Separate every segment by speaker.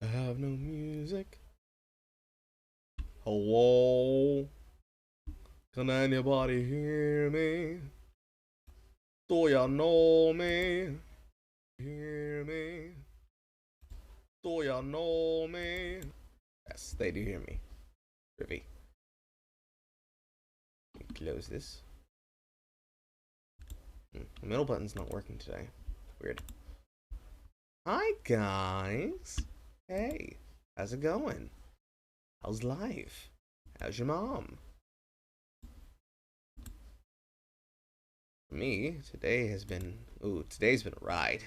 Speaker 1: I have no music. Hello? Can anybody hear me? Do ya know me? Hear me? Do ya know me? Yes, they do hear me. Privy. Close this. The middle button's not working today. Weird. Hi, guys. Hey, how's it going? How's life? How's your mom? For me, today's been a ride.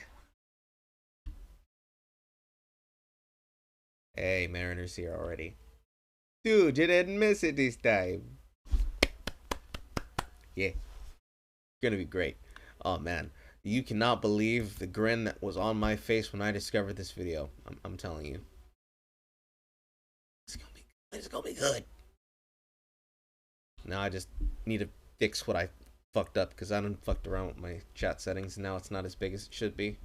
Speaker 1: Hey, Mariner's here already. Dude, you didn't miss it this time. Yeah, gonna be great. Oh man, you cannot believe the grin that was on my face when I discovered this video. I'm telling you. It's gonna be good. Now I just need to fix what I fucked up because I done fucked around with my chat settings and now it's not as big as it should be.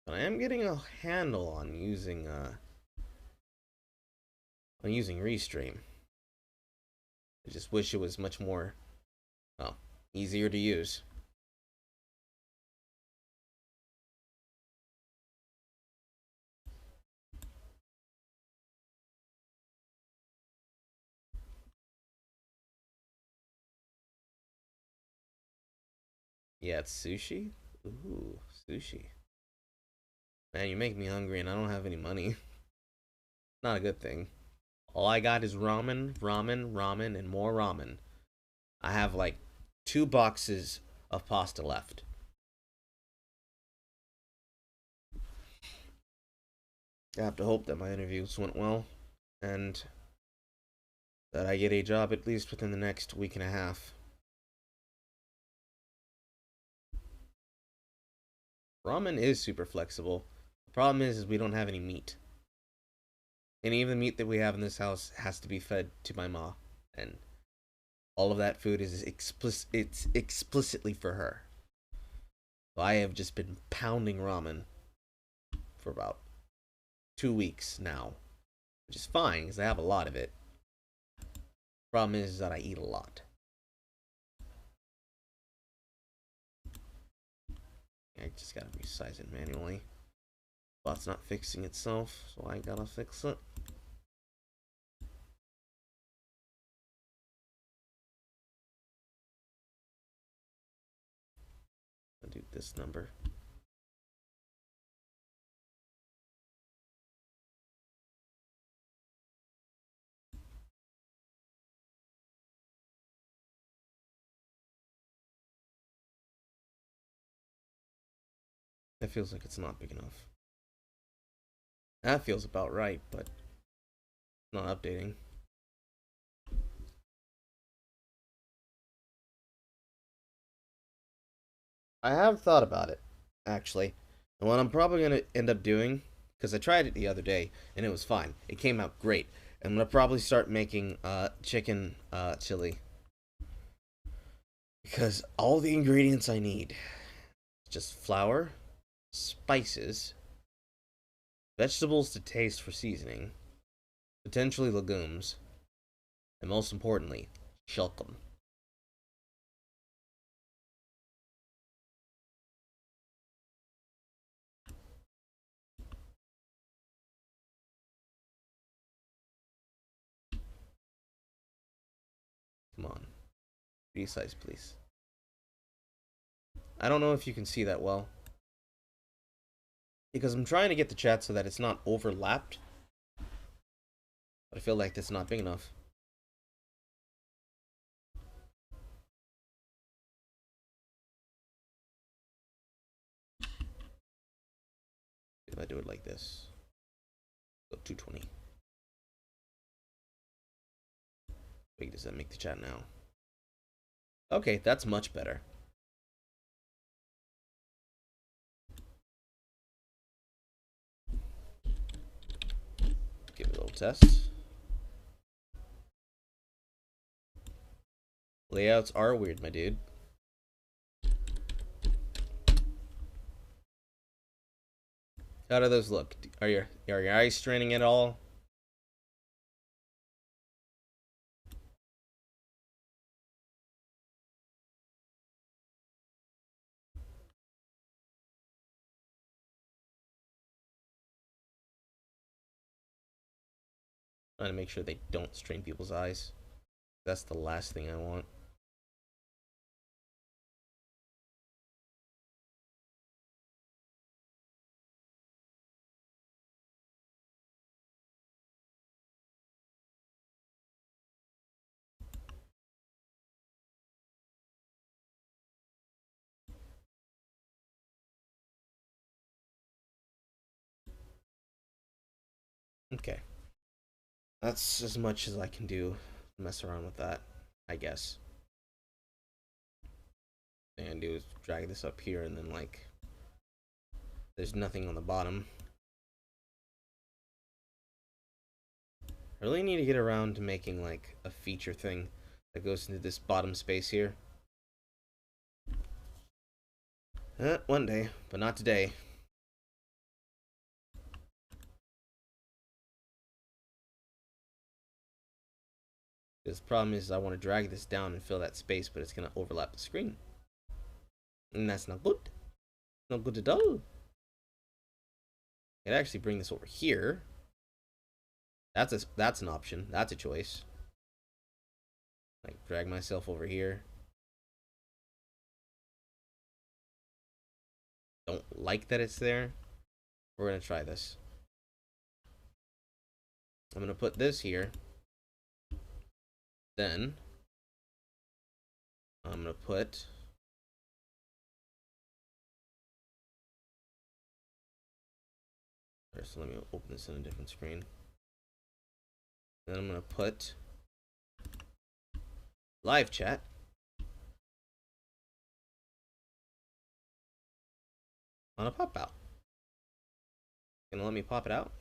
Speaker 1: But I am getting a handle on using Restream. I just wish it was much more, well, easier to use. Yeah, it's sushi. Ooh, sushi. Man, you make me hungry and I don't have any money. Not a good thing. All I got is ramen, ramen, ramen, and more ramen. I have like 2 boxes of pasta left. I have to hope that my interviews went well and that I get a job at least within the next week and a half. Ramen is super flexible. The problem is we don't have any meat. Any of the meat that we have in this house has to be fed to my ma, and all of that food is it's explicitly for her. So I have just been pounding ramen for about 2 weeks now, which is fine because I have a lot of it. Problem is that I eat a lot. I just gotta resize it manually. Bot's not fixing itself, so I gotta fix it. I'll do this number. That feels like it's not big enough. That feels about right, but not updating. I have thought about it, actually. And what I'm probably going to end up doing, because I tried it the other day and it was fine. It came out great. I'm going to probably start making chicken chili. Because all the ingredients I need, just flour, spices, vegetables to taste for seasoning, potentially legumes, and most importantly, shulkum. Come on. Resize, please. I don't know if you can see that well. Because I'm trying to get the chat so that it's not overlapped. But I feel like that's not big enough. If I do it like this. Go 220. Wait, does that make the chat now? Okay, that's much better. Give it a little test. Layouts are weird, my dude. How do those look? Are your eyes straining at all? Trying to make sure they don't strain people's eyes. That's the last thing I want. Okay. That's as much as I can do. Mess around with that, I guess. Thing I do is drag this up here and then like there's nothing on the bottom. I really need to get around to making like a feature thing that goes into this bottom space here. One day, but not today. Because the problem is I want to drag this down and fill that space, but it's going to overlap the screen. And that's not good. Not good at all. I could actually bring this over here. That's an option. That's a choice. Like drag myself over here. Don't like that it's there. We're gonna try this. I'm gonna put this here. Then I'm gonna put first. Let me open this in a different screen. Then I'm gonna put live chat. On a pop out. Gonna let me pop it out?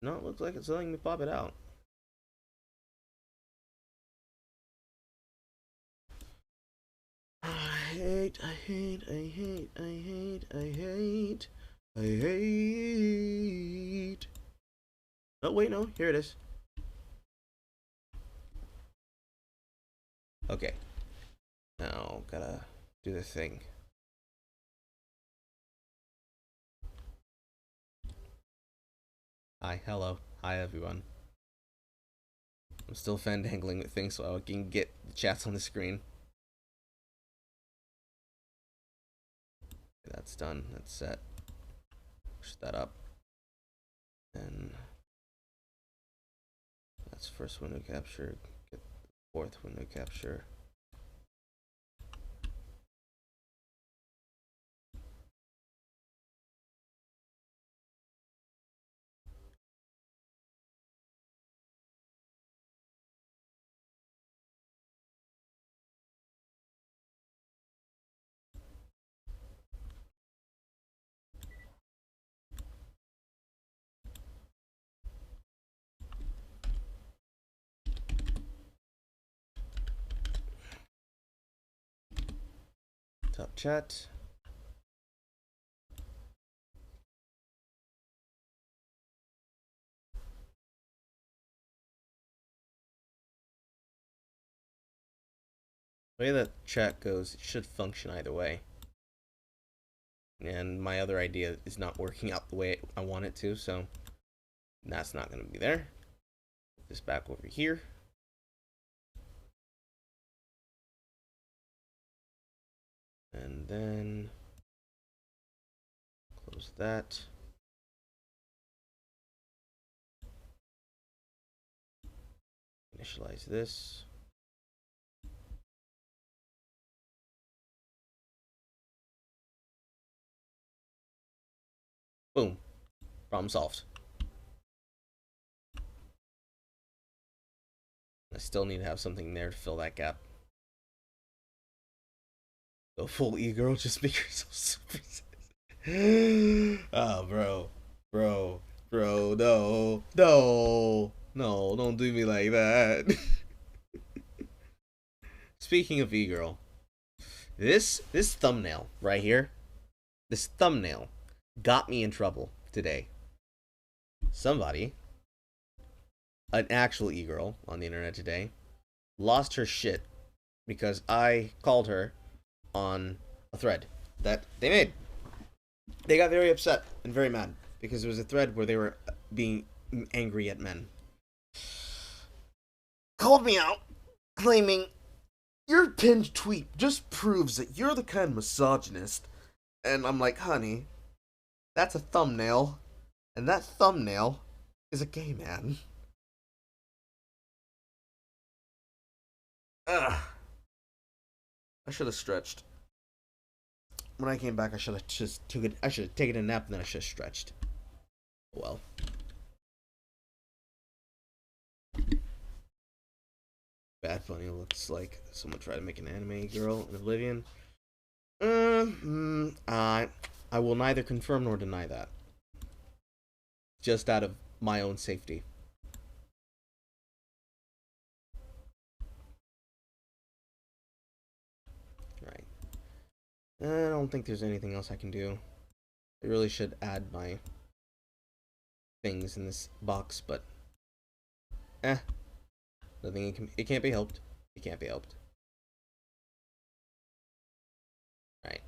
Speaker 1: No, it looks like it's letting me pop it out. I hate. Oh, wait, no. Here it is. Okay. Now, gotta do the thing. Hi, hello. Hi, everyone. I'm still fandangling with things so I can get the chats on the screen. That's done. That's set. Push that up. And that's first window capture. Get the fourth window capture. Top chat. The way that chat goes, it should function either way. And my other idea is not working out the way I want it to, so that's not going to be there. Put this back over here. And then close that. Initialize this. Boom. Problem solved. I still need to have something there to fill that gap. Go full e-girl, just make yourself super. Oh, bro, no, don't do me like that. speaking of e-girl, this thumbnail right here, this thumbnail got me in trouble today. Somebody, an actual e-girl on the internet today, lost her shit because I called her on a thread that they made. They got very upset and very mad because it was a thread where they were being angry at men. Called me out, claiming your pinned tweet just proves that you're the kind of misogynist. And I'm like, honey, that's a thumbnail, and that thumbnail is a gay man. Ugh. I should have stretched. When I came back, I should have just I should have taken a nap and then I should have stretched. Well. Bad Bunny looks like someone tried to make an anime girl in Oblivion. I will neither confirm nor deny that. Just out of my own safety. Right. I don't think there's anything else I can do. I really should add my things in this box, but nothing. It can't be helped. It can't be helped. Right.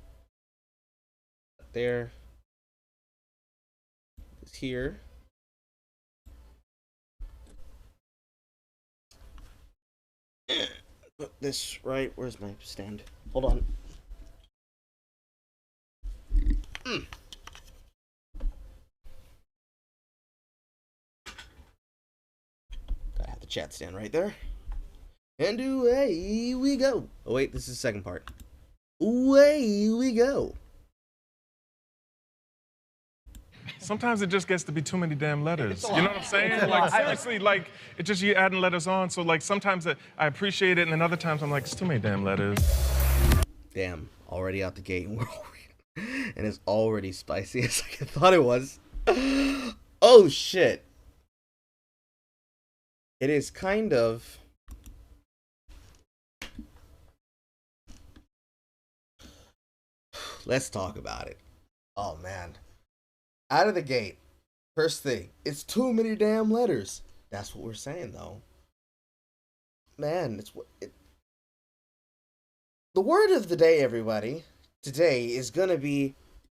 Speaker 1: There. It's here. Put this right. Where's my stand? Hold on. Gotta have the chat stand right there. And away we go. Oh wait, this is the second part. Away we go.
Speaker 2: Sometimes it just gets to be too many damn letters. You know what I'm saying? Like, seriously, like, it just, you're adding letters on. So, like, sometimes I appreciate it, and then other times I'm like, it's too many damn letters.
Speaker 1: Damn, already out the gate. And it's already spicy as I thought it was. Oh, shit. It is kind of... Let's talk about it. Oh, man. Out of the gate, first thing, it's too many damn letters. That's what we're saying, though. Man, it's what the word of the day, everybody, today is gonna be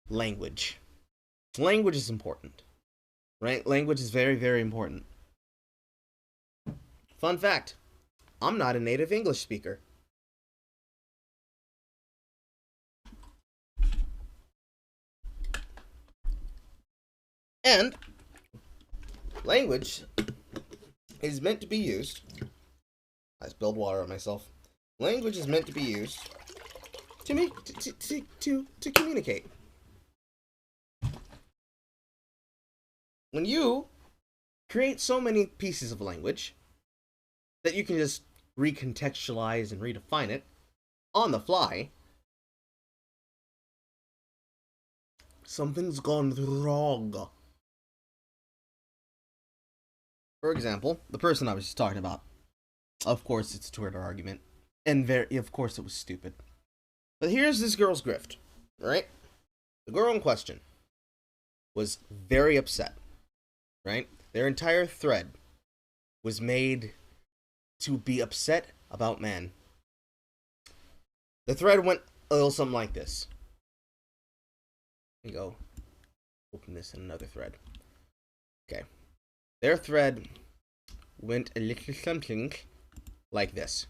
Speaker 1: language. Language is important, right? Language is very, very important. Fun fact, I'm not a native English speaker. And language is meant to be used. I spilled water on myself. Language is meant to be used to communicate. When you create so many pieces of language that you can just recontextualize and redefine it on the fly, something's gone wrong. For example, the person I was just talking about. Of course, it's a Twitter argument. And of course, it was stupid. But here's this girl's grift, right? The girl in question was very upset, right? Their entire thread was made to be upset about men. The thread went a little something like this. Let me go open this in another thread. Okay. Their thread went a little something like this.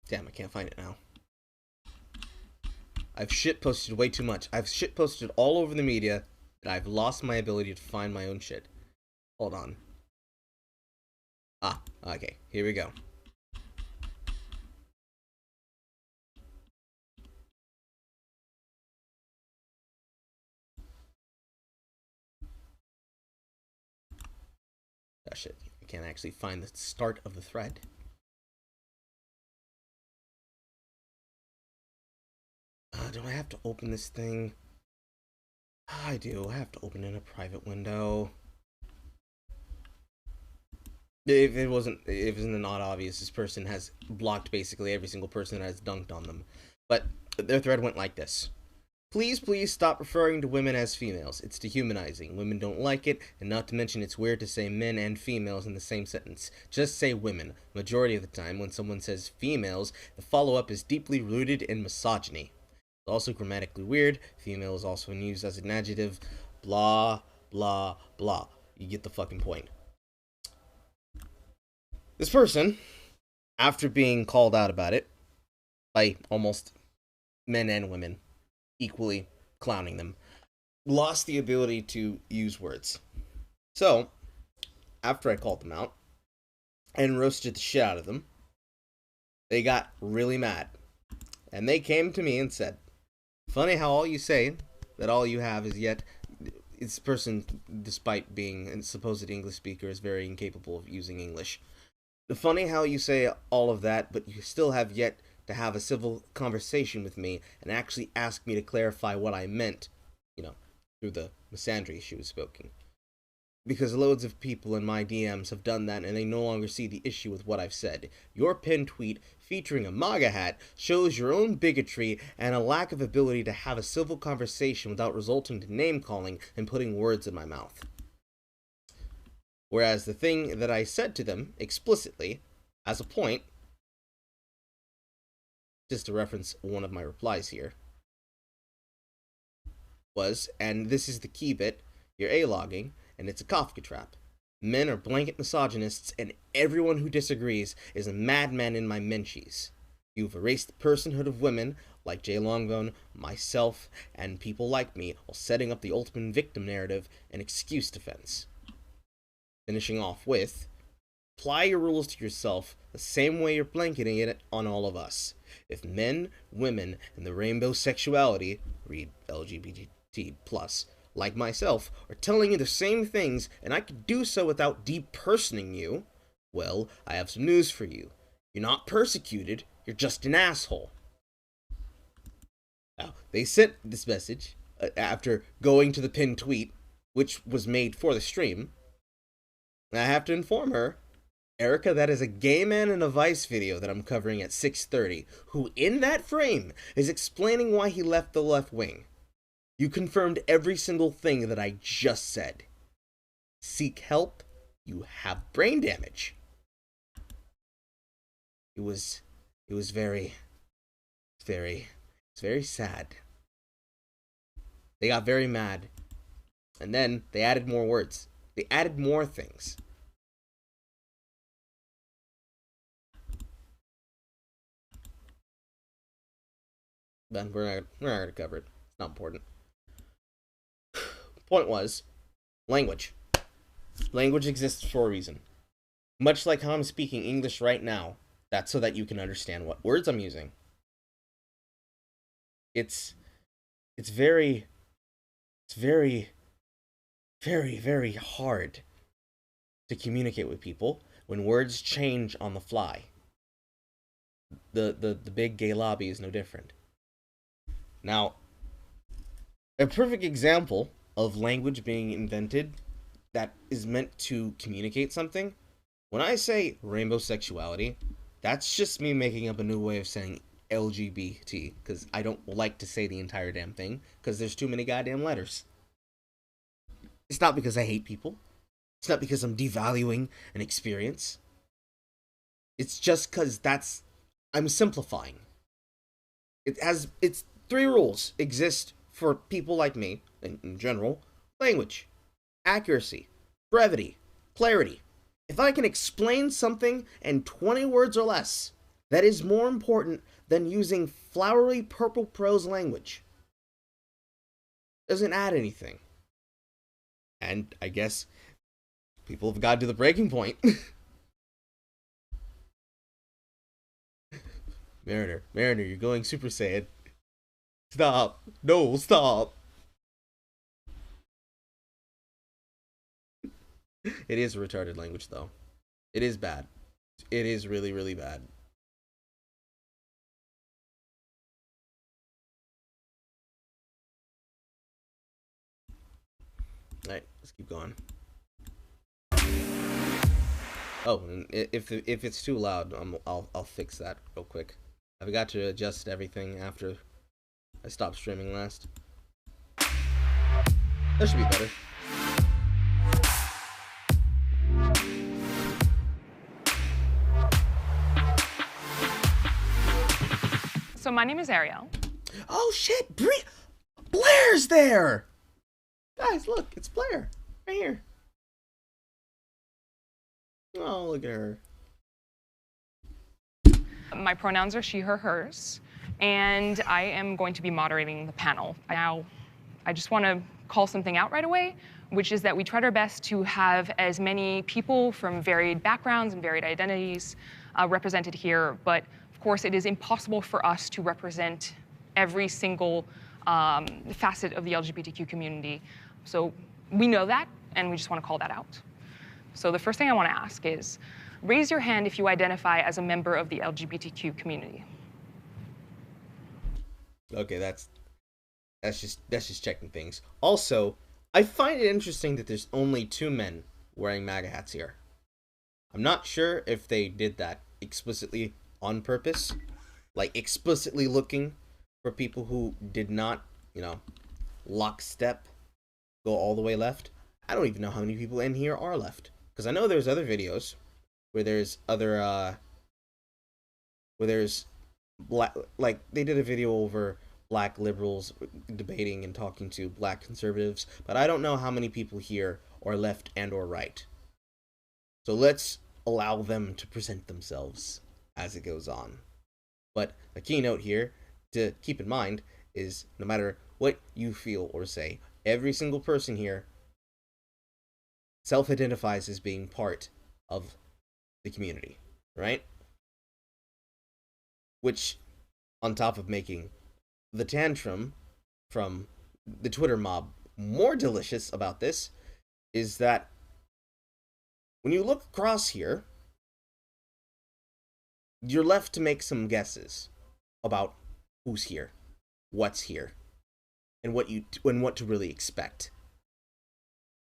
Speaker 1: Damn, I can't find it now. I've shitposted way too much. I've shitposted all over the media that I've lost my ability to find my own shit. Hold on. Ah, okay. Here we go. Oh shit, I can't actually find the start of the thread. Do I have to open this thing? I do. I have to open in a private window. If it's not obvious, this person has blocked basically every single person that has dunked on them. But their thread went like this. Please, please stop referring to women as females. It's dehumanizing. Women don't like it, and not to mention it's weird to say men and females in the same sentence. Just say women. Majority of the time, when someone says females, the follow-up is deeply rooted in misogyny. It's also grammatically weird. Female is also used as an adjective. Blah, blah, blah. You get the fucking point. This person, after being called out about it by almost men and women, equally clowning them, lost the ability to use words. So, after I called them out and roasted the shit out of them, they got really mad. And they came to me and said, funny how all you say, that all you have is yet, this person, despite being a supposed English speaker, is very incapable of using English. Funny how you say all of that, but you still have yet to have a civil conversation with me and actually ask me to clarify what I meant, through the misandry she was speaking. Because loads of people in my DMs have done that and they no longer see the issue with what I've said. Your pinned tweet featuring a MAGA hat shows your own bigotry and a lack of ability to have a civil conversation without resulting to name calling and putting words in my mouth. Whereas the thing that I said to them explicitly, as a point, just to reference one of my replies here, was, and this is the key bit, you're A-logging, and it's a Kafka trap. Men are blanket misogynists, and everyone who disagrees is a madman in my menchies. You've erased the personhood of women, like Jay Longbone, myself, and people like me, while setting up the ultimate victim narrative and excuse defense. Finishing off with, apply your rules to yourself the same way you're blanketing it on all of us. If men, women, and the rainbow sexuality, read LGBT+, like myself, are telling you the same things, and I can do so without depersoning you, well, I have some news for you. You're not persecuted, you're just an asshole. Now, they sent this message after going to the pinned tweet, which was made for the stream. And I have to inform her, Erica, that is a gay man in a Vice video that I'm covering at 6:30, who in that frame is explaining why he left the left wing. You confirmed every single thing that I just said. Seek help, you have brain damage. It was very sad. They got very mad. And then they added more words. They added more things. Then we're not going to cover it. It's not important. Point was, language. Language exists for a reason. Much like how I'm speaking English right now, that's so that you can understand what words I'm using. It's very hard to communicate with people when words change on the fly. The big gay lobby is no different. Now, a perfect example of language being invented that is meant to communicate something, when I say rainbow sexuality, that's just me making up a new way of saying LGBT, because I don't like to say the entire damn thing, because there's too many goddamn letters. It's not because I hate people. It's not because I'm devaluing an experience. It's just because I'm simplifying. It's 3 rules exist for people like me, in general. Language, accuracy, brevity, clarity. If I can explain something in 20 words or less, that is more important than using flowery purple prose language. Doesn't add anything. And I guess people have got to the breaking point. Mariner, you're going Super Saiyan. Stop. No, stop. It is a retarded language, though. It is bad. It is really, really bad. Alright, let's keep going. Oh, and if it's too loud, I'll fix that real quick. I forgot to adjust everything after I stopped streaming last. That should be better.
Speaker 3: So my name is Ariel.
Speaker 1: Oh shit, Blair's there! Guys, look, it's Blair. Right here. Oh, look at her.
Speaker 3: My pronouns are she, her, hers, and I am going to be moderating the panel. Now, I just want to call something out right away, which is that we tried our best to have as many people from varied backgrounds and varied identities represented here, but of course it is impossible for us to represent every single facet of the LGBTQ community. So we know that, and we just want to call that out. So the first thing I want to ask is, raise your hand if you identify as a member of the LGBTQ community.
Speaker 1: Okay, that's just checking things. Also, I find it interesting that there's only 2 men wearing MAGA hats here. I'm not sure if they did that explicitly on purpose, like explicitly looking for people who did not, you know, lockstep go all the way left. I don't even know how many people in here are left, because I know there's other videos where there's other where there's black, like they did a video over black liberals debating and talking to black conservatives, but I don't know how many people here are left and or right. So let's allow them to present themselves as it goes on. But a keynote here to keep in mind is, no matter what you feel or say, every single person here self-identifies as being part of the community, right? Which, on top of making the tantrum from the Twitter mob more delicious about this, is that when you look across here, you're left to make some guesses about who's here, what's here, and what to really expect.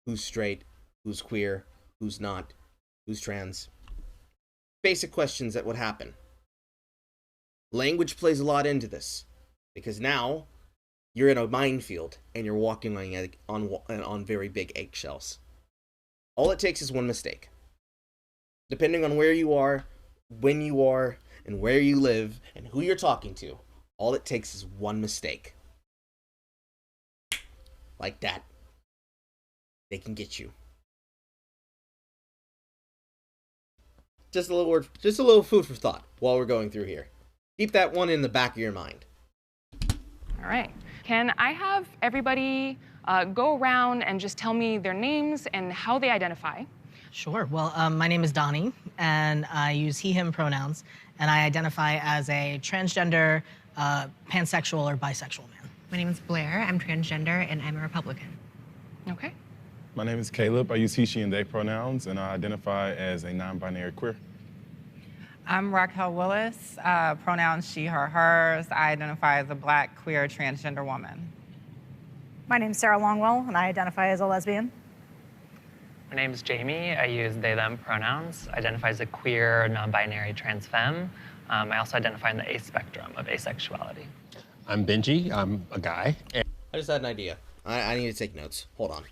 Speaker 1: Who's straight, who's queer, who's not, who's trans. Basic questions that would happen. Language plays a lot into this, because now you're in a minefield and you're walking on very big eggshells. All it takes is one mistake. Depending on where you are, when you are, and where you live, and who you're talking to, all it takes is one mistake. Like that. They can get you. Just a little food for thought while we're going through here. Keep that one in the back of your mind.
Speaker 3: All right. Can I have everybody go around and just tell me their names and how they identify?
Speaker 4: Sure. Well, my name is Donnie, and I use he, him pronouns, and I identify as a transgender, pansexual, or bisexual man.
Speaker 5: My name is Blair. I'm transgender, and I'm a Republican.
Speaker 3: Okay.
Speaker 2: My name is Caleb. I use he, she, and they pronouns, and I identify as a non-binary queer.
Speaker 6: I'm Raquel Willis, pronouns she, her, hers. I identify as a Black, queer, transgender woman.
Speaker 7: My name is Sarah Longwell, and I identify as a lesbian.
Speaker 8: My name is Jamie. I use they, them pronouns. I identify as a queer, non-binary trans femme. I also identify in the A spectrum of asexuality.
Speaker 9: I'm Benji. I'm a guy.
Speaker 1: I just had an idea. I need to take notes. Hold on.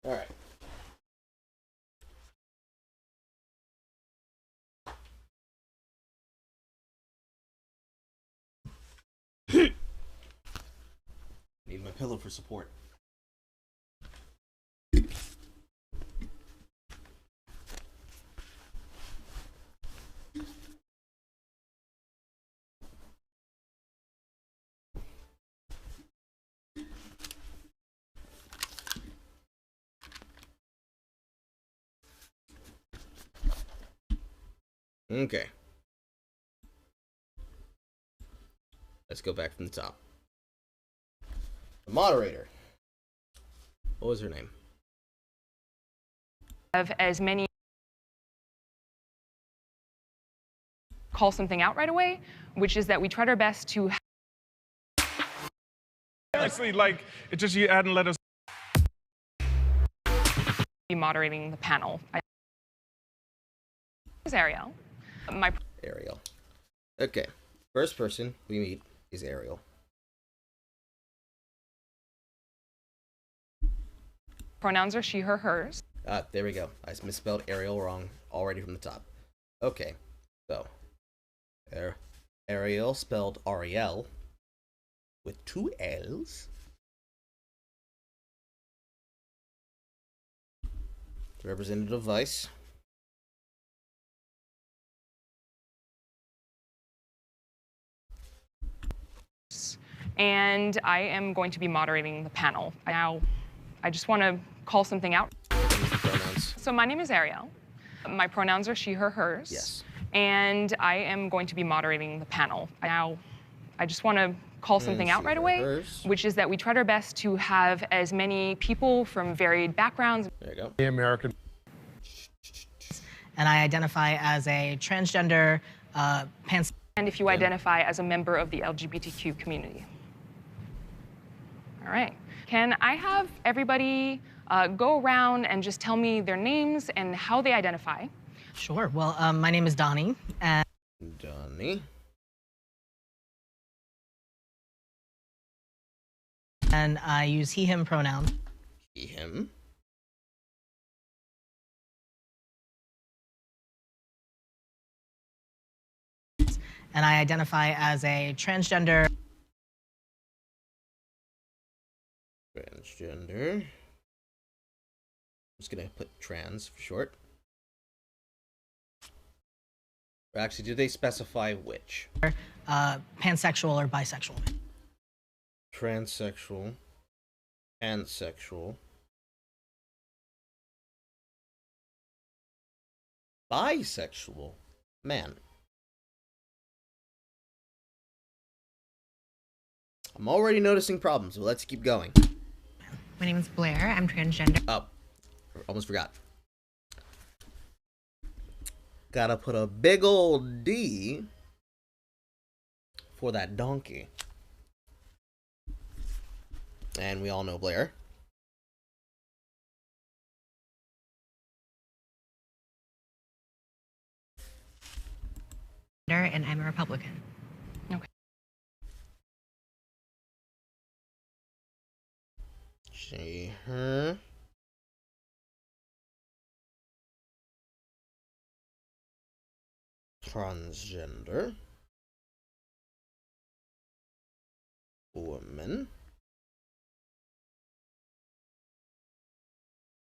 Speaker 1: All right. Need my pillow for support. Okay. Let's go back from the top. The moderator. What was her name?
Speaker 3: Have as many call something out right away, which is that we tried our best to
Speaker 2: Seriously, like, it just you adding letters.
Speaker 3: be moderating the panel. Is Ariel. My
Speaker 1: Ariel. Okay. First person we meet is Ariel.
Speaker 3: pronouns are she, her, hers.
Speaker 1: There we go. I misspelled Ariel wrong already from the top. Okay. So, Ariel spelled Ariel with 2 L's. Representative Vice.
Speaker 3: And I am going to be moderating the panel. Now, I just want to call something out.
Speaker 1: Pronouns.
Speaker 3: So my name is Ariel. My pronouns are she, her, hers.
Speaker 1: Yes.
Speaker 3: And I am going to be moderating the panel. Now, I just want to call something out right away, which is that we tried our best to have as many people from varied backgrounds.
Speaker 1: There you go.
Speaker 9: The American.
Speaker 4: And I identify as a transgender,
Speaker 3: And if you identify as a member of the LGBTQ community. All right. Can I have everybody go around and just tell me their names and how they identify?
Speaker 4: Sure. Well, my name is Donnie, and
Speaker 1: Donnie.
Speaker 4: I use he, him pronouns.
Speaker 1: He, him.
Speaker 4: And I identify as a transgender.
Speaker 1: Transgender. I'm just gonna put trans for short. Or actually, do they specify which?
Speaker 4: Pansexual or bisexual.
Speaker 1: Transsexual. Pansexual. Bisexual. Man. I'm already noticing problems, but let's keep going.
Speaker 5: My name is Blair. I'm transgender.
Speaker 1: Oh, almost forgot. Gotta put a big old D for that donkey. And we all know Blair.
Speaker 5: And I'm a Republican.
Speaker 3: Okay.
Speaker 1: She, her. Transgender. Woman.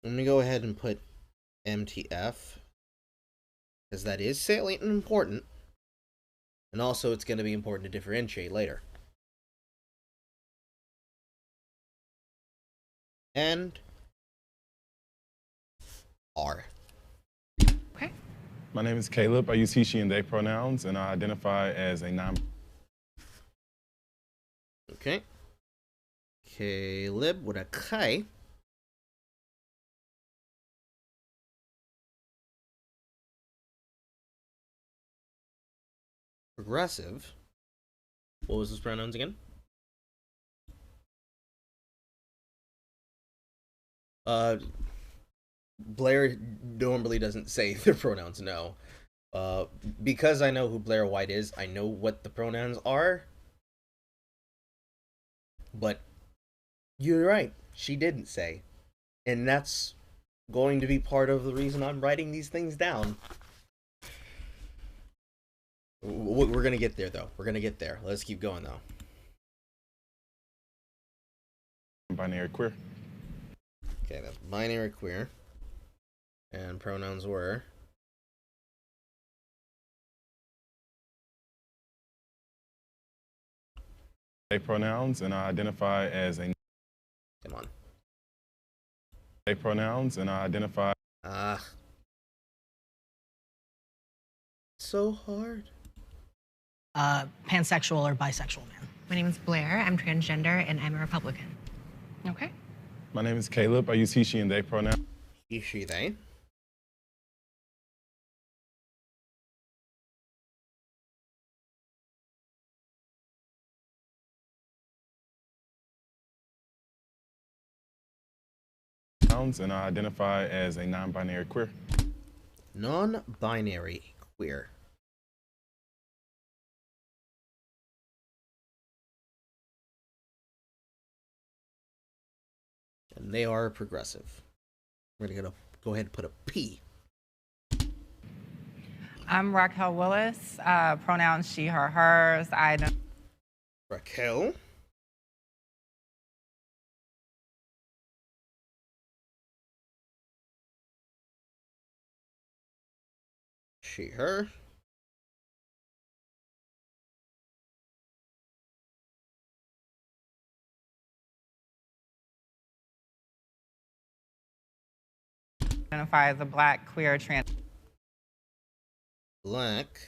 Speaker 1: Let me go ahead and put MTF, because that is salient and important. And also it's going to be important to differentiate later. And R.
Speaker 3: Okay.
Speaker 2: My name is Caleb. I use he, she, and they pronouns, and I identify as a non.
Speaker 1: Okay. Caleb with a K. Progressive. What was his pronouns again? Blair normally doesn't say their pronouns, no. Because I know who Blair White is, I know what the pronouns are. But you're right, she didn't say. And that's going to be part of the reason I'm writing these things down. We're gonna get there, though. We're gonna get there. Let's keep going, though.
Speaker 2: Binary queer.
Speaker 1: Okay, that's binary queer. And pronouns were...
Speaker 2: They pronouns, and I identify as a.
Speaker 1: Come on.
Speaker 2: They pronouns, and I identify.
Speaker 1: So hard.
Speaker 4: Pansexual or bisexual man.
Speaker 5: My name is Blair. I'm transgender, and I'm a Republican.
Speaker 3: Okay.
Speaker 2: My name is Caleb. I use he, she, and they pronouns.
Speaker 1: He, she, they.
Speaker 2: pronouns, and I identify as a non-binary queer.
Speaker 1: Non-binary queer. And they are progressive. We're gonna go ahead and put a P.
Speaker 6: I'm Raquel Willis, pronouns she, her, hers.
Speaker 1: Raquel. She, her.
Speaker 6: Identify as a black, queer, trans.
Speaker 1: Black.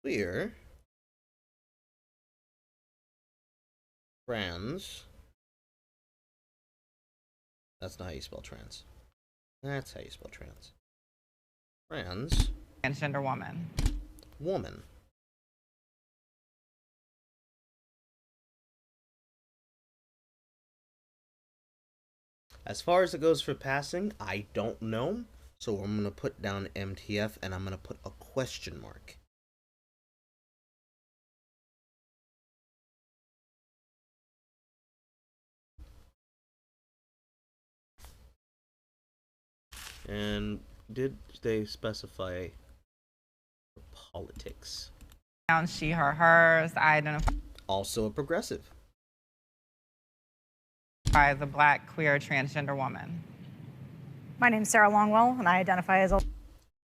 Speaker 1: Queer. Trans. That's not how you spell trans. That's how you spell trans. Trans.
Speaker 6: Transgender woman.
Speaker 1: Woman. As far as it goes for passing, I don't know. So I'm going to put down MTF and I'm going to put a question mark. And did they specify politics?
Speaker 6: Pronouns she, her, hers. I identify
Speaker 1: Also a progressive.
Speaker 6: as a black, queer, transgender woman.
Speaker 7: My name is Sarah Longwell, and I identify as a...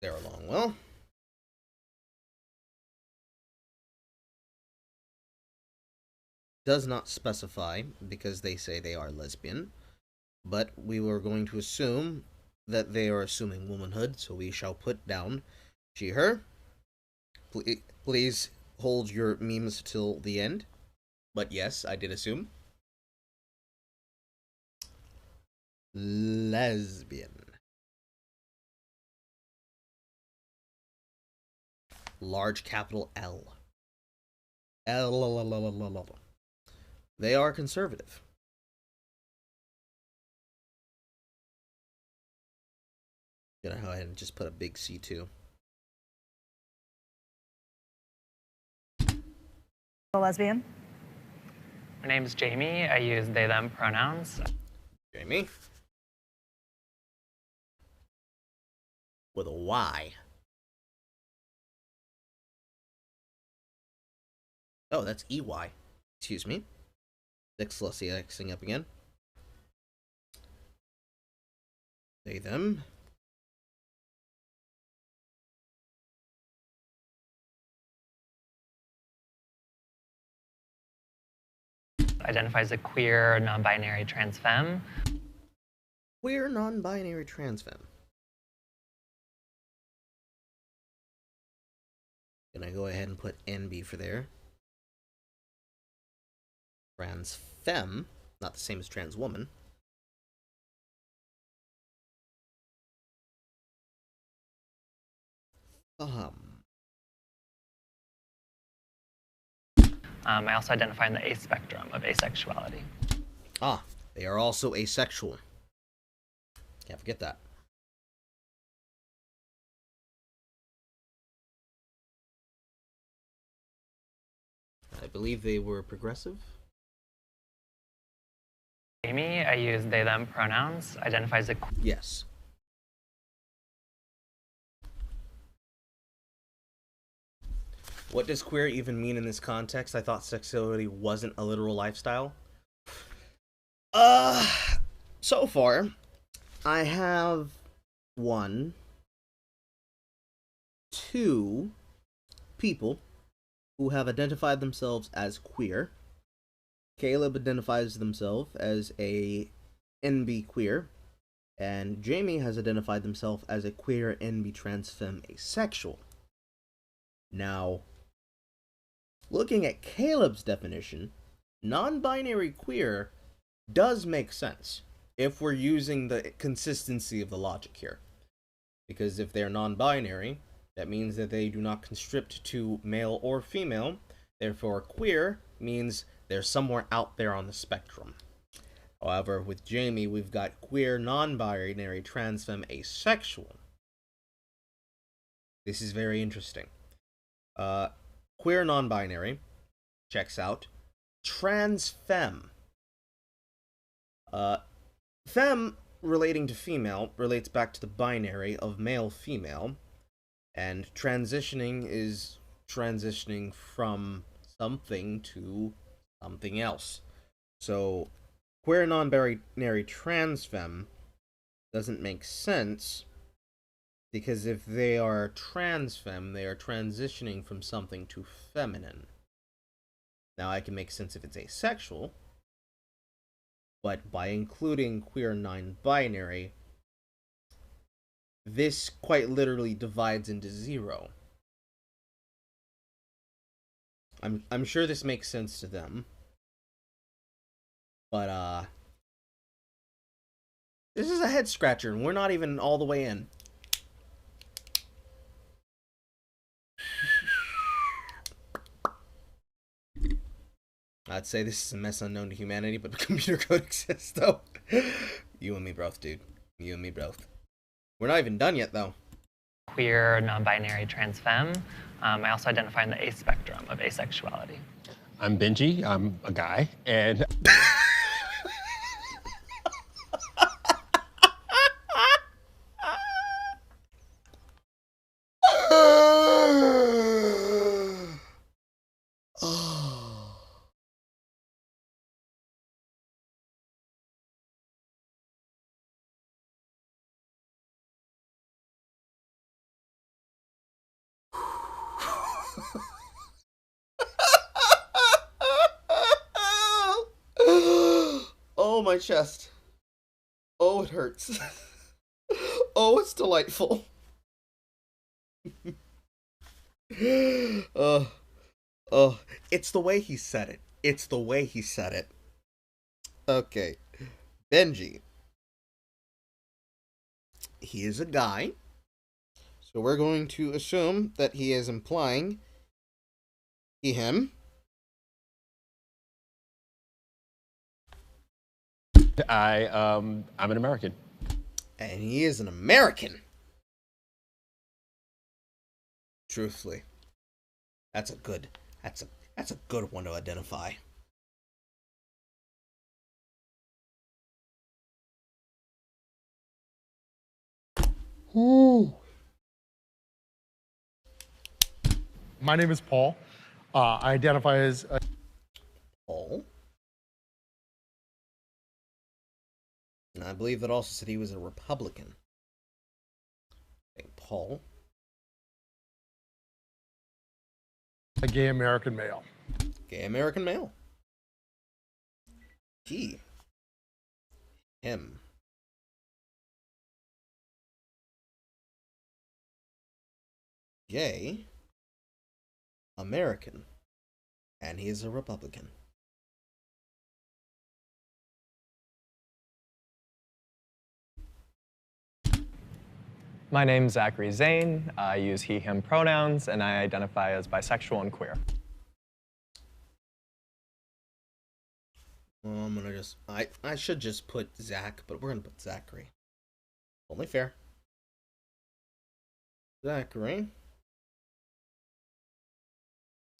Speaker 1: Sarah Longwell. Does not specify because they say they are lesbian, but we were going to assume that they are assuming womanhood, so we shall put down she, her. Please hold your memes till the end. But yes, I did assume. Lesbian. Large capital L. L. They are conservative. Gonna go ahead and just put a big C2.
Speaker 7: a lesbian.
Speaker 8: My name is Jamie. I use they, them pronouns.
Speaker 1: Jamie. With a Y. Oh, that's EY. Excuse me. Dyslexing up again. They, them.
Speaker 8: Identifies as a queer, non-binary trans femme.
Speaker 1: Queer, non-binary trans femme. Gonna go ahead and put NB for there. Trans femme, not the same as trans woman.
Speaker 8: I also identify in the A spectrum of asexuality.
Speaker 1: Ah, they are also asexual. Can't forget that. I believe they were progressive.
Speaker 8: Jamie, I use they, them pronouns. Identifies as a
Speaker 1: Yes. What does queer even mean in this context? I thought sexuality wasn't a literal lifestyle. So far, I have 1, 2 people who have identified themselves as queer. Caleb identifies himself as a NB queer, and Jamie has identified himself as a queer NB trans femme asexual. Now, looking at Caleb's definition, non-binary queer does make sense if we're using the consistency of the logic here. Because if they're non-binary, that means that they do not constrict to male or female. Therefore, queer means they're somewhere out there on the spectrum. However, with Jamie, we've got queer, non-binary, trans femme, asexual. This is very interesting. Queer, non-binary checks out. Trans femme. Femme, relating to female, relates back to the binary of male-female, and transitioning is transitioning from something to something else. So, queer, non-binary, trans femme doesn't make sense, because if they are trans femme, they are transitioning from something to feminine. Now, I can make sense if it's asexual, but by including queer, non-binary, this quite literally divides into zero. I'm sure this makes sense to them, but this is a head scratcher, and we're not even all the way in. I'd say this is a mess unknown to humanity, but computer code exists, though. You and me both, dude. You and me both. We're not even done yet, though.
Speaker 8: Queer, non-binary, trans femme. I also identify in the A spectrum of asexuality.
Speaker 9: I'm Benji. I'm a guy, and
Speaker 1: Oh, my chest. Oh, it hurts. Oh, it's delightful. Oh, it's the way he said it. It's the way he said it. Okay. Benji. He is a guy. So we're going to assume that he is implying he, him.
Speaker 9: I'm an American.
Speaker 1: And he is an American. Truthfully. That's a good one to identify.
Speaker 9: Ooh.
Speaker 10: My name is Paul. I identify as
Speaker 1: Paul. And I believe that also said he was a Republican. Okay, Paul.
Speaker 10: a gay American male.
Speaker 1: Gay American male. He. Him. Gay. American. And he is a Republican.
Speaker 11: My name's Zachary Zane. I use he, him pronouns, and I identify as bisexual and queer.
Speaker 1: Well, I'm gonna just... I should just put Zach, but we're gonna put Zachary. Only fair. Zachary.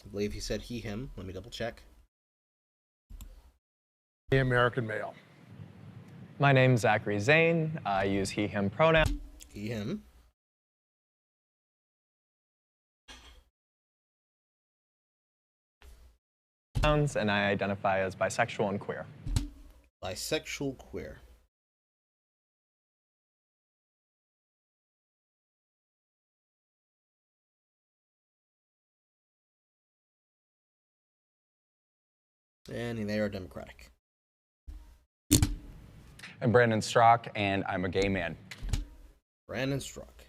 Speaker 1: I believe he said he, him. Let me double check.
Speaker 10: Gay American male.
Speaker 11: My name's Zachary Zane. I use he, him pronouns.
Speaker 1: He, him.
Speaker 11: And I identify as bisexual and queer.
Speaker 1: Bisexual, queer. And they are Democratic.
Speaker 12: I'm Brandon Strock, and I'm a gay man.
Speaker 1: Brandon Strock.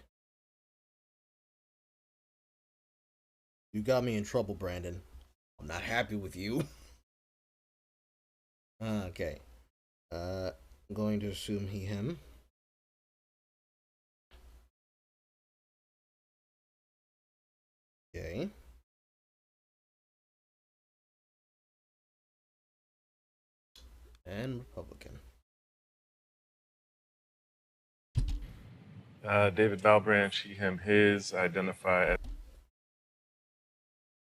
Speaker 1: You got me in trouble, Brandon. I'm not happy with you. Okay. I'm going to assume he, him. Okay. And Republican.
Speaker 2: David Valbrand, she, him, his. I identify as.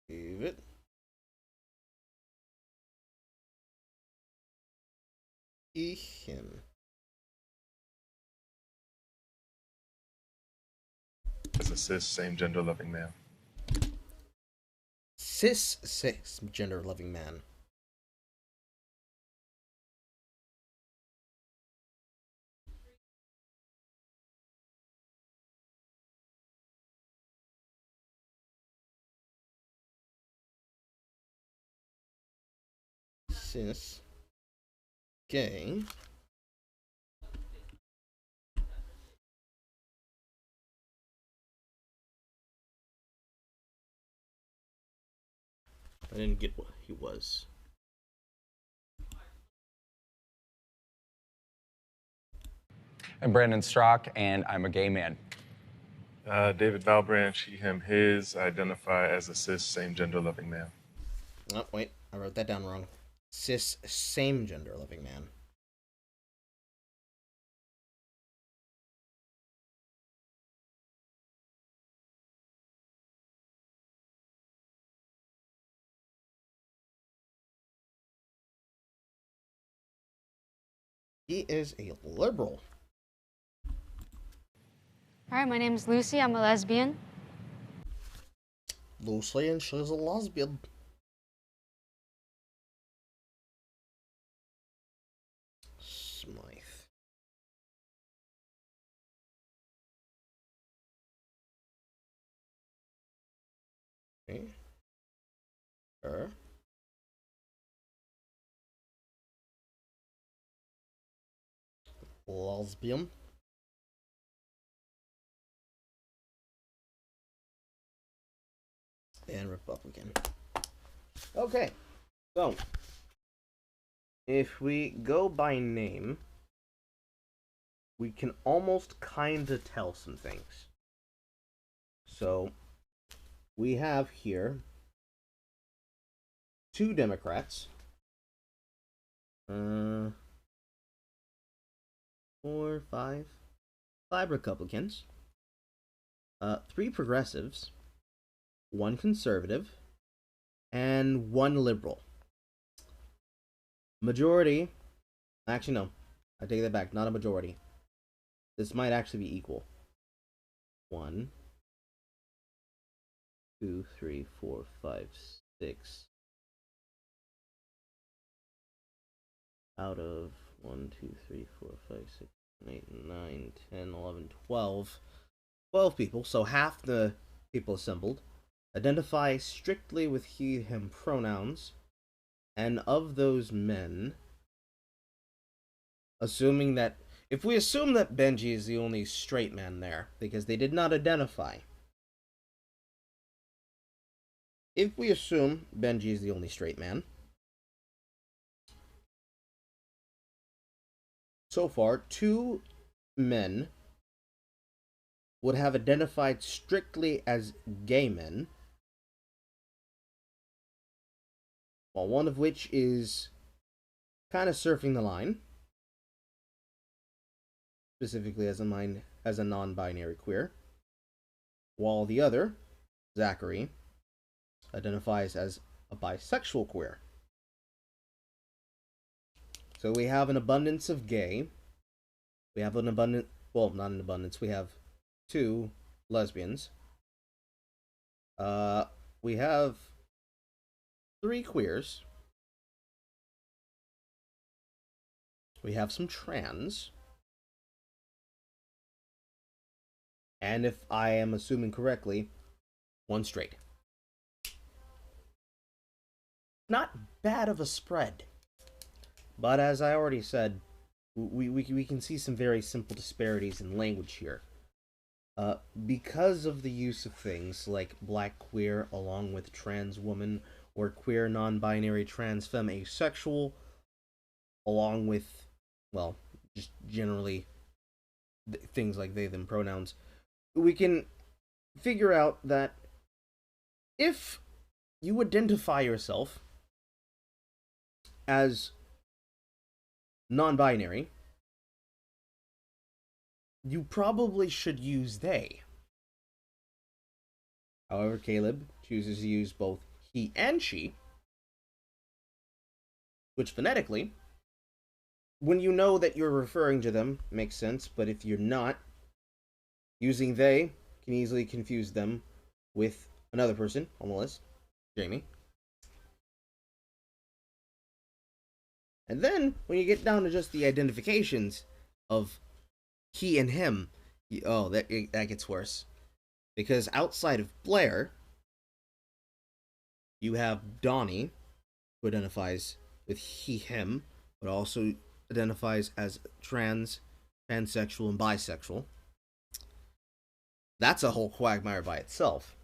Speaker 1: David. He, him.
Speaker 2: As a cis, same gender loving man.
Speaker 1: Cis gender loving man. Cis gay I didn't get what he was.
Speaker 12: I'm Brandon Strock, and I'm a gay man.
Speaker 2: David Valbrand, she, him, his. I identify as a cis, same gender loving man.
Speaker 1: Oh, wait, I wrote that down wrong. Cis same gender loving man. He is a liberal.
Speaker 13: Hi, my name is Lucy. I'm a lesbian.
Speaker 1: Lucy, and she's a lesbian. Smythe. Okay. Her. Lesbian. And Republican. Okay, so if we go by name, we can almost kind of tell some things. So we have here 2 Democrats, 4, 5 Republicans, 3 progressives, 1 conservative, and 1 liberal. Majority, actually no, I take that back, not a majority. This might actually be equal. 1, 2, 3, 4, 5, 6. Out of 1, 2, 3, 4, 5, 6, 7, 8, 9, 10, 11, 12. 12 people, so half the people assembled identify strictly with he, him pronouns, and of those men, assuming that, if we assume that Benji is the only straight man there, because they did not identify, if we assume Benji is the only straight man, so far, 2 men would have identified strictly as gay men, while one of which is kind of surfing the line, specifically as a non-binary queer, while the other, Zachary, identifies as a bisexual queer. So we have an abundance of gay. We have an abundant, well, not an abundance. We have 2 lesbians. We have 3 queers. We have some trans. And if I am assuming correctly, 1 straight. Not bad of a spread. But as I already said, we can see some very simple disparities in language here. Because of the use of things like black queer along with trans woman, or queer non-binary trans femme asexual, along with, well, just generally things like they them pronouns, we can figure out that if you identify yourself as non-binary, you probably should use they. However, Caleb chooses to use both he and she, which phonetically, when you know that you're referring to them, makes sense, but if you're not, using they can easily confuse them with another person on the list, Jamie. And then, when you get down to just the identifications of he and him, that gets worse. Because outside of Blair, you have Donnie, who identifies with he, him, but also identifies as trans, pansexual, and bisexual. That's a whole quagmire by itself.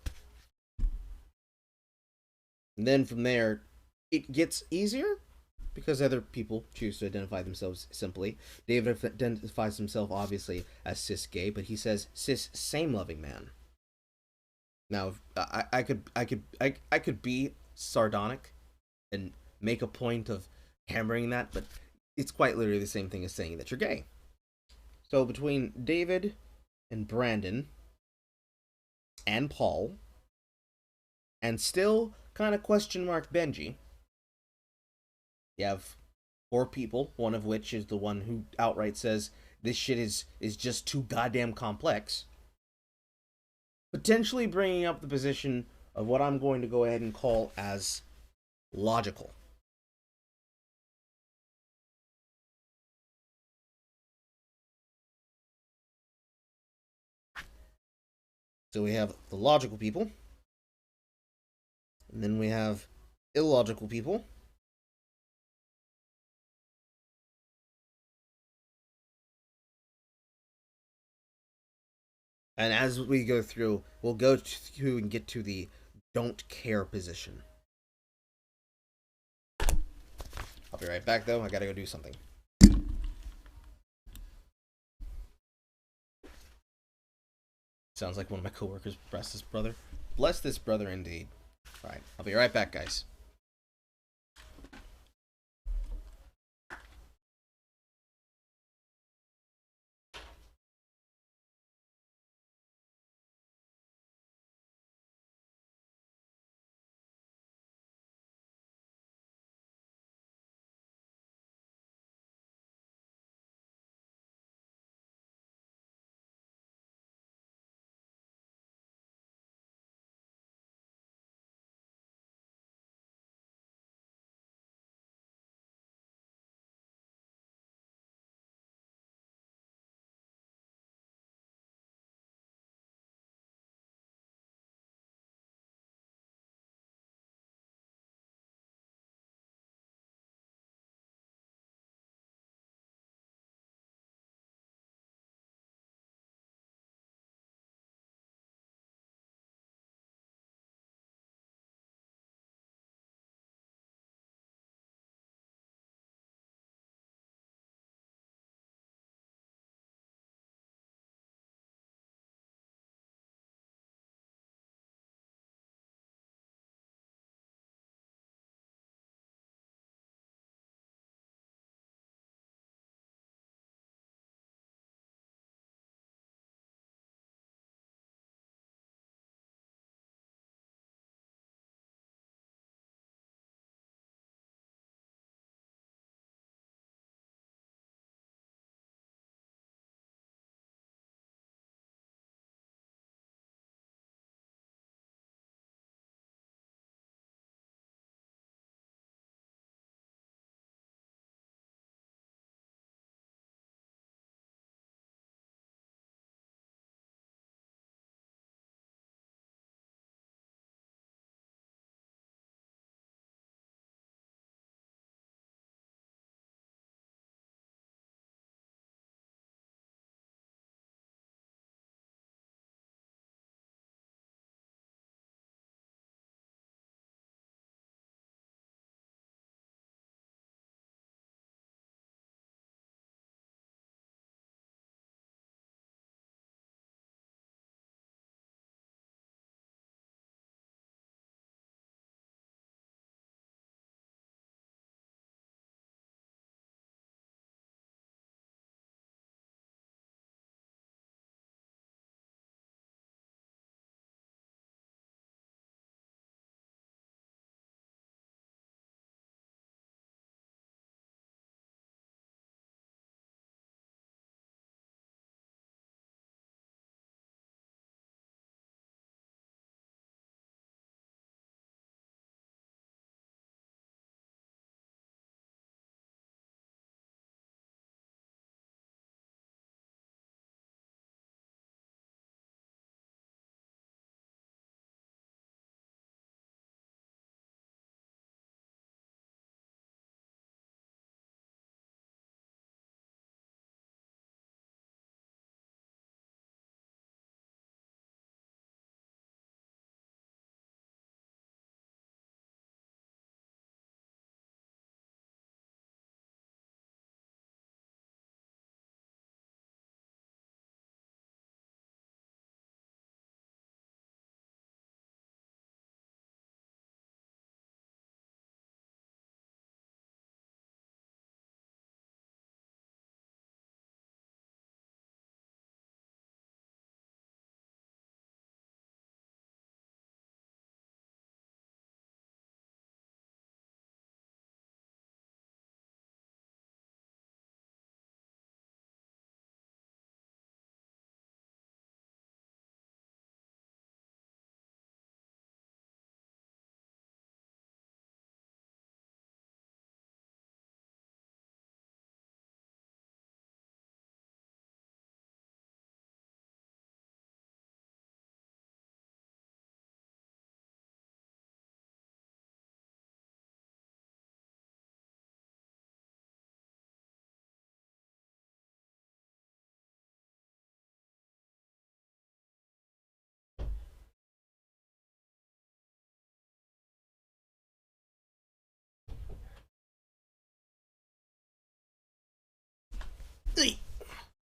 Speaker 1: And then from there, it gets easier because other people choose to identify themselves simply. David identifies himself obviously as cis gay, but he says cis same loving man. Now, I could be sardonic and make a point of hammering that, but it's quite literally the same thing as saying that you're gay. So between David and Brandon and Paul, and still kind of question mark Benji, you have 4 people, one of which is the one who outright says this shit is just too goddamn complex, potentially bringing up the position of what I'm going to go ahead and call as logical. So we have the logical people, and then we have illogical people, and as we go through, we'll go to and get to the don't care position. I'll be right back, though. I gotta go do something. Sounds like one of my coworkers bless this brother. Bless this brother indeed. Alright, I'll be right back, guys.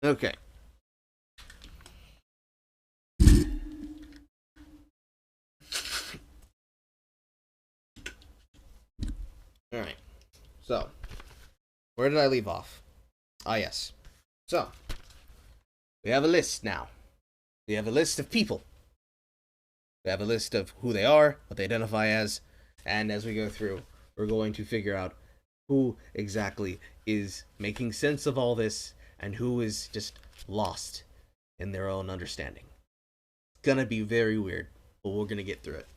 Speaker 1: Okay. All right. So, where did I leave off? Ah, yes. So, we have a list now. We have a list of people. We have a list of who they are, what they identify as, and as we go through, we're going to figure out who exactly is making sense of all this and who is just lost in their own understanding. It's gonna be very weird, but we're gonna get through it.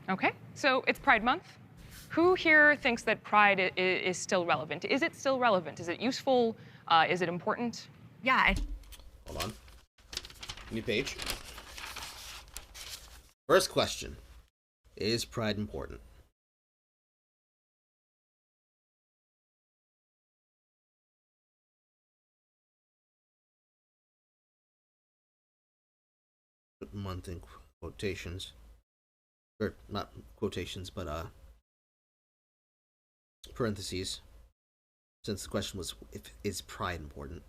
Speaker 3: Okay, so it's Pride Month. Who here thinks that Pride is still relevant? Is it still relevant? Is it useful? Is it important?
Speaker 5: Yeah.
Speaker 1: Hold on. New page. First question. Is Pride important? Put month in quotations. Or not quotations, but parentheses. Since the question was, is Pride important?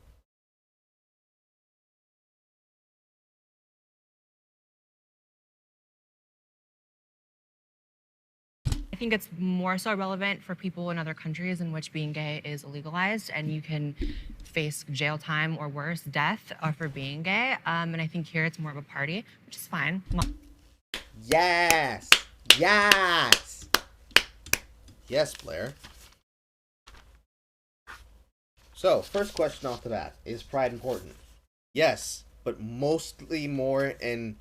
Speaker 5: I think it's more so relevant for people in other countries in which being gay is illegalized and you can face jail time or worse, death for being gay. And I think here it's more of a party, which is fine.
Speaker 1: Yes! Yes! Yes, Blair. So, first question off the bat. Is Pride important? Yes, but mostly more in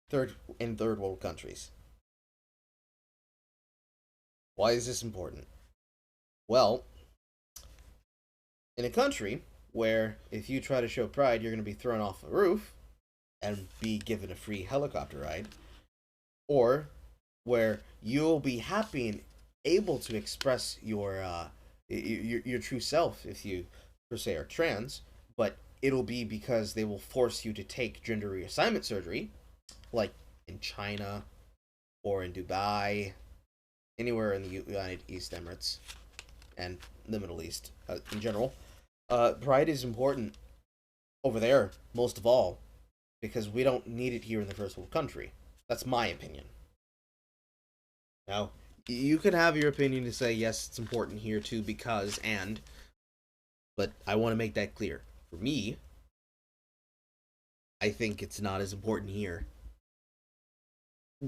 Speaker 1: third world countries. Why is this important? Well, in a country where if you try to show pride, you're going to be thrown off a roof and be given a free helicopter ride, or where you'll be happy and able to express your true self if you per se are trans, but it'll be because they will force you to take gender reassignment surgery, like in China or in Dubai, anywhere in the United East Emirates and the Middle East in general. Pride is important over there most of all because we don't need it here in the first world country. That's my opinion. Now, you could have your opinion to say, yes, it's important here too because but I want to make that clear. For me, I think it's not as important here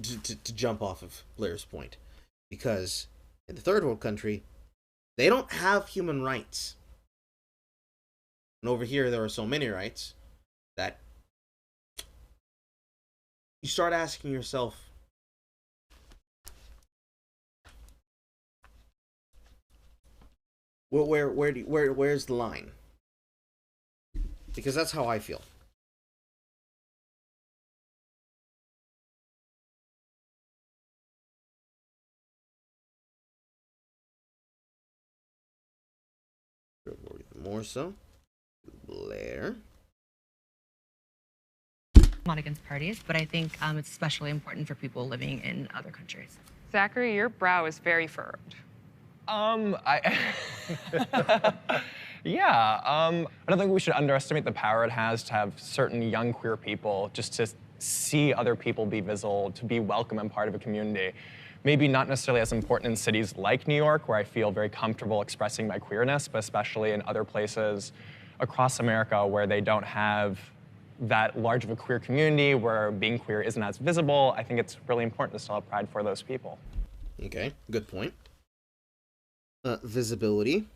Speaker 1: to jump off of Blair's point. Because in the third world country, they don't have human rights. And over here, there are so many rights that you start asking yourself, where's the line? Because that's how I feel. More so, Blair.
Speaker 5: I'm not against parties, but I think it's especially important for people living in other countries.
Speaker 3: Zachary, your brow is very furrowed.
Speaker 11: Yeah, I don't think we should underestimate the power it has to have certain young queer people just to see other people be visible, to be welcome and part of a community. Maybe not necessarily as important in cities like New York, where I feel very comfortable expressing my queerness, but especially in other places across America where they don't have that large of a queer community, where being queer isn't as visible. I think it's really important to still have pride for those people.
Speaker 1: Okay, good point. Visibility.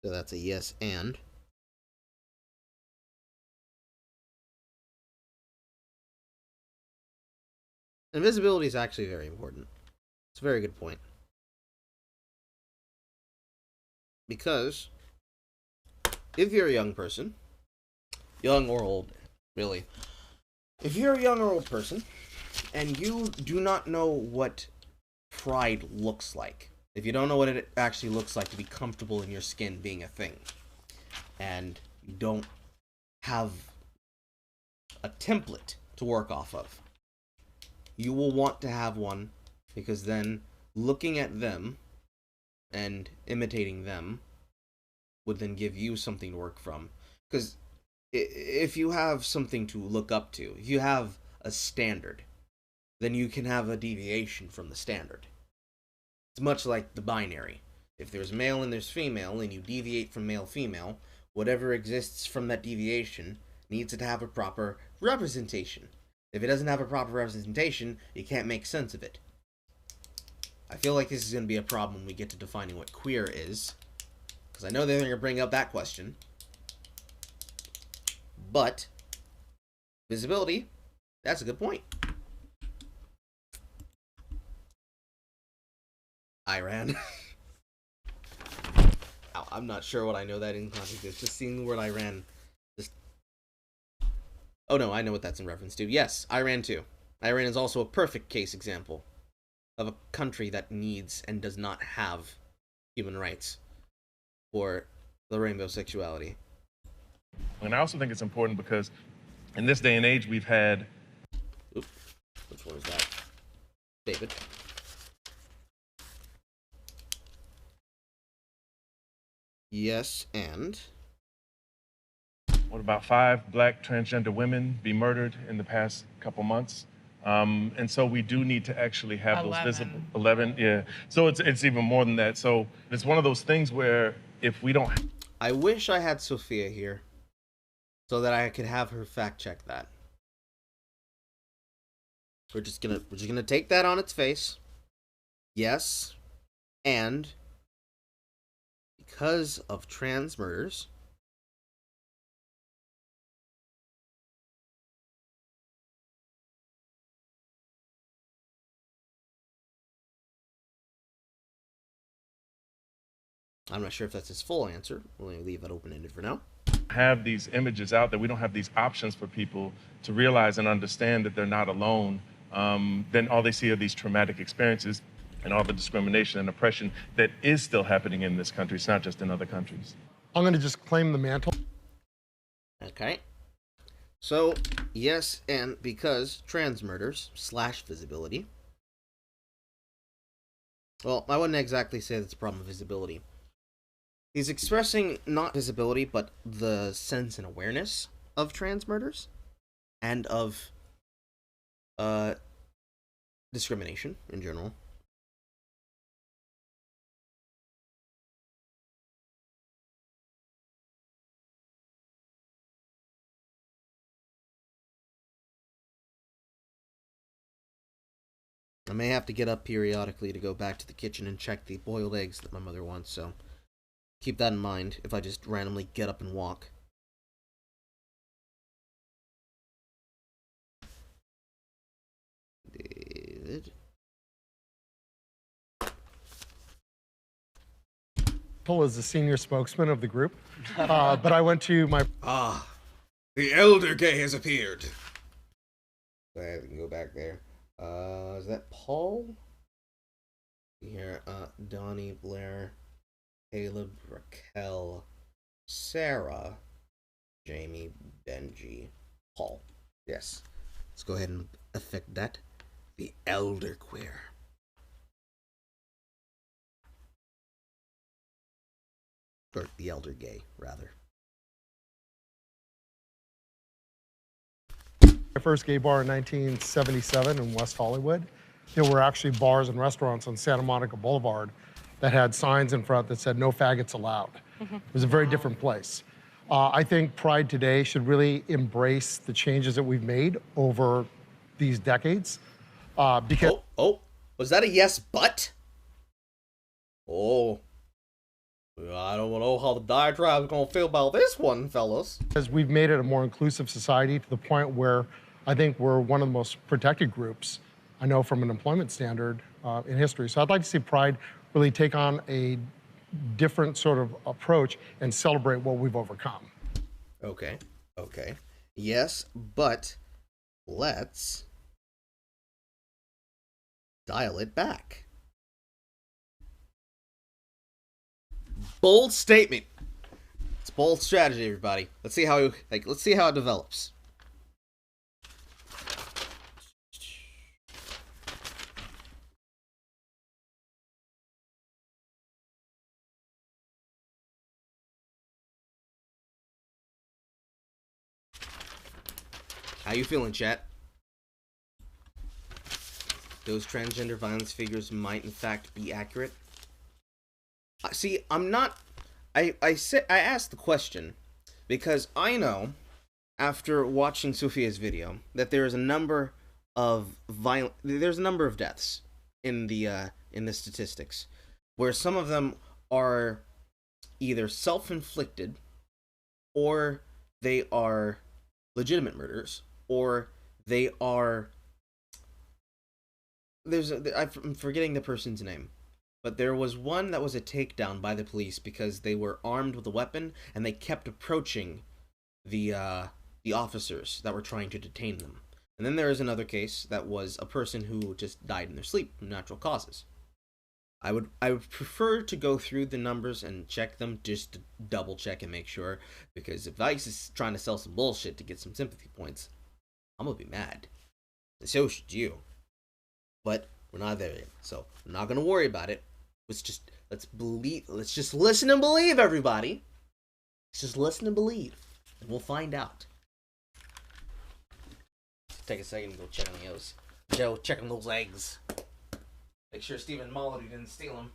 Speaker 1: So that's a yes and. And visibility is actually very important. It's a very good point. Because if you're a young person, young or old, really, if you're a young or old person, and you do not know what pride looks like, if you don't know what it actually looks like to be comfortable in your skin being a thing, and you don't have a template to work off of, you will want to have one because then looking at them and imitating them would then give you something to work from. Because if you have something to look up to, if you have a standard, then you can have a deviation from the standard. It's much like the binary. If there's male and there's female, and you deviate from male-female, whatever exists from that deviation needs to have a proper representation. If it doesn't have a proper representation, you can't make sense of it. I feel like this is going to be a problem when we get to defining what queer is, because I know they're going to bring up that question. But visibility, that's a good point. Iran. I'm not sure what I know that in context is. Just seeing the word Iran. Oh no, I know what that's in reference to. Yes, Iran too. Iran is also a perfect case example of a country that needs and does not have human rights for the rainbow sexuality.
Speaker 2: And I also think it's important because in this day and age we've had...
Speaker 1: Oop, which one is that? David. Yes, and?
Speaker 2: What about 5 black transgender women be murdered in the past couple months? And so we do need to actually have those visible... 11, yeah. So it's even more than that. So it's one of those things where if we don't...
Speaker 1: I wish I had Sophia here so that I could have her fact check that. We're just gonna take that on its face. Yes, and because of trans murders, I'm not sure if that's his full answer. We'll leave that open-ended for now.
Speaker 2: Have these images out there, we don't have these options for people to realize and understand that they're not alone, then all they see are these traumatic experiences and all the discrimination and oppression that is still happening in this country. It's not just in other countries.
Speaker 10: I'm going to just claim the mantle.
Speaker 1: Okay. So, yes, and because trans murders / visibility. Well, I wouldn't exactly say that's a problem of visibility. He's expressing not visibility, but the sense and awareness of trans murders and of discrimination in general. I may have to get up periodically to go back to the kitchen and check the boiled eggs that my mother wants, so keep that in mind if I just randomly get up and walk. David.
Speaker 10: As the senior spokesman of the group, but I went to my...
Speaker 1: The elder gay has appeared. Go ahead, we can go back there. Is that Paul? Here, Donnie, Blair, Caleb, Raquel, Sarah, Jamie, Benji, Paul. Yes. Let's go ahead and affect that. The elder queer. Or the elder gay, rather.
Speaker 10: My first gay bar in 1977 in West Hollywood. There were actually bars and restaurants on Santa Monica Boulevard that had signs in front that said no faggots allowed. It was a very different place. I think Pride today should really embrace the changes that we've made over these decades. Because
Speaker 1: was that a yes but? Oh, I don't know how the diatribe's gonna feel about this one, fellas.
Speaker 10: Because we've made it a more inclusive society to the point where I think we're one of the most protected groups, I know, from an employment standard in history. So I'd like to see Pride really take on a different sort of approach and celebrate what we've overcome.
Speaker 1: Okay. Yes, but let's dial it back. Bold statement. It's bold strategy, everybody. Let's see how it develops. How you feeling, chat? Those transgender violence figures might in fact be accurate. See, I'm not. I asked the question because I know after watching Sophia's video that there's a number of deaths in the statistics, where some of them are either self-inflicted, or they are legitimate murders, or they are I'm forgetting the person's name, but there was one that was a takedown by the police because they were armed with a weapon and they kept approaching the officers that were trying to detain them. And then there is another case that was a person who just died in their sleep from natural causes. I would prefer to go through the numbers and check them just to double check and make sure, because if Vice is trying to sell some bullshit to get some sympathy points, I'm gonna be mad. And so should you. But we're not there yet, so I'm not gonna worry about it. Let's just listen and believe, everybody. Let's just listen and believe, and we'll find out. Take a second and go check on those. Joe, check on those eggs. Make sure Stephen Molody didn't steal them.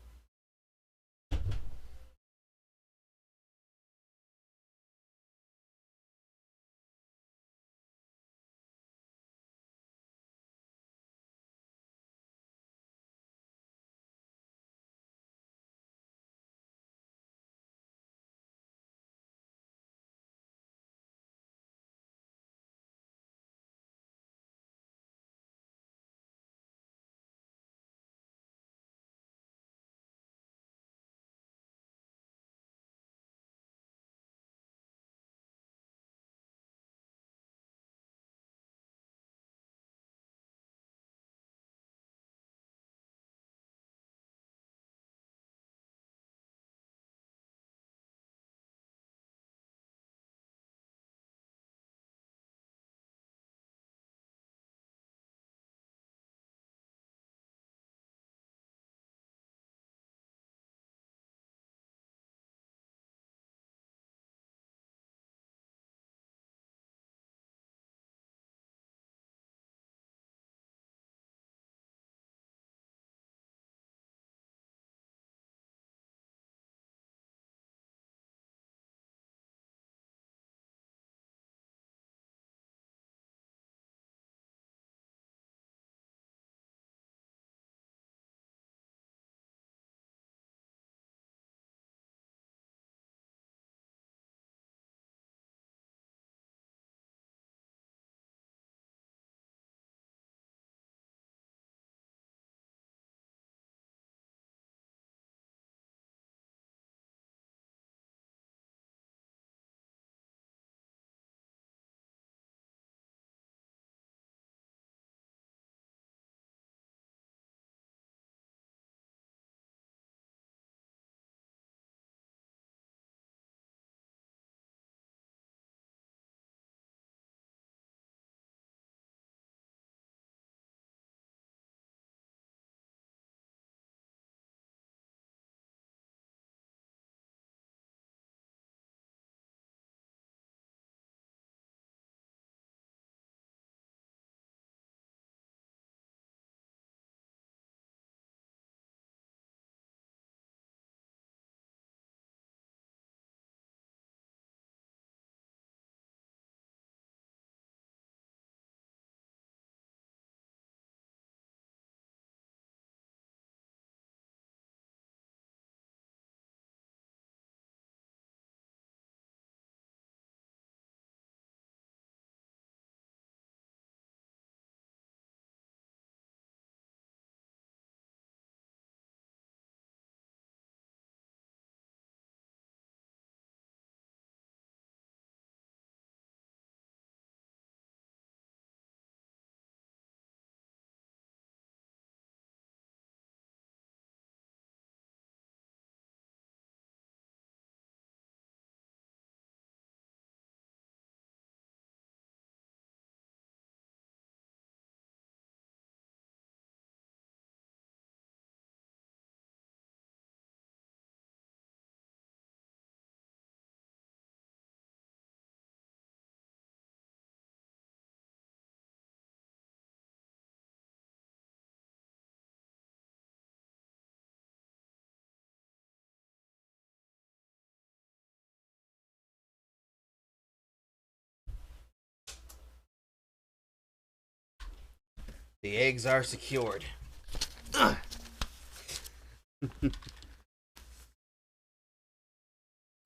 Speaker 1: The eggs are secured.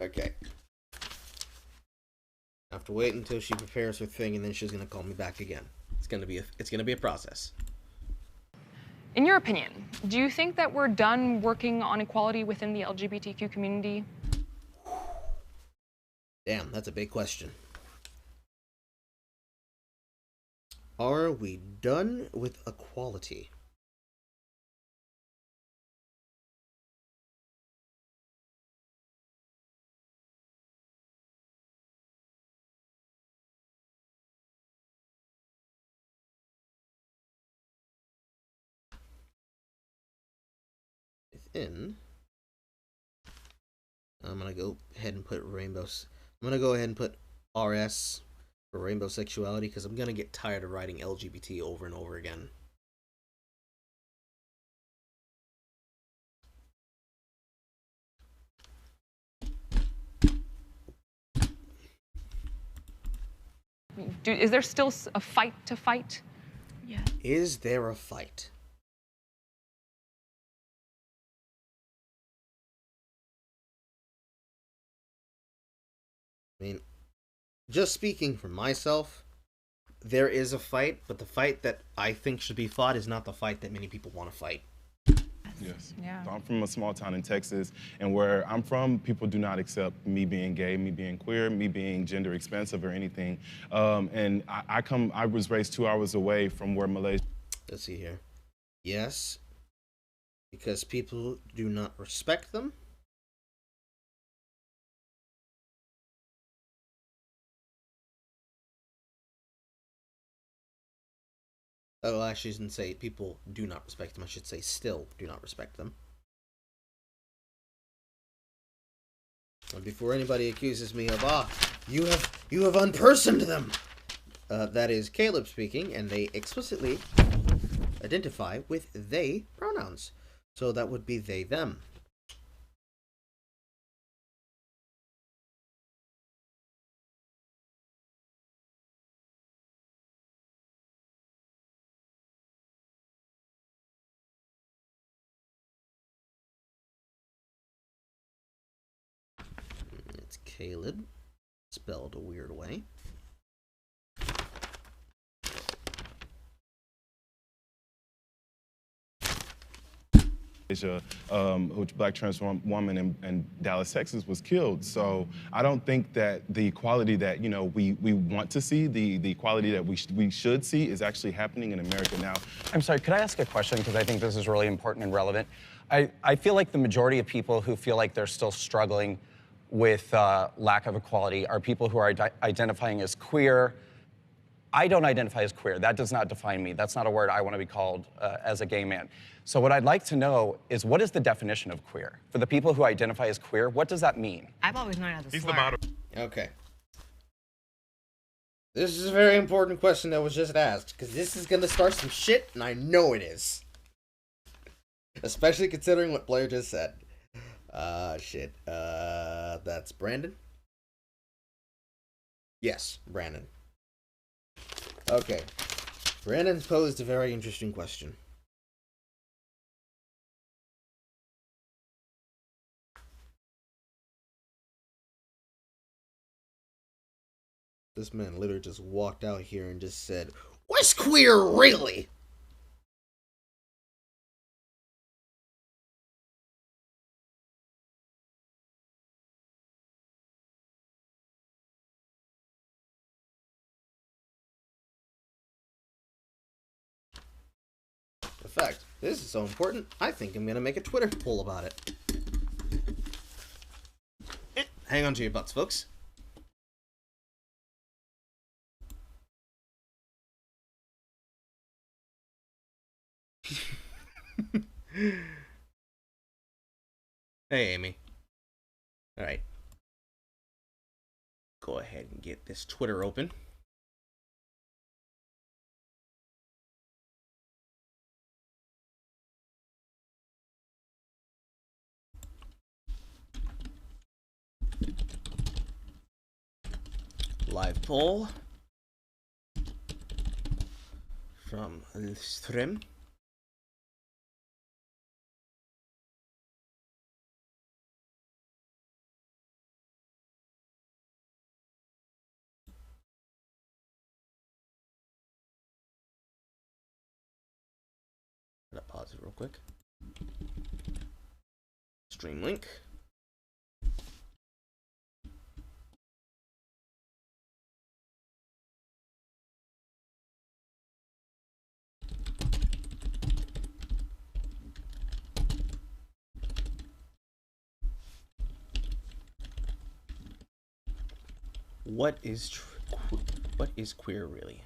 Speaker 1: Okay. I have to wait until she prepares her thing, and then she's gonna call me back again. It's gonna be a process.
Speaker 3: In your opinion, do you think that we're done working on equality within the LGBTQ community?
Speaker 1: Damn, that's a big question. Are we done with equality? Within, I'm gonna go ahead and put rainbows. I'm gonna go ahead and put RS for rainbow sexuality because I'm gonna get tired of writing LGBT over and over again.
Speaker 3: Is there still a fight to fight?
Speaker 5: Yeah.
Speaker 1: Is there a fight? I mean, just speaking for myself, there is a fight, but the fight that I think should be fought is not the fight that many people want to fight.
Speaker 2: Yes.
Speaker 6: Yeah.
Speaker 2: So I'm from a small town in Texas, and where I'm from, people do not accept me being gay, me being queer, me being gender expansive or anything. And I was raised 2 hours away from where Malaysia.
Speaker 1: Let's see here. Yes, because people do not respect them. Oh, I shouldn't say people do not respect them. I should say still do not respect them. And before anybody accuses me of, you have unpersoned them. That is Caleb speaking, and they explicitly identify with they pronouns. So that would be they, them. It's Caleb, spelled a weird way.
Speaker 2: Which black trans woman in Dallas, Texas, was killed. So I don't think that the equality that we want to see, the equality that we should see, is actually happening in America now.
Speaker 12: I'm sorry, could I ask a question? Because I think this is really important and relevant. I feel like the majority of people who feel like they're still struggling with lack of equality are people who are identifying as queer. I don't identify as queer. That does not define me. That's not a word I want to be called as a gay man. So what I'd like to know is, what is the definition of queer? For the people who identify as queer, what does that mean?
Speaker 5: I've always known it as a slur.
Speaker 2: The model.
Speaker 1: Okay. This is a very important question that was just asked, because this is going to start some shit, and I know it is. Especially considering what Blair just said. Shit. That's Brandon? Yes, Brandon. Okay. Brandon's posed a very interesting question. This man literally just walked out here and just said, "What's queer really?" In fact, this is so important, I think I'm gonna make a Twitter poll about it. Hang on to your butts, folks. Hey, Amy. Alright. Go ahead and get this Twitter open. Live poll. from Ström. I'm gonna pause it real quick. Stream link. What is queer really?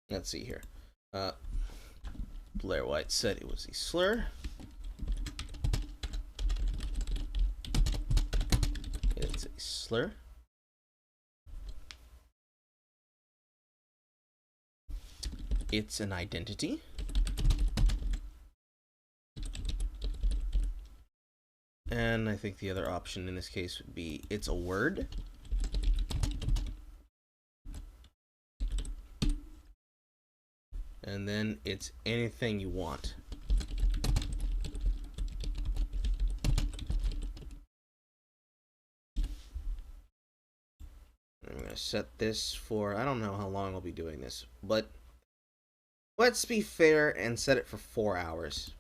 Speaker 1: Let's see here. Blair White said it was a slur. It's a slur. It's an identity. And I think the other option in this case would be it's a word. And then it's anything you want. I'm going to set this for, I don't know how long I'll be doing this, but let's be fair and set it for 4 hours.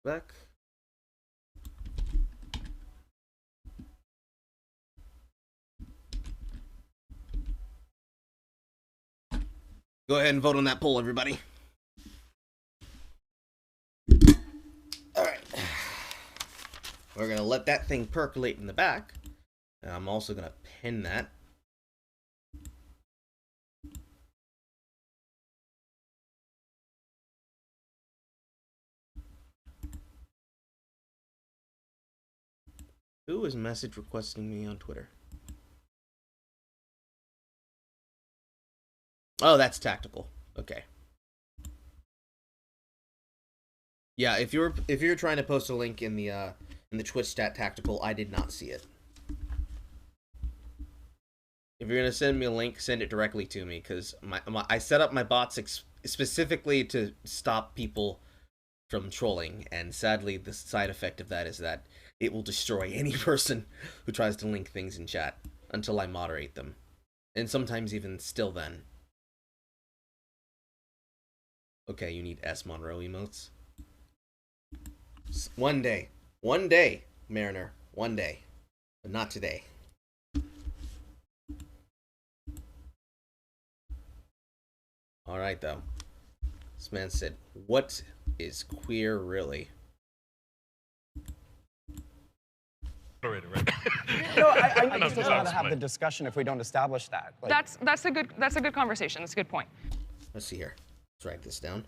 Speaker 1: Back. Go ahead and vote on that poll, everybody. Alright. We're going to let that thing percolate in the back. And I'm also going to pin that. Who is message requesting me on Twitter? Oh, that's tactical. Okay. Yeah, if you're trying to post a link in the Twitch stat tactical, I did not see it. If you're gonna send me a link, send it directly to me, because I set up my bots specifically to stop people from trolling, and sadly the side effect of that is that it will destroy any person who tries to link things in chat until I moderate them, and sometimes even still then. Okay, you need S Monroe emotes. One day, Mariner, one day, but not today. All right, though. This man said, "What is queer really?"
Speaker 2: Right.
Speaker 12: No, I just don't know how to have the discussion if we don't establish that. Like,
Speaker 3: That's a good conversation. That's a good point.
Speaker 1: Let's see here. Let's write this down.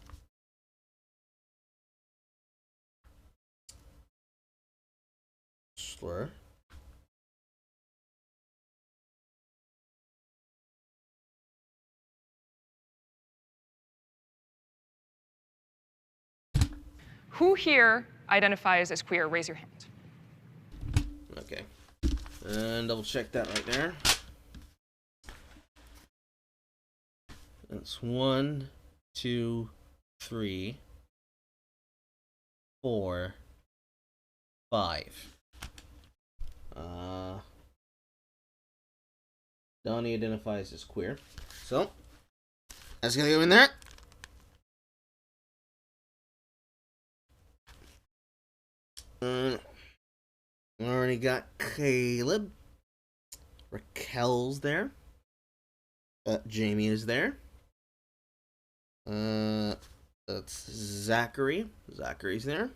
Speaker 1: Slur.
Speaker 3: Who here identifies as queer? Raise your hand.
Speaker 1: Okay. And double check that right there. That's 1, 2, 3, 4, 5. Donnie identifies as queer. So, that's gonna go in there. Already got Caleb. Raquel's there. Jamie is there. That's Zachary. Zachary's there.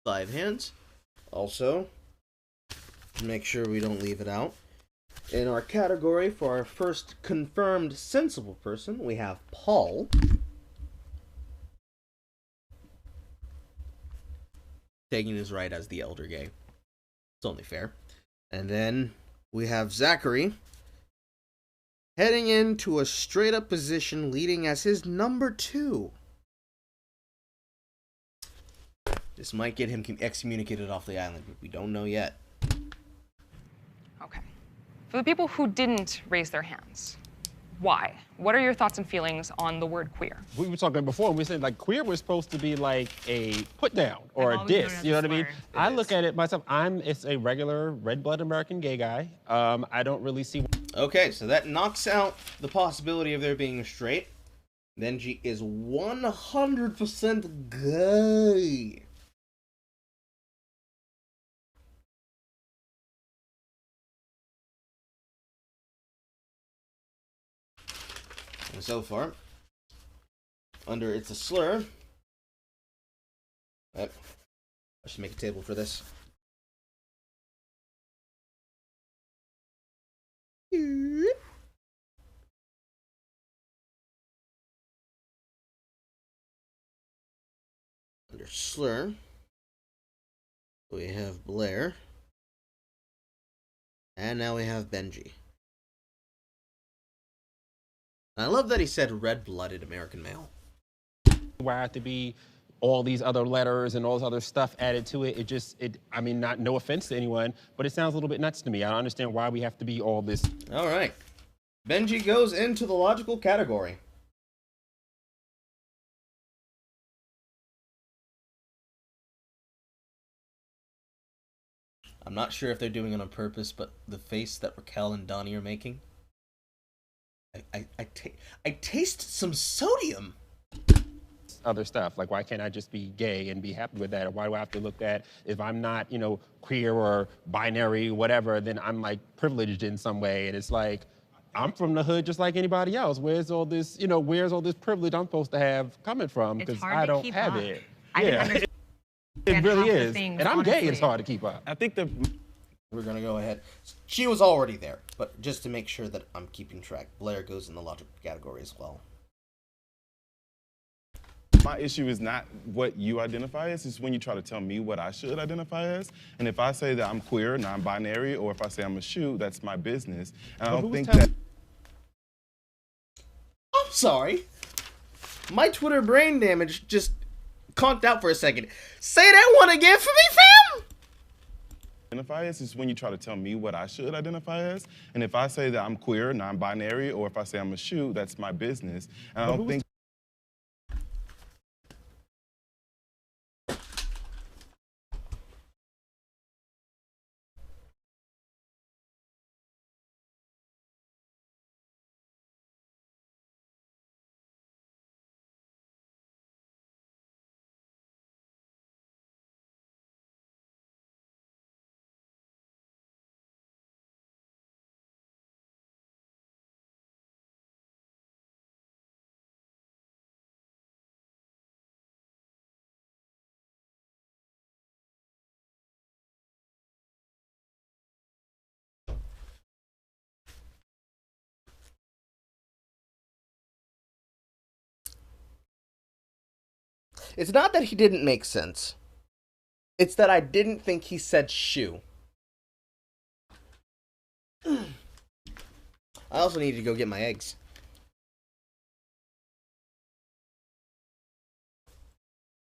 Speaker 1: 5 hands. Also, to make sure we don't leave it out, in our category for our first confirmed sensible person, we have Paul. taking his right as the elder gay. It's only fair. And then we have Zachary heading into a straight up position, leading as his number 2. This might get him excommunicated off the island, but we don't know yet.
Speaker 3: Okay. For the people who didn't raise their hands, why? What are your thoughts and feelings on the word queer?
Speaker 9: We were talking before, and we said like queer was supposed to be like a put down or a diss. You know what I mean? I look at it myself. It's a regular red-blooded American gay guy. I don't really see.
Speaker 1: Okay, so that knocks out the possibility of there being a straight. Benji is 100% gay. And so far, under It's a Slur, I should make a table for this. Under Slur, we have Blair, and now we have Benji. I love that he said red-blooded American male.
Speaker 9: Why I have to be all these other letters and all this other stuff added to it. I mean, no offense to anyone, but it sounds a little bit nuts to me. I don't understand why we have to be all this.
Speaker 1: All right. Benji goes into the logical category. I'm not sure if they're doing it on purpose, but the face that Raquel and Donnie are making. I taste some sodium.
Speaker 9: Other stuff, like why can't I just be gay and be happy with that? Or why do I have to look at, if I'm not, queer or binary, whatever, then I'm like privileged in some way. And it's like, I'm from the hood just like anybody else. Where's all this, where's all this privilege I'm supposed to have coming from? Because I don't have it. Yeah, it really is. And I'm gay, it's hard to keep up.
Speaker 1: I think we're gonna go ahead. She was already there, but just to make sure that I'm keeping track, Blair goes in the logical category as well.
Speaker 14: My issue is not what you identify as, it's when you try to tell me what I should identify as. And if I say that I'm queer, non-binary, or if I say I'm a shoe, that's my business. And I don't think that...
Speaker 1: I'm sorry. My Twitter brain damage just conked out for a second. Say that one again for me, fam!
Speaker 14: Identify as is when you try to tell me what I should identify as. And if I say that I'm queer, non-binary, or if I say I'm a shoe, that's my business. And I don't think...
Speaker 1: It's not that he didn't make sense. It's that I didn't think he said shoe. I also need to go get my eggs.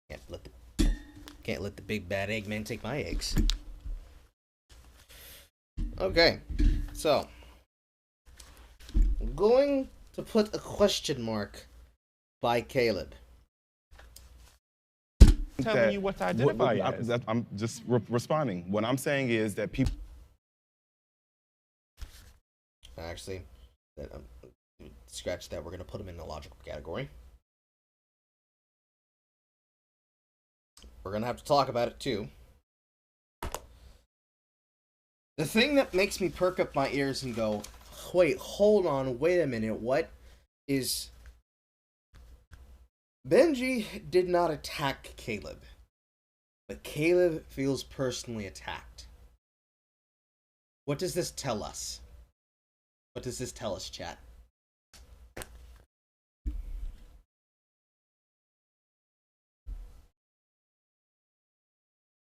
Speaker 1: Can't let the big bad Eggman take my eggs. Okay, so I'm going to put a question mark by Caleb.
Speaker 9: Telling you what to identify as.
Speaker 14: I'm just responding. What I'm saying is that people...
Speaker 1: Actually, scratch that. We're going to put him in the logical category. We're going to have to talk about it, too. The thing that makes me perk up my ears and go, wait, hold on, wait a minute, what is... Benji did not attack Caleb, but Caleb feels personally attacked. What does this tell us? What does this tell us, chat?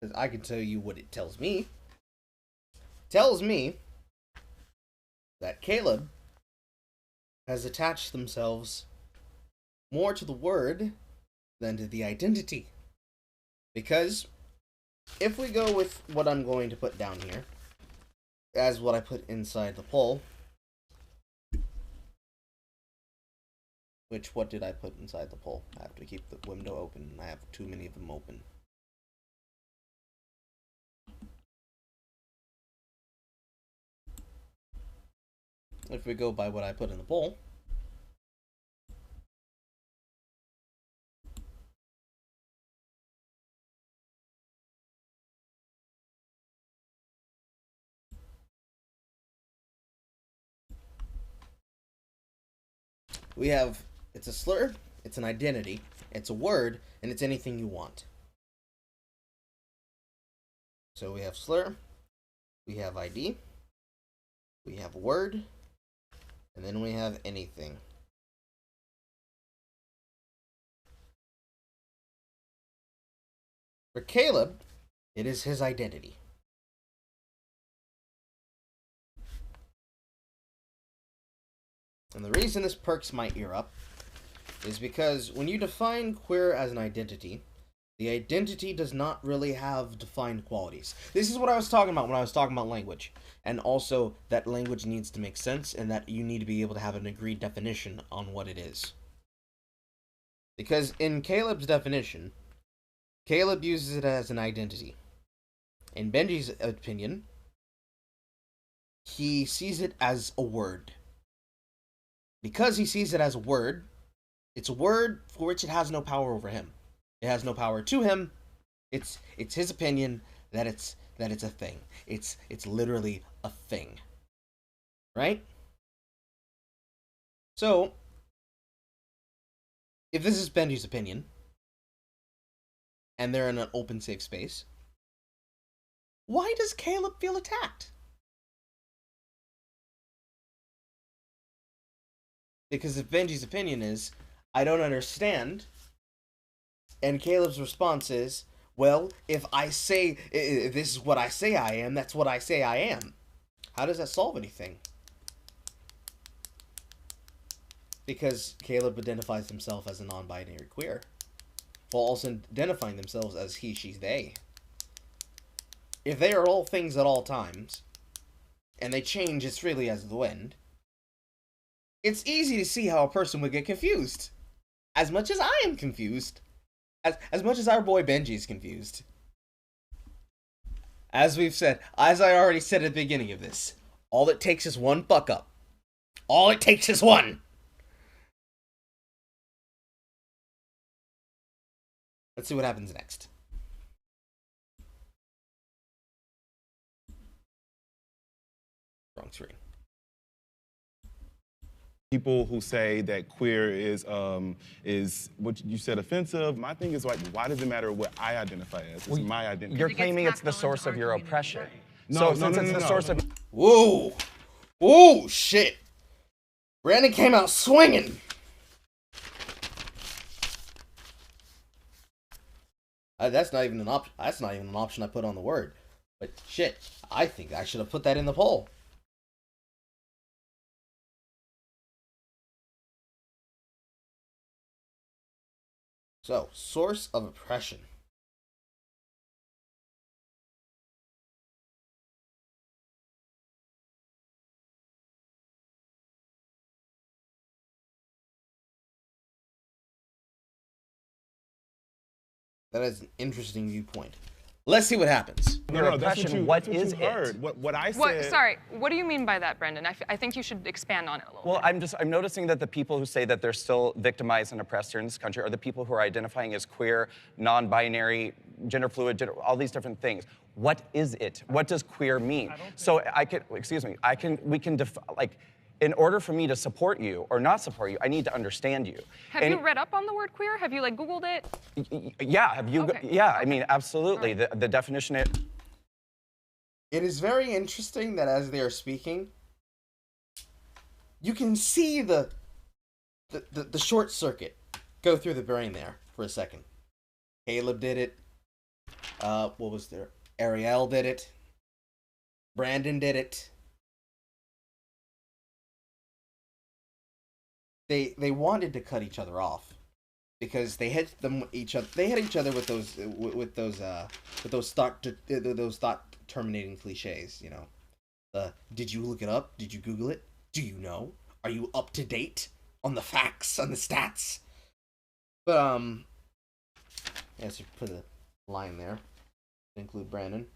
Speaker 1: because I can tell you what it tells me. It tells me that Caleb has attached themselves more to the word than to the identity. Because if we go with what I'm going to put down here, as what I put inside the poll, which, what did I put inside the poll? I have to keep the window open. I have too many of them open. If we go by what I put in the poll, we have, it's a slur, it's an identity, it's a word, and it's anything you want. So we have slur, we have ID, we have word, and then we have anything. For Caleb, it is his identity. And the reason this perks my ear up is because when you define queer as an identity, the identity does not really have defined qualities. This is what I was talking about when I was talking about language. And also that language needs to make sense and that you need to be able to have an agreed definition on what it is. Because in Caleb's definition, Caleb uses it as an identity. In Benji's opinion, he sees it as a word. Because he sees it as a word, it's a word for which it has no power over him. It has no power to him. It's his opinion that it's a thing. It's literally a thing. Right? So, if this is Benji's opinion, and they're in an open, safe space, why does Caleb feel attacked? Because if Benji's opinion is, I don't understand, and Caleb's response is, well, if this is what I say I am, that's what I say I am. How does that solve anything? Because Caleb identifies himself as a non-binary queer, while also identifying themselves as he, she, they. If they are all things at all times, and they change as freely as the wind, it's easy to see how a person would get confused. As much as I am confused. As much as our boy Benji is confused. As we've said, as I already said at the beginning of this, all it takes is one fuck up. All it takes is one. Let's see what happens next. Wrong screen.
Speaker 14: People who say that queer is what you said offensive. My thing is, like, why does it matter what I identify as? It's my identity.
Speaker 12: You're claiming it's the source of your oppression.
Speaker 14: No,
Speaker 12: so since it's the source of...
Speaker 1: Whoa! Whoa, shit! Brandon came out swinging! That's not even an option. That's not even an option I put on the word. But shit, I think I should have put that in the poll. So, source of oppression. That is an interesting viewpoint. Let's see what happens.
Speaker 14: No, what is it? What I said.
Speaker 3: Sorry, what do you mean by that, Brendan? I think you should expand on it a little bit.
Speaker 12: I'm noticing that the people who say that they're still victimized and oppressed here in this country are the people who are identifying as queer, non-binary, gender fluid, all these different things. What is it? What does queer mean? So we can in order for me to support you or not support you, I need to understand you.
Speaker 3: Have you read up on the word queer? Have you Googled it?
Speaker 12: Yeah, have you?
Speaker 3: Okay.
Speaker 12: Yeah, I mean, absolutely. Right. The definition.
Speaker 1: It is very interesting that as they are speaking, you can see the short circuit go through the brain there for a second. Caleb did it. What was there? Ariel did it. Brandon did it. They wanted to cut each other off because they hit each other with those thought terminating cliches, you know. Did you look it up? Did you Google it? Do you know? Are you up to date on the facts, on the stats? But yeah, so put a line there. Include Brandon.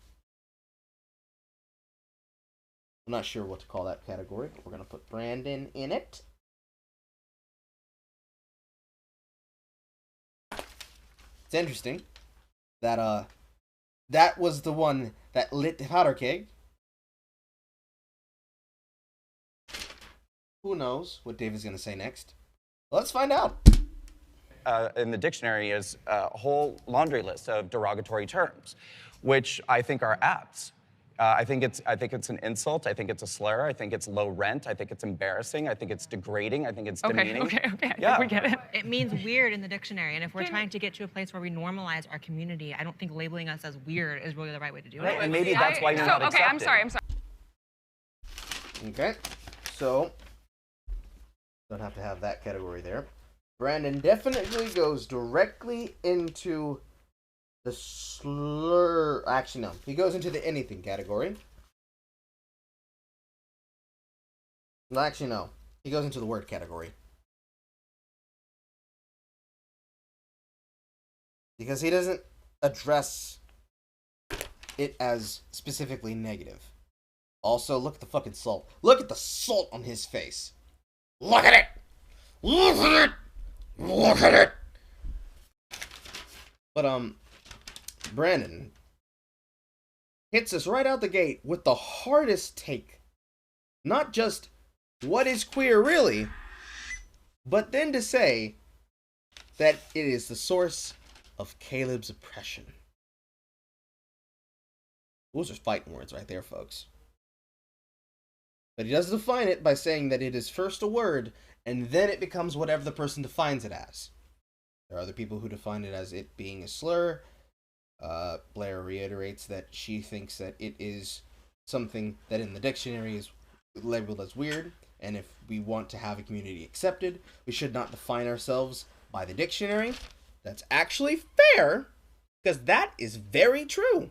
Speaker 1: I'm not sure what to call that category, but we're gonna put Brandon in it. It's interesting that that was the one that lit the powder keg. Who knows what David's gonna say next? Let's find out.
Speaker 12: In the dictionary is a whole laundry list of derogatory terms, which I think are apt. I think it's an insult. I think it's a slur. I think it's low rent. I think it's embarrassing. I think it's degrading. I think it's demeaning.
Speaker 3: Okay.
Speaker 12: Yeah.
Speaker 3: I think we get it.
Speaker 5: It means weird in the dictionary, and if we're trying to get to a place where we normalize our community, I don't think labeling us as weird is really the right way to do it.
Speaker 12: And maybe that's why you're not accepted.
Speaker 3: I'm sorry.
Speaker 1: Okay, so don't have to have that category there. Brandon definitely goes directly into the slur. Actually, no. He goes into the anything category. Well, actually, no. He goes into the word category. Because he doesn't address it as specifically negative. Also, look at the fucking salt. Look at the salt on his face. Look at it! Look at it! Look at it! But, Brandon hits us right out the gate with the hardest take. Not just, what is queer really? But then to say that it is the source of Caleb's oppression. Those are fighting words right there, folks. But he does define it by saying that it is first a word, and then it becomes whatever the person defines it as. There are other people who define it as it being a slur. Blair reiterates that she thinks that it is something that in the dictionary is labeled as weird, and if we want to have a community accepted, we should not define ourselves by the dictionary. That's actually fair, because that is very true.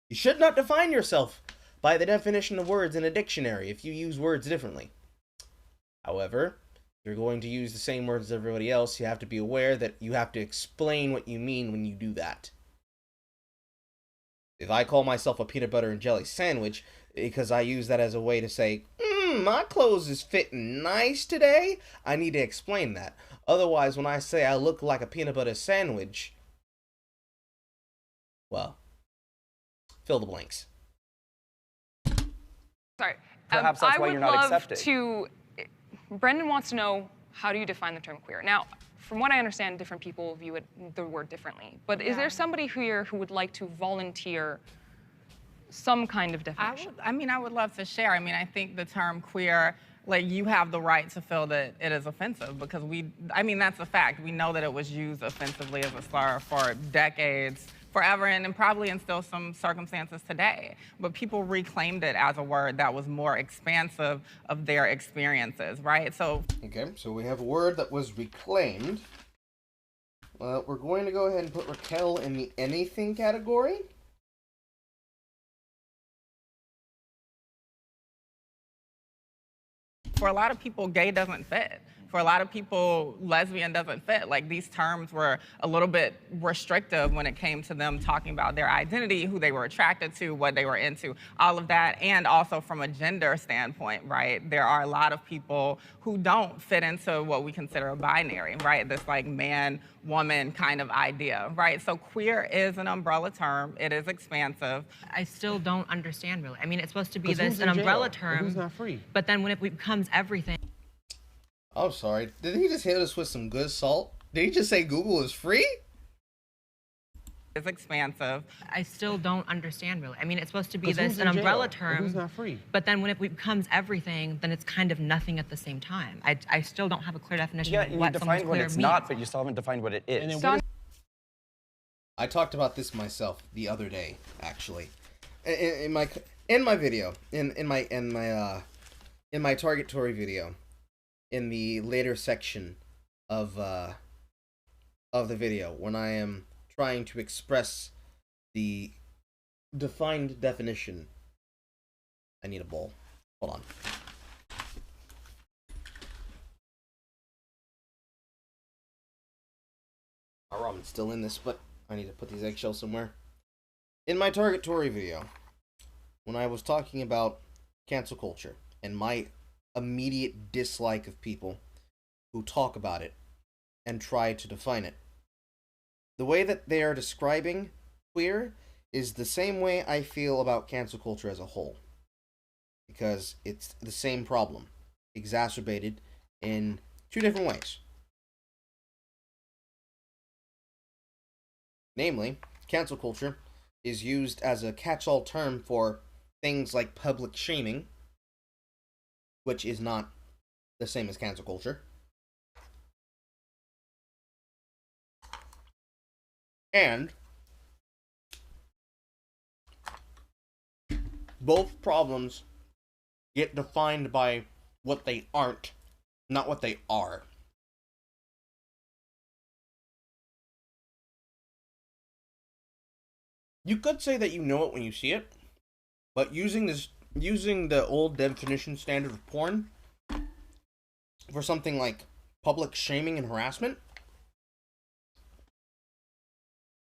Speaker 1: You should not define yourself by the definition of words in a dictionary if you use words differently. However, if you're going to use the same words as everybody else, you have to be aware that you have to explain what you mean when you do that. If I call myself a peanut butter and jelly sandwich because I use that as a way to say, my clothes is fitting nice today, I need to explain that. Otherwise, when I say I look like a peanut butter sandwich, well, fill the blanks.
Speaker 3: Sorry.
Speaker 12: Perhaps that's why you're not accepted.
Speaker 3: Brendan wants to know, how do you define the term queer? Now, from what I understand, different people view the word differently. But is there somebody here who would like to volunteer some kind of definition?
Speaker 6: I would love to share. I think the term queer, like, you have the right to feel that it is offensive because that's a fact. We know that it was used offensively as a slur for decades, forever, and probably in still some circumstances today. But people reclaimed it as a word that was more expansive of their experiences, right?
Speaker 1: Okay, so we have a word that was reclaimed. We're going to go ahead and put Raquel in the anything category.
Speaker 6: For a lot of people, gay doesn't fit. For a lot of people, lesbian doesn't fit. Like, these terms were a little bit restrictive when it came to them talking about their identity, who they were attracted to, what they were into, all of that. And also from a gender standpoint, right? There are a lot of people who don't fit into what we consider a binary, right? This like man, woman kind of idea, right? So queer is an umbrella term. It is expansive.
Speaker 5: I still don't understand really. It's supposed to be an umbrella term.
Speaker 9: Who's not free?
Speaker 5: But then when it becomes everything.
Speaker 1: Oh, sorry. Did he just hit us with some good salt? Did he just say Google is free?
Speaker 6: It's expansive.
Speaker 5: I still don't understand really. It's supposed to be an umbrella term.
Speaker 9: Who's not free?
Speaker 5: But then when it becomes everything, then it's kind of nothing at the same time. I still don't have a clear definition of what someone's queer means.
Speaker 12: Yeah, you defined what it's not, but you still haven't defined what it is.
Speaker 1: I talked about this myself the other day, actually, in my video, in my target Tory video, in the later section of the video, when I am trying to express the defined definition. I need a bowl. Hold on. Our ramen's still in this, but I need to put these eggshells somewhere. In my Target Tory video, when I was talking about cancel culture and my immediate dislike of people who talk about it and try to define it, the way that they are describing queer is the same way I feel about cancel culture as a whole. Because it's the same problem, exacerbated in two different ways. Namely, cancel culture is used as a catch-all term for things like public shaming, which is not the same as cancel culture. And both problems get defined by what they aren't, not what they are. You could say that you know it when you see it, but using the old definition standard of porn for something like public shaming and harassment,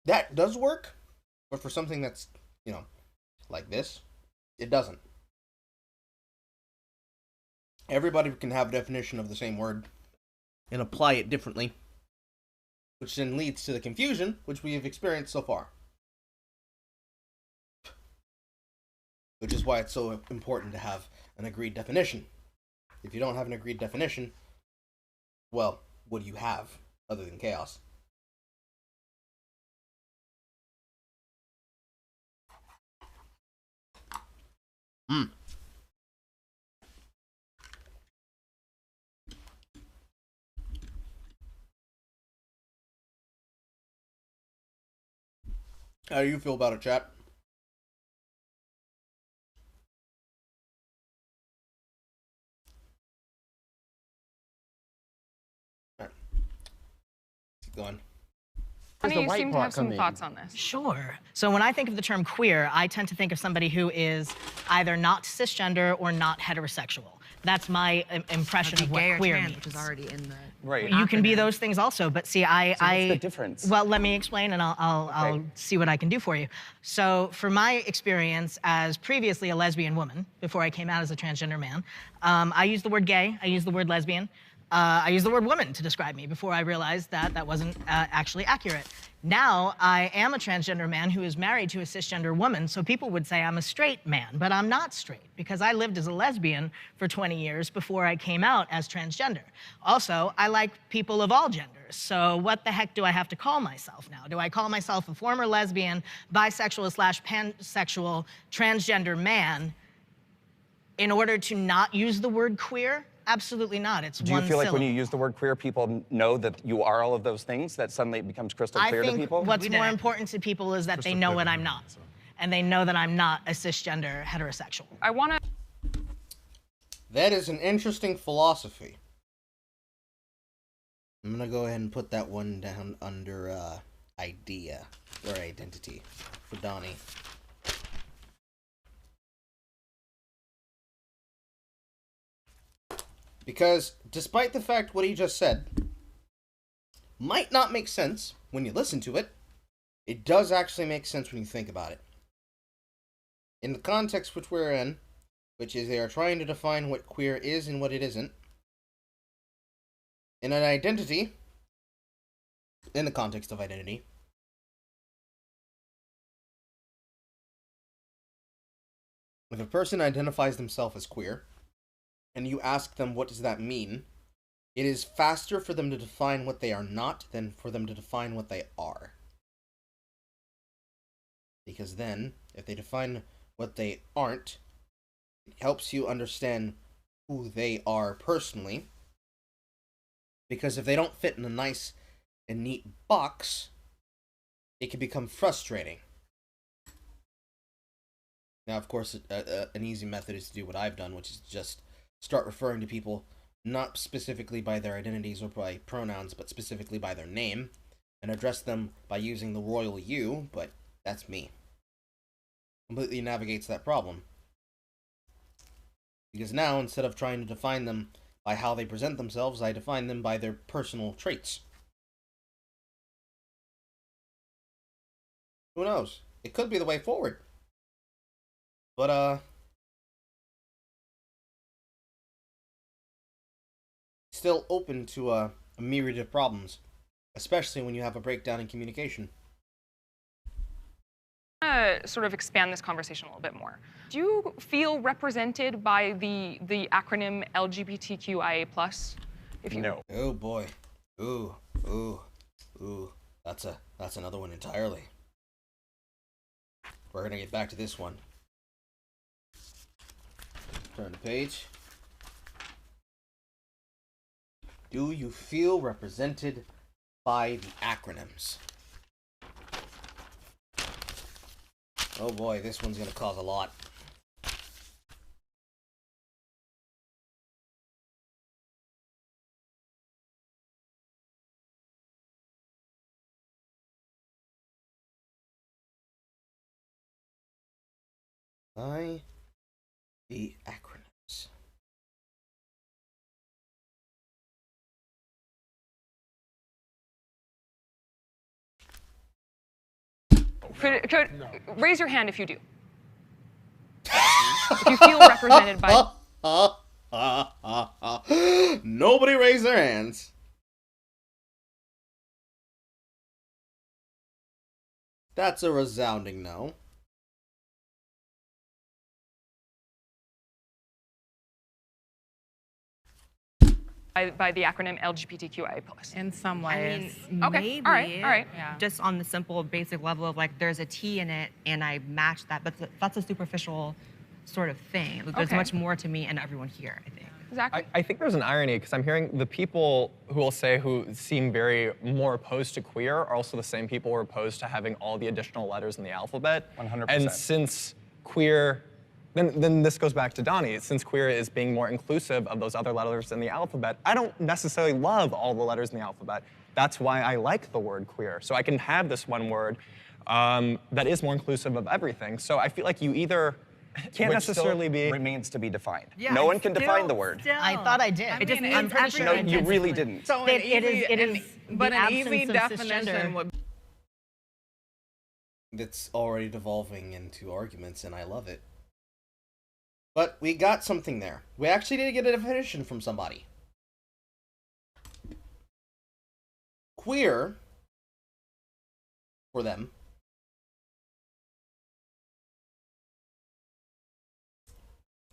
Speaker 1: that does work, but for something that's, like this, it doesn't. Everybody can have a definition of the same word and apply it differently, which then leads to the confusion which we have experienced so far. Which is why it's so important to have an agreed definition. If you don't have an agreed definition, well, what do you have other than chaos? How do you feel about it, chat? Keep going.
Speaker 3: Honey, you seem to have some thoughts on this.
Speaker 4: Sure. So when I think of the term queer, I tend to think of somebody who is either not cisgender or not heterosexual. That's my impression of what queer means.
Speaker 5: Which is already in the
Speaker 11: right.
Speaker 4: You can be those things also, but see,
Speaker 12: what's the difference?
Speaker 4: Well, let me explain, and I'll see what I can do for you. So, for my experience as previously a lesbian woman, before I came out as a transgender man, I used the word gay, I used the word lesbian, I used the word woman to describe me before I realized that that wasn't actually accurate. Now, I am a transgender man who is married to a cisgender woman, so people would say I'm a straight man, but I'm not straight because I lived as a lesbian for 20 years before I came out as transgender. Also, I like people of all genders, so what the heck do I have to call myself now? Do I call myself a former lesbian, bisexual / pansexual, transgender man in order to not use the word queer? Absolutely not. It's one syllable.
Speaker 12: Do you feel like when you use the word queer, people know that you are all of those things, that suddenly it becomes crystal clear to people?
Speaker 4: I think what's more important to people is that they know what I'm not. And they know that I'm not a cisgender heterosexual.
Speaker 3: I want to...
Speaker 1: That is an interesting philosophy. I'm going to go ahead and put that one down under idea or identity for Donnie. Because despite the fact what he just said might not make sense when you listen to it, it does actually make sense when you think about it. In the context which we're in, which is they are trying to define what queer is and what it isn't, in an identity, in the context of identity, if a person identifies themselves as queer, and you ask them what does that mean, it is faster for them to define what they are not than for them to define what they are. Because then, if they define what they aren't, it helps you understand who they are personally. Because if they don't fit in a nice and neat box, it can become frustrating. Now, of course, an easy method is to do what I've done, which is just start referring to people not specifically by their identities or by pronouns, but specifically by their name, and address them by using the royal you, but that's me. Completely navigates that problem. Because now, instead of trying to define them by how they present themselves, I define them by their personal traits. Who knows? It could be the way forward. But, still open to a myriad of problems, especially when you have a breakdown in communication.
Speaker 3: I'm going to sort of expand this conversation a little bit more. Do you feel represented by the acronym LGBTQIA+?
Speaker 9: No.
Speaker 1: Oh boy. Ooh. That's another one entirely. We're gonna get back to this one. Turn the page. Do you feel represented by the acronyms? Oh boy, this one's gonna cause a lot. By the acronyms.
Speaker 3: Raise your hand if you do. If you feel represented by...
Speaker 1: Nobody raised their hands. That's a resounding no.
Speaker 3: By the acronym LGBTQIA+.
Speaker 6: In some ways.
Speaker 5: I mean,
Speaker 3: Okay,
Speaker 5: maybe.
Speaker 3: all right.
Speaker 6: Yeah.
Speaker 5: Just on the simple, basic level of like, there's a T in it, and I match that, but that's a superficial sort of thing. There's
Speaker 3: Okay.
Speaker 5: much more to me and everyone here, I think.
Speaker 3: Exactly.
Speaker 11: I think there's an irony, because I'm hearing the people who will say who seem very more opposed to queer are also the same people who are opposed to having all the additional letters in the alphabet.
Speaker 12: 100%.
Speaker 11: And since queer, then this goes back to Donnie, since queer is being more inclusive of those other letters in the alphabet, I don't necessarily love all the letters in the alphabet. That's why I like the word queer. So I can have this one word that is more inclusive of everything. So I feel like you either can't
Speaker 12: Which
Speaker 11: necessarily
Speaker 12: still
Speaker 11: be...
Speaker 12: remains to be defined.
Speaker 5: Yeah,
Speaker 12: no one can define the word.
Speaker 4: I thought I did.
Speaker 5: It just means
Speaker 4: I'm pretty sure
Speaker 12: No,
Speaker 4: I
Speaker 12: you
Speaker 4: did.
Speaker 12: really didn't.
Speaker 6: So
Speaker 4: It is
Speaker 6: but
Speaker 4: the
Speaker 6: an easy
Speaker 4: absence of
Speaker 6: definition
Speaker 4: cisgender.
Speaker 6: would
Speaker 1: That's already devolving into arguments, and I love it. But we got something there. We actually did get a definition from somebody. Queer, for them,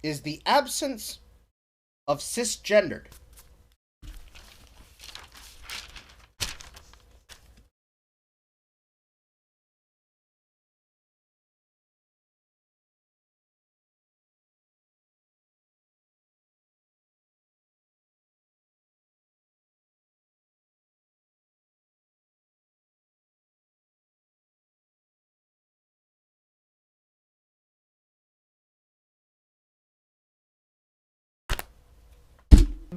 Speaker 1: is the absence of cisgendered.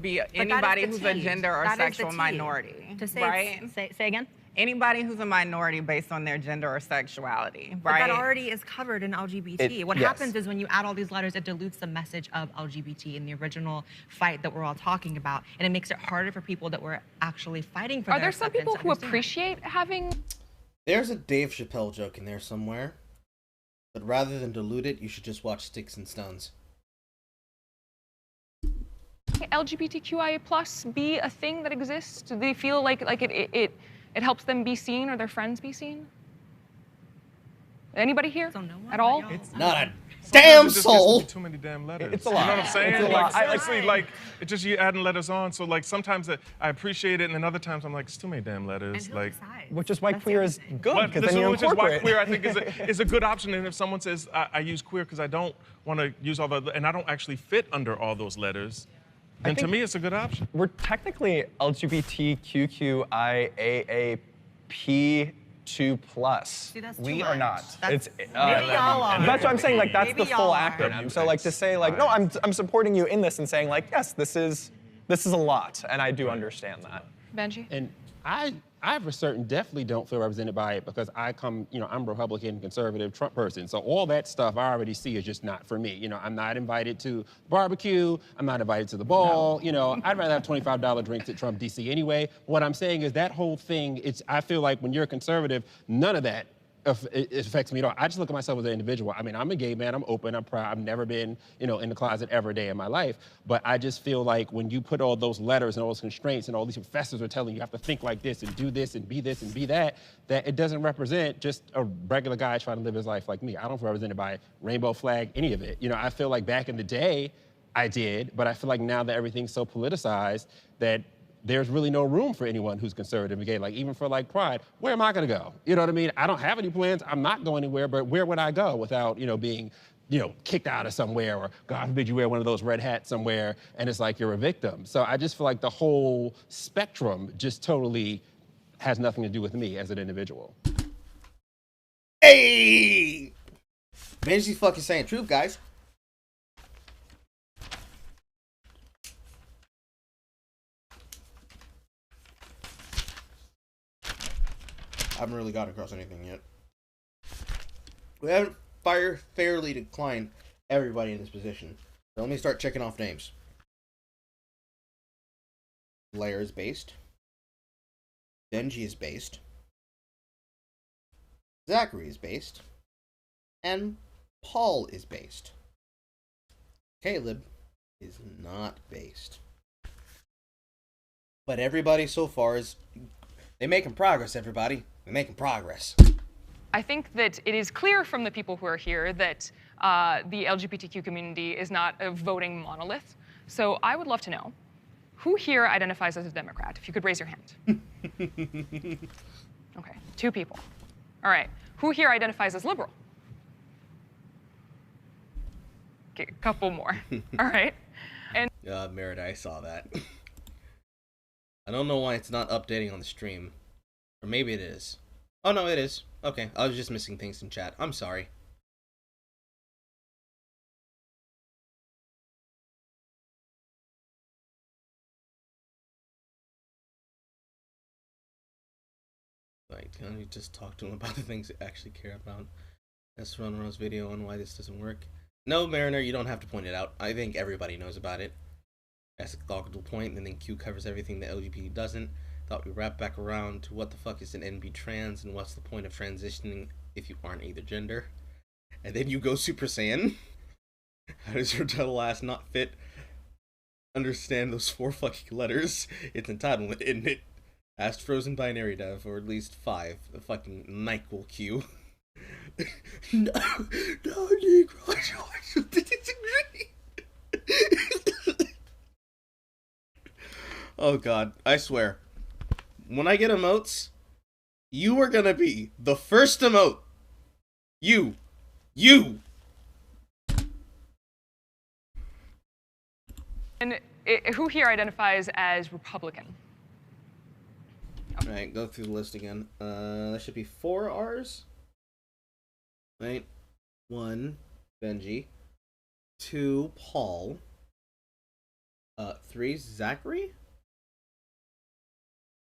Speaker 6: be
Speaker 5: that is
Speaker 6: anybody
Speaker 5: the
Speaker 6: who's a
Speaker 5: T.
Speaker 6: gender or
Speaker 5: That is the
Speaker 6: sexual
Speaker 5: T.
Speaker 6: minority,
Speaker 5: To say
Speaker 6: right?
Speaker 4: Say again?
Speaker 6: Anybody who's a minority based on their gender or sexuality,
Speaker 5: But
Speaker 6: right?
Speaker 5: that already is covered in LGBT. What
Speaker 12: yes.
Speaker 5: happens is when you add all these letters, it dilutes the message of LGBT in the original fight that we're all talking about, and it makes it harder for people that were actually fighting for
Speaker 3: Are
Speaker 5: their
Speaker 3: there some
Speaker 5: acceptance
Speaker 3: people
Speaker 5: to
Speaker 3: who
Speaker 5: understand.
Speaker 3: appreciate having...
Speaker 1: There's a Dave Chappelle joke in there somewhere. But rather than dilute it, you should just watch Sticks and Stones.
Speaker 3: LGBTQIA+ be a thing that exists? Do they feel like it helps them be seen or their friends be seen? Anybody here
Speaker 5: So no one
Speaker 3: at all?
Speaker 5: but y'all.
Speaker 1: Not a
Speaker 2: Sometimes
Speaker 1: damn
Speaker 2: it just
Speaker 1: soul!
Speaker 2: gets to be too many damn letters.
Speaker 11: It's a lot.
Speaker 2: You know what I'm saying?
Speaker 11: It's a
Speaker 2: Like,
Speaker 11: lot.
Speaker 2: seriously, like, it's just you adding letters on. So, like, sometimes I appreciate it, and then other times I'm like, it's too many damn
Speaker 5: And
Speaker 2: letters.
Speaker 5: who
Speaker 2: Like,
Speaker 5: decides?
Speaker 11: Which is why
Speaker 5: That's
Speaker 11: queer
Speaker 5: the
Speaker 11: is
Speaker 5: other thing.
Speaker 11: good,
Speaker 2: but
Speaker 11: because then you
Speaker 2: which is why
Speaker 11: incorporate.
Speaker 2: queer, I think, is a good option. And if someone says, I use queer because I don't want to use all the, and I don't actually fit under all those letters, then to
Speaker 11: think-
Speaker 2: me, it's a good option.
Speaker 11: We're technically LGBTQIAAP LGBTQ+.
Speaker 4: See, that's
Speaker 11: We
Speaker 4: too
Speaker 11: are
Speaker 4: much.
Speaker 11: not.
Speaker 4: That's,
Speaker 11: It's
Speaker 4: maybe y'all are.
Speaker 11: That's what I'm saying. Like that's
Speaker 4: Maybe
Speaker 11: the full
Speaker 4: y'all are.
Speaker 11: acronym. So like to say like, no, I'm supporting you in this and saying like, yes, this is a lot, and I do understand that.
Speaker 3: Benji?
Speaker 9: And I for certain definitely don't feel represented by it because I'm Republican, conservative, Trump person. So all that stuff I already see is just not for me. I'm not invited to barbecue. I'm not invited to the ball. I'd rather have $25 drinks at Trump DC anyway. What I'm saying is that whole thing, I feel like when you're a conservative, none of that it affects me at all. I just look at myself as an individual. I mean, I'm a gay man, I'm open, I'm proud. I've never been, in the closet ever a day in my life. But I just feel like when you put all those letters and all those constraints and all these professors are telling you have to think like this and do this and be that it doesn't represent just a regular guy trying to live his life like me. I don't feel represented by rainbow flag, any of it. I feel like back in the day, I did, but I feel like now that everything's so politicized that there's really no room for anyone who's conservative and gay. Like even for like Pride, where am I gonna go? You know what I mean? I don't have any plans. I'm not going anywhere, but where would I go without, being, kicked out of somewhere or God forbid you wear one of those red hats somewhere and it's like you're a victim. So I just feel like the whole spectrum just totally has nothing to do with me as an individual.
Speaker 1: Hey! Benji's fucking saying truth, guys. I haven't really got across anything yet. We haven't fairly declined everybody in this position. So let me start checking off names. Blair is based. Benji is based. Zachary is based. And Paul is based. Caleb is not based. But everybody so far is... They're making progress, everybody. They're making progress.
Speaker 3: I think that it is clear from the people who are here that the LGBTQ community is not a voting monolith. So I would love to know, who here identifies as a Democrat? If you could raise your hand. Okay, 2 people. All right, who here identifies as liberal? Okay, a couple more. All right. And
Speaker 1: Merida, I saw that. I don't know why it's not updating on the stream. Or maybe it is. Oh, no, it is. Okay, I was just missing things in chat. I'm sorry. Like, can you just talk to him about the things they actually care about? That's Runro's video on why this doesn't work. No, Mariner, you don't have to point it out. I think everybody knows about it. That's a logical point, and then Q covers everything that LGBT doesn't. Thought we wrap back around to what the fuck is an NB trans and what's the point of transitioning if you aren't either gender. And then you go Super Saiyan. How does your total ass not fit? Understand those 4 fucking letters? It's entitlement, isn't it? Asked Frozen Binary Dev, or at least 5. The fucking NyQuil Q. No, Negro, I disagree. Oh god, I swear. When I get emotes, you are gonna be the first emote. You.
Speaker 3: And who here identifies as Republican?
Speaker 1: Alright, go through the list again. There should be 4 R's. Right? 1, Benji. 2, Paul. 3, Zachary?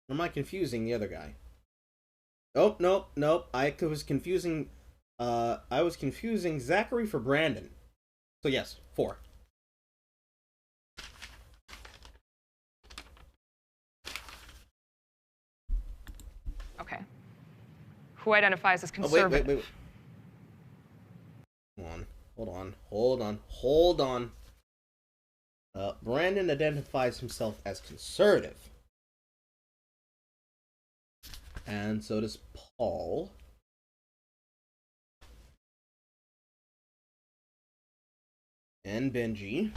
Speaker 1: Or am I confusing the other guy? Oh, nope. I was confusing Zachary for Brandon. So yes, 4.
Speaker 3: Okay. Who identifies as conservative?
Speaker 1: Wait. Hold on. Brandon identifies himself as conservative. And so does Paul. And Benji.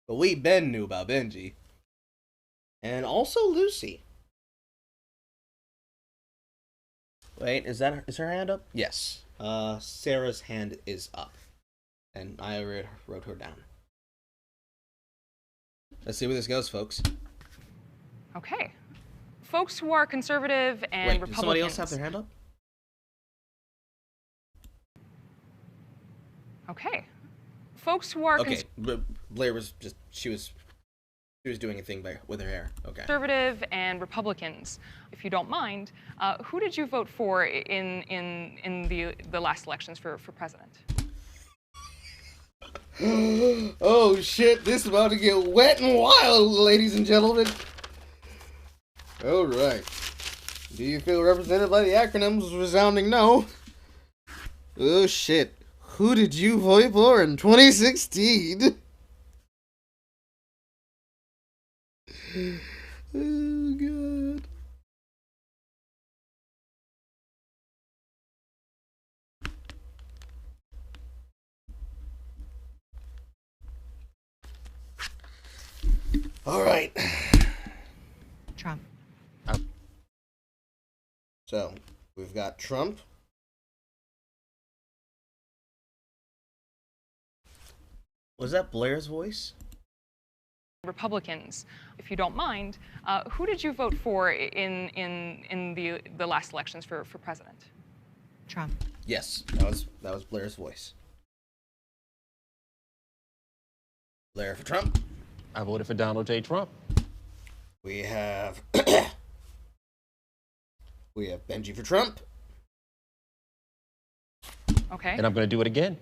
Speaker 1: But Ben knew about Benji. And also Lucy. Wait, is her hand up? Yes. Sarah's hand is up. And I wrote her down. Let's see where this goes, folks.
Speaker 3: Okay. folks who are conservative and
Speaker 1: Wait,
Speaker 3: Republicans.
Speaker 1: does somebody else have their hand up?
Speaker 3: Okay. Folks who are
Speaker 1: Okay, Blair was just she was doing a thing with her hair. Okay.
Speaker 3: conservative and Republicans. If you don't mind, who did you vote for in the last elections for president?
Speaker 1: Oh shit, this is about to get wet and wild, ladies and gentlemen. Alright. Do you feel represented by the acronyms? Resounding no. Oh shit. Who did you vote for in 2016? Oh god. All right.
Speaker 5: Trump.
Speaker 1: So, we've got Trump. Was that Blair's voice?
Speaker 3: Republicans. If you don't mind, who did you vote for in the last elections for president?
Speaker 5: Trump.
Speaker 1: Yes, that was Blair's voice. Blair for Trump.
Speaker 9: I voted for Donald J. Trump.
Speaker 1: We have we have Benji for Trump.
Speaker 3: Okay.
Speaker 9: And I'm going to do it again.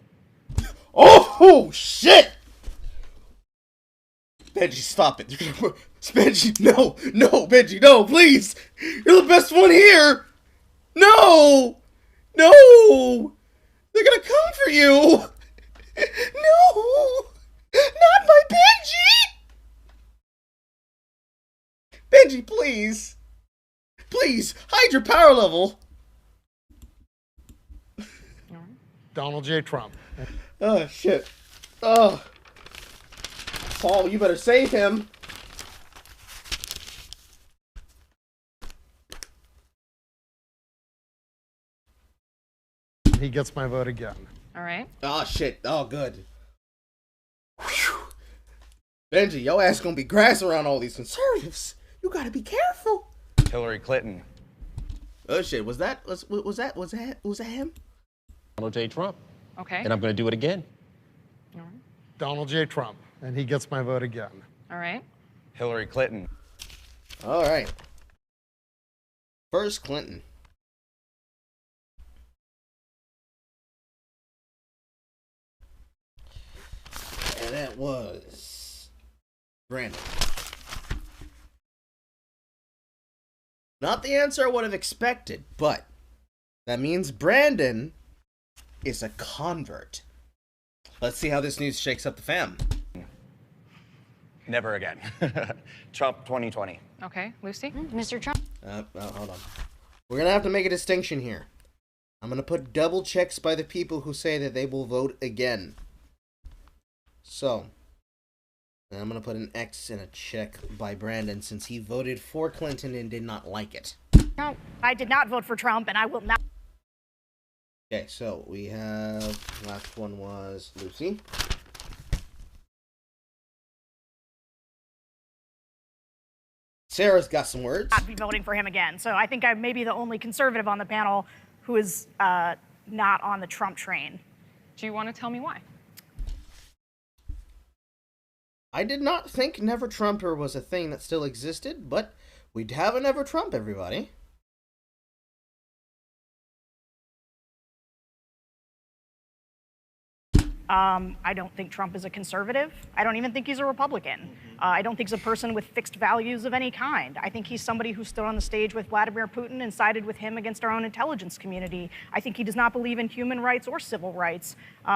Speaker 1: Oh shit! Benji, stop it. Benji, no, Benji, no, please. You're the best one here. No, they're gonna come for you. No, not my Benji. Benji, please, hide your power level.
Speaker 10: Donald J. Trump.
Speaker 1: Oh shit. Oh. Paul, you better save him.
Speaker 10: He gets my vote again.
Speaker 3: All right.
Speaker 1: Oh shit. Oh good. Whew. Benji, your ass gonna be grass around all these conservatives. You gotta be careful.
Speaker 12: Hillary Clinton.
Speaker 1: Oh shit. Was that him?
Speaker 9: Donald J. Trump.
Speaker 3: Okay.
Speaker 9: And I'm going to do it again.
Speaker 3: All right.
Speaker 10: Donald J. Trump. And he gets my vote again.
Speaker 3: All right.
Speaker 12: Hillary Clinton.
Speaker 1: All right. First Clinton. And that was Brandon. Not the answer I would have expected, but that means Brandon is a convert. Let's see how this news shakes up the fam.
Speaker 12: Never again. Trump 2020.
Speaker 3: Okay, Lucy?
Speaker 13: Mr. Trump.
Speaker 1: Hold on. We're going to have to make a distinction here. I'm going to put double checks by the people who say that they will vote again. So, I'm going to put an X and a check by Brandon since he voted for Clinton and did not like it.
Speaker 7: No, I did not vote for Trump, and I will not.
Speaker 1: Okay, so we have, last one was Lucy. Sarah's got some words.
Speaker 7: Not be voting for him again. So I think I may be the only conservative on the panel who is not on the Trump train.
Speaker 3: Do you want to tell me why?
Speaker 1: I did not think Never Trumper was a thing that still existed, but we'd have a Never Trump, everybody.
Speaker 7: I don't think Trump is a conservative. I don't even think he's a Republican. I don't think he's a person with fixed values of any kind. I think he's somebody who stood on the stage with Vladimir Putin and sided with him against our own intelligence community. I think he does not believe in human rights or civil rights. He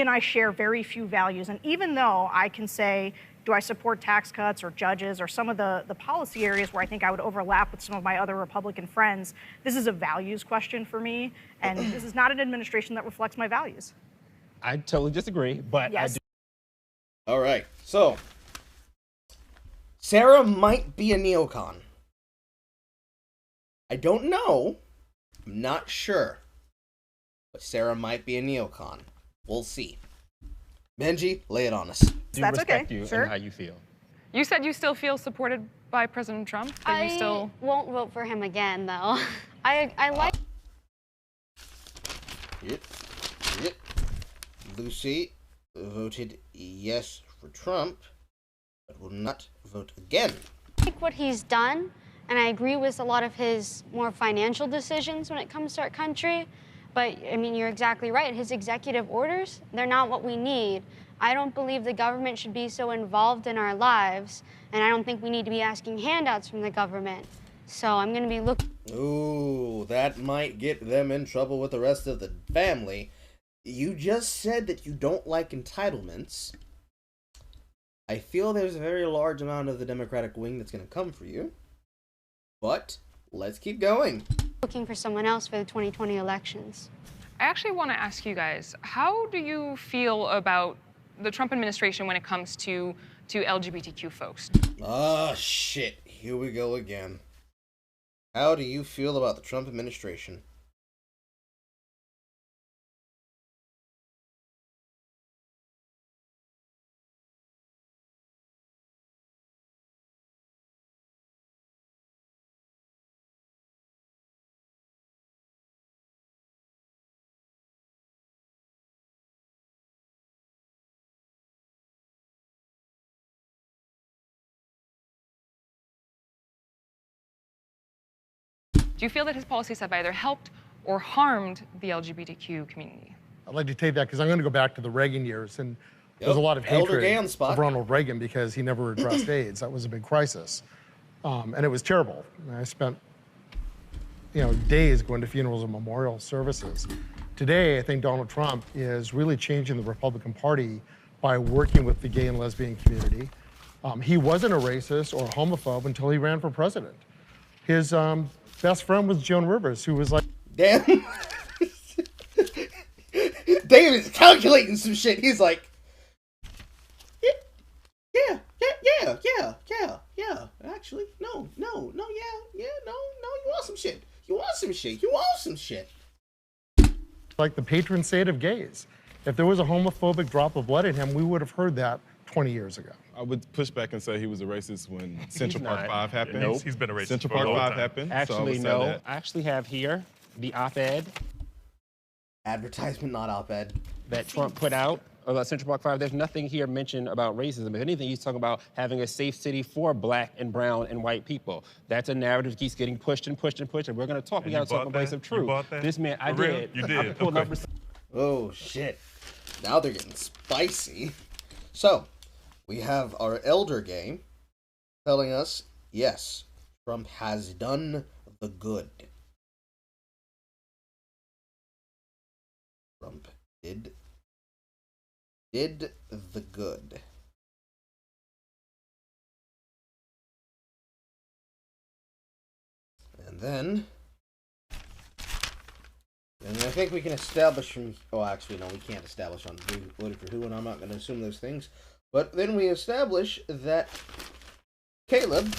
Speaker 7: and I share very few values. And even though I can say, do I support tax cuts or judges or some of the policy areas where I think I would overlap with some of my other Republican friends, this is a values question for me. And this is not an administration that reflects my values.
Speaker 9: I totally disagree, but
Speaker 7: yes.
Speaker 9: I do.
Speaker 1: All right, so Sarah might be a neocon. I don't know. I'm not sure. But Sarah might be a neocon. We'll see. Benji, lay it on us.
Speaker 9: Do
Speaker 7: That's
Speaker 9: respect
Speaker 7: okay,
Speaker 9: you
Speaker 7: sure.
Speaker 9: and how you feel.
Speaker 3: You said you still feel supported by President Trump? That you still
Speaker 13: won't vote for him again, though. I like.
Speaker 1: Yep. Lucy voted yes for Trump, but will not vote again.
Speaker 13: I like what he's done, and I agree with a lot of his more financial decisions when it comes to our country. But, I mean, you're exactly right. His executive orders, they're not what we need. I don't believe the government should be so involved in our lives, and I don't think we need to be asking handouts from the government. So I'm going to be looking...
Speaker 1: Ooh, that might get them in trouble with the rest of the family. You just said that you don't like entitlements. I feel there's a very large amount of the Democratic wing that's going to come for you. But let's keep going.
Speaker 13: Looking for someone else for the 2020 elections.
Speaker 3: I actually want to ask you guys, how do you feel about the Trump administration when it comes to LGBTQ folks?
Speaker 1: Ah, shit. Here we go again. How do you feel about the Trump administration?
Speaker 3: Do you feel that his policies have either helped or harmed the LGBTQ community?
Speaker 10: I'd like to take that because I'm going to go back to the Reagan years, and there's a lot of
Speaker 1: Elder
Speaker 10: hatred
Speaker 1: Gay on the spot.
Speaker 10: of Ronald Reagan because he never addressed AIDS. That was a big crisis, and it was terrible. And I spent, days going to funerals and memorial services. Today, I think Donald Trump is really changing the Republican Party by working with the gay and lesbian community. He wasn't a racist or a homophobe until he ran for president. His best friend was Joan Rivers, who was like,
Speaker 1: damn. David's calculating some shit. He's like, yeah. Actually, no, you want some shit.
Speaker 10: Like the patron saint of gays. If there was a homophobic drop of blood in him, we would have heard that 20 years ago.
Speaker 14: I would push back and say he was a racist when Central Park 5 happened.
Speaker 2: Nope. He's been a racist
Speaker 14: Central
Speaker 2: for a
Speaker 14: Park
Speaker 2: long
Speaker 14: 5
Speaker 2: time.
Speaker 14: happened.
Speaker 9: Actually,
Speaker 14: so
Speaker 9: no.
Speaker 14: that.
Speaker 9: I actually have here the op-ed
Speaker 1: Advertisement, not op-ed.
Speaker 9: that Trump put out about Central Park 5. There's nothing here mentioned about racism. If anything, he's talking about having a safe city for black and brown and white people. That's a narrative that keeps getting pushed and pushed and pushed, and we're going to talk. We got to talk from a place of truth.
Speaker 2: You bought that?
Speaker 9: This man, I
Speaker 2: For real?
Speaker 9: did.
Speaker 2: You did?
Speaker 9: I pulled
Speaker 2: Okay.
Speaker 9: up
Speaker 1: Oh, shit. Now they're getting spicy. So, we have our elder gay telling us, yes, Trump has done the good. Trump did the good. And then I think we can establish from... Oh, actually, no, we can't establish on who voted for who, and I'm not going to assume those things. But then we establish that Caleb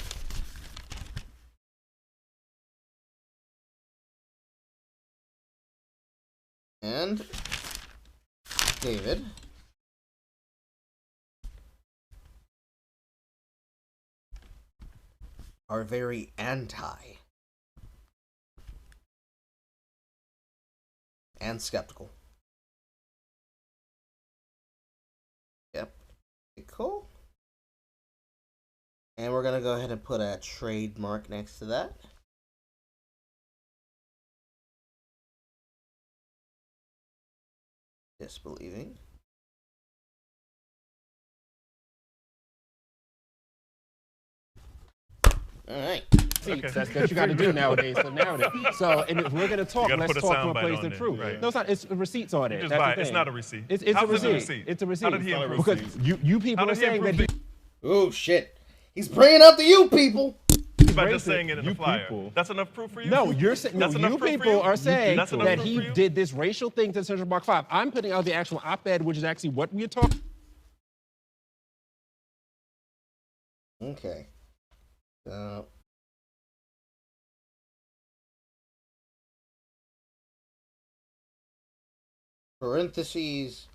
Speaker 1: and David are very anti and skeptical. Yep. Cool. And we're gonna go ahead and put a trademark next to that. Disbelieving. All right.
Speaker 9: seats. Okay. That's what you got to do nowadays. So, and if we're going to talk, let's talk from a place of truth.
Speaker 2: Right.
Speaker 9: No, it's not. It's receipts on it.
Speaker 2: Just
Speaker 9: That's
Speaker 2: buy
Speaker 9: the
Speaker 2: it.
Speaker 9: thing.
Speaker 2: It's not a receipt.
Speaker 9: It's
Speaker 2: How
Speaker 9: a
Speaker 2: is it
Speaker 9: receipt. It's a receipt.
Speaker 2: How did he improve
Speaker 9: Because
Speaker 2: these?
Speaker 9: you people are saying that he.
Speaker 1: Oh shit! He's bringing up the you people.
Speaker 2: By just saying it in the flyer. People. That's enough proof for you?
Speaker 9: No, you're saying no. You people are saying that he
Speaker 2: did.
Speaker 9: did this racial thing to Central Park 5. I'm putting out the actual op-ed, which is actually what we're talking.
Speaker 1: Okay. Parentheses.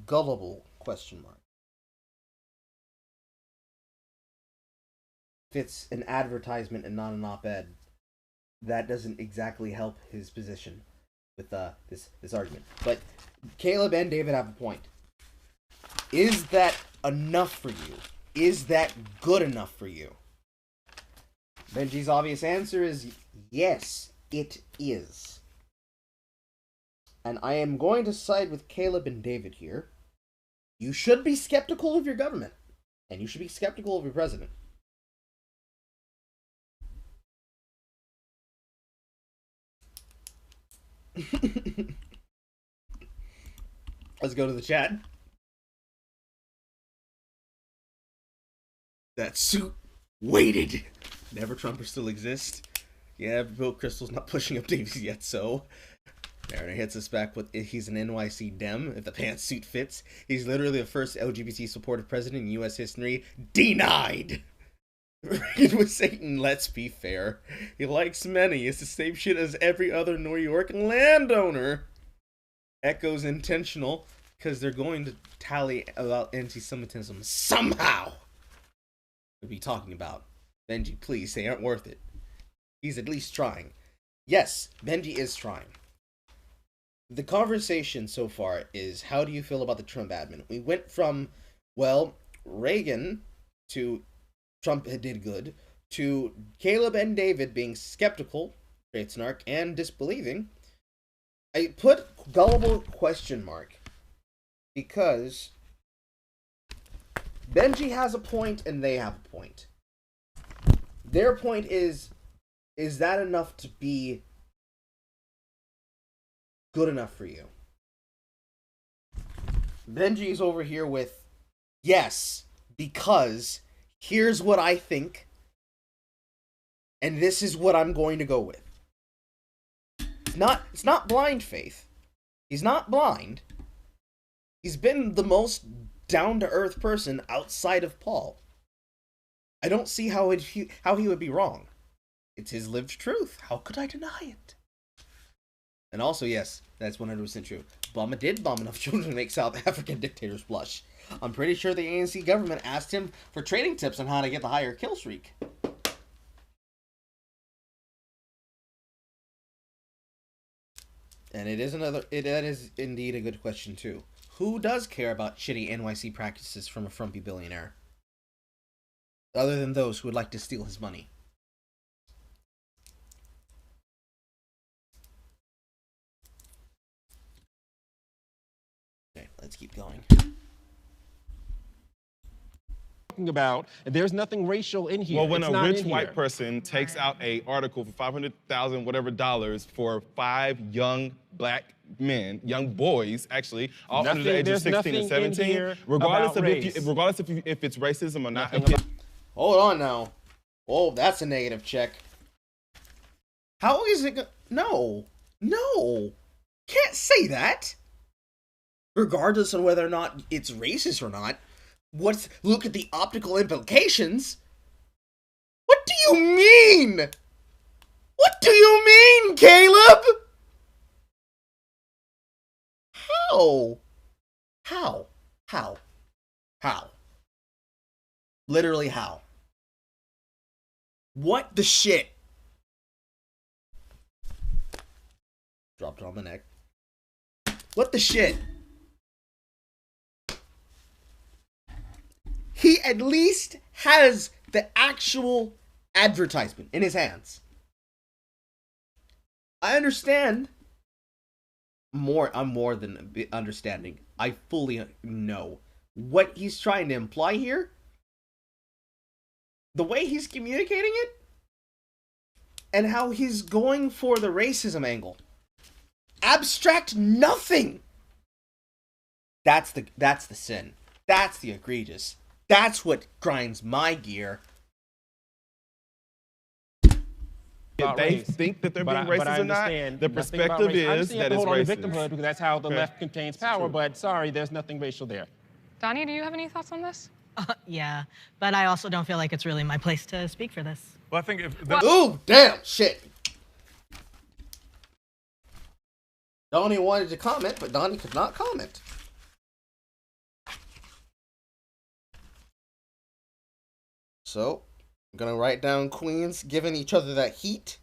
Speaker 1: Gullible question mark. it's an advertisement and not an op-ed, that doesn't exactly help his position with this argument. But Caleb and David have a point. Is that enough for you? Is that good enough for you? Benji's obvious answer is yes, it is. And I am going to side with Caleb and David here. You should be skeptical of your government. And you should be skeptical of your president. Let's go to the chat. That suit waited. Never Trumpers still exist. Yeah, Bill Crystal's not pushing up Davies yet, so Mariner hits us back with he's an NYC Dem. If the pantsuit fits, he's literally the first LGBT supportive president in U.S. history. Denied. Reagan with Satan, let's be fair. He likes many. It's the same shit as every other New York landowner. Echoes intentional, because they're going to tally about anti-Semitism somehow. We'll be talking about. Benji, please, they aren't worth it. He's at least trying. Yes, Benji is trying. The conversation so far is, how do you feel about the Trump admin? We went from, well, Reagan to Trump did good, to Caleb and David being skeptical, great snark, and disbelieving. I put gullible question mark because Benji has a point and they have a point. Their point is that enough to be good enough for you? Benji's over here with, yes, because here's what I think, and this is what I'm going to go with. It's not blind faith. He's not blind. He's been the most down-to-earth person outside of Paul. I don't see how he would be wrong. It's his lived truth. How could I deny it? And also, yes, that's 100% true. Obama did bomb enough children to make South African dictators blush. I'm pretty sure the ANC government asked him for trading tips on how to get the higher kill streak. And that is indeed a good question too. Who does care about shitty NYC practices from a frumpy billionaire? Other than those who would like to steal his money. Okay, let's keep going.
Speaker 9: About, and there's nothing racial in here.
Speaker 14: Well, when
Speaker 9: it's
Speaker 14: a rich
Speaker 9: in
Speaker 14: white
Speaker 9: here.
Speaker 14: person takes out a article for $500,000 whatever dollars for 5 young black men, young boys actually, all under the age of 16 and 17, regardless of if it's racism or not.
Speaker 1: Hold on now. Oh, that's a negative check. How is it? No, can't say that. Regardless of whether or not it's racist or not. Look at the optical implications. What do you mean? What do you mean, Caleb? How? Literally how? What the shit? Dropped it on the neck. What the shit? He at least has the actual advertisement in his hands. I understand. I'm more than understanding. I fully know what he's trying to imply here. The way he's communicating it. And how he's going for the racism angle. Abstract nothing. That's the sin. That's the egregious. That's what grinds my gear.
Speaker 14: If they think that they're being racist or not, the perspective is that it's racist.
Speaker 9: Victimhood, because that's how the left contains power, but sorry, there's nothing racial there.
Speaker 3: Donnie, do you have any thoughts on this?
Speaker 4: Yeah, but I also don't feel like it's really my place to speak for this.
Speaker 2: Well, I think if...
Speaker 1: Ooh, damn, shit. Donnie wanted to comment, but Donnie could not comment. So, I'm gonna write down queens giving each other that heat.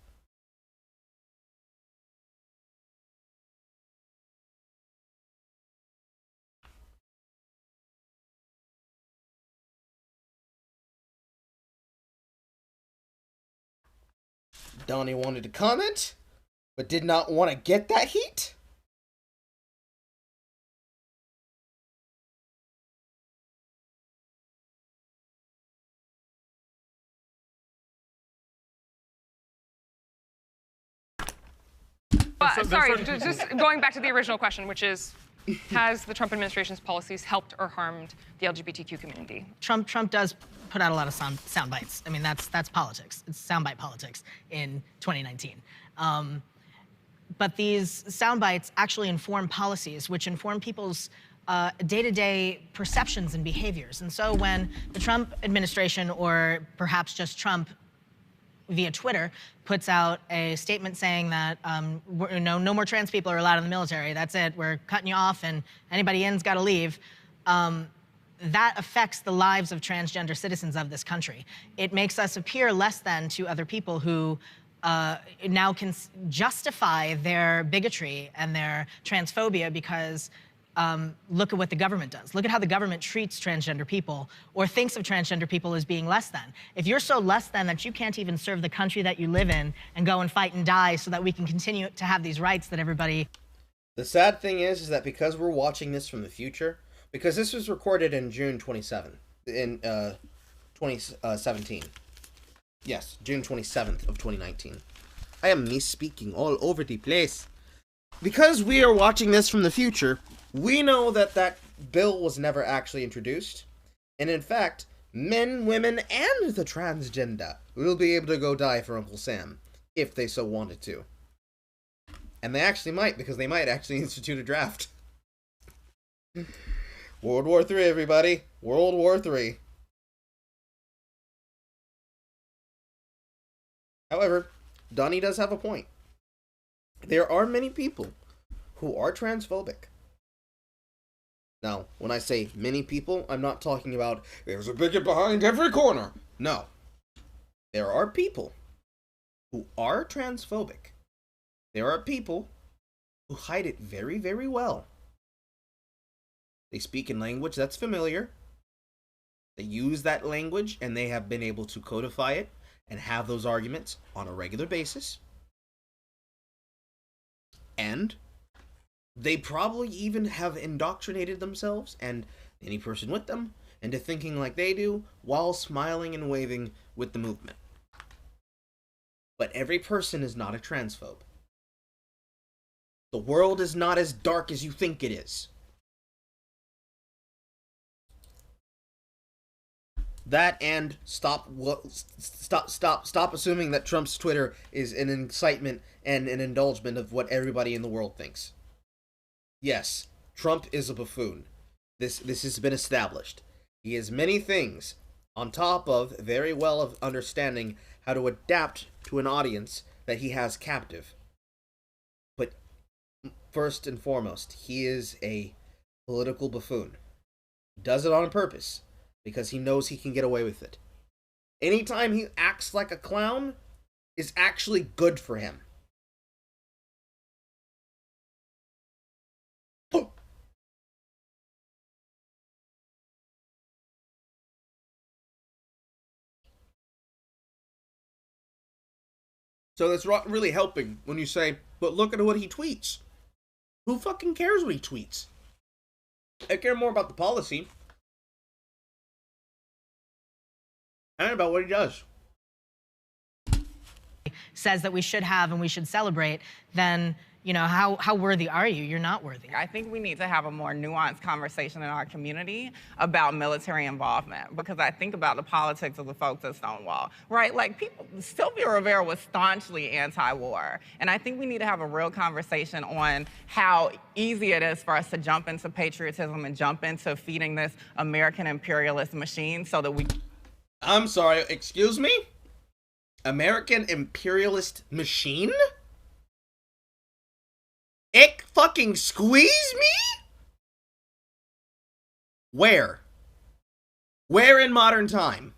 Speaker 1: Donnie wanted to comment, but did not want to get that heat.
Speaker 3: Sorry, just going back to the original question, which is, has the Trump administration's policies helped or harmed the LGBTQ community?
Speaker 4: Trump does put out a lot of sound bites. I mean, that's politics. It's soundbite politics in 2019. But these sound bites actually inform policies, which inform people's day-to-day perceptions and behaviors. And so when the Trump administration, or perhaps just Trump via Twitter, puts out a statement saying that no more trans people are allowed in the military, that's it, we're cutting you off, and anybody in's got to leave, that affects the lives of transgender citizens of this country. It makes us appear less than to other people who now can justify their bigotry and their transphobia because look at what the government does. Look at how the government treats transgender people or thinks of transgender people as being less than. If you're so less than that you can't even serve the country that you live in and go and fight and die so that we can continue to have these rights that everybody...
Speaker 1: The sad thing is that because we're watching this from the future, because this was recorded in June 2017. Yes, June 27th of 2019. I am misspeaking all over the place. Because we are watching this from the future, we know that that bill was never actually introduced. And in fact, men, women, and the transgender will be able to go die for Uncle Sam, if they so wanted to. And they actually might, because they might actually institute a draft. World War III, everybody. World War III. However, Donnie does have a point. There are many people who are transphobic. Now, when I say many people, I'm not talking about there's a bigot behind every corner. No. There are people who are transphobic. There are people who hide it very, very well. They speak in language that's familiar. They use that language and they have been able to codify it and have those arguments on a regular basis. And they probably even have indoctrinated themselves and any person with them into thinking like they do while smiling and waving with the movement. But every person is not a transphobe. The world is not as dark as you think it is. That and stop assuming that Trump's Twitter is an incitement and an indulgement of what everybody in the world thinks. Yes, Trump is a buffoon. This has been established. He is many things on top of very well of understanding how to adapt to an audience that he has captive. But first and foremost, he is a political buffoon. He does it on purpose because he knows he can get away with it. Anytime he acts like a clown is actually good for him. So that's not really helping when you say, but look at what he tweets. Who fucking cares what he tweets? I care more about the policy and about what he does.
Speaker 4: Says that we should have and we should celebrate, then, you know, how worthy are you? You're not worthy.
Speaker 6: I think we need to have a more nuanced conversation in our community about military involvement, because I think about the politics of the folks at Stonewall, right? Like, people, Sylvia Rivera was staunchly anti-war, and I think we need to have a real conversation on how easy it is for us to jump into patriotism and jump into feeding this American imperialist machine so that we...
Speaker 1: I'm sorry, excuse me? American imperialist machine? Ick fucking squeeze me? Where? Where in modern time?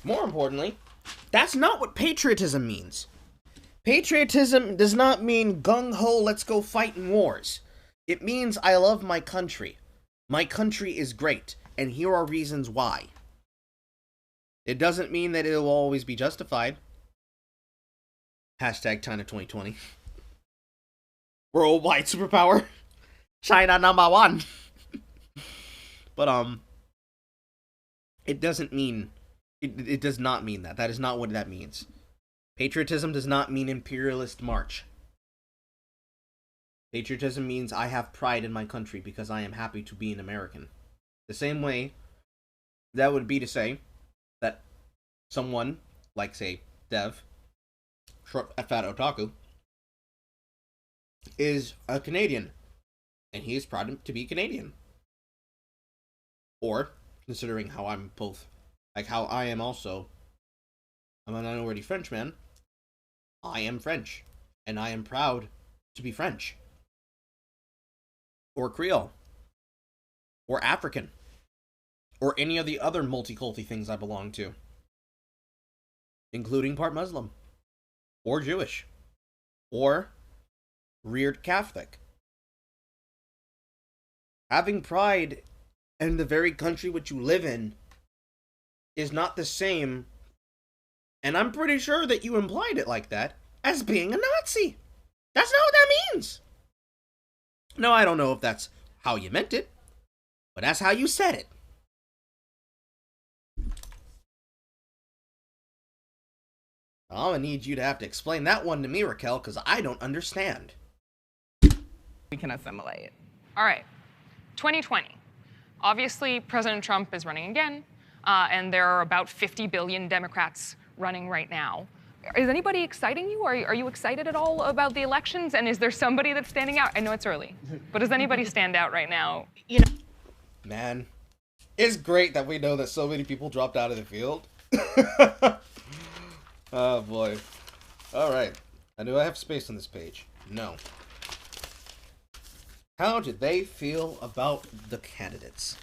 Speaker 1: More importantly, that's not what patriotism means. Patriotism does not mean gung-ho, let's go fight in wars. It means I love my country. My country is great, and here are reasons why. It doesn't mean that it will always be justified. Hashtag China 2020. Worldwide superpower. China #1. But, it doesn't mean... It does not mean that. That is not what that means. Patriotism does not mean imperialist march. Patriotism means I have pride in my country because I am happy to be an American. The same way that would be to say that someone, like, say, Dev, short fat otaku, is a Canadian, and he is proud to be Canadian. Or, considering how I'm both, like how I am also, I'm a minority Frenchman, I am French, and I am proud to be French. Or Creole. Or African. Or any of the other multiculti things I belong to. Including part Muslim. Or Jewish. Or reared Catholic. Having pride in the very country which you live in is not the same, and I'm pretty sure that you implied it like that, as being a Nazi. That's not what that means. No, I don't know if that's how you meant it, but that's how you said it. I'm gonna need you to have to explain that one to me, Raquel, because I don't understand.
Speaker 6: We can assimilate.
Speaker 3: All right, 2020. Obviously, President Trump is running again, and there are about 50 billion Democrats running right now. Is anybody exciting you? Are you excited at all about the elections? And is there somebody that's standing out? I know it's early, but does anybody stand out right now?
Speaker 4: You know,
Speaker 1: man, it's great that we know that so many people dropped out of the field. Oh boy. All right. Do I have space on this page? No. How did they feel about the candidates?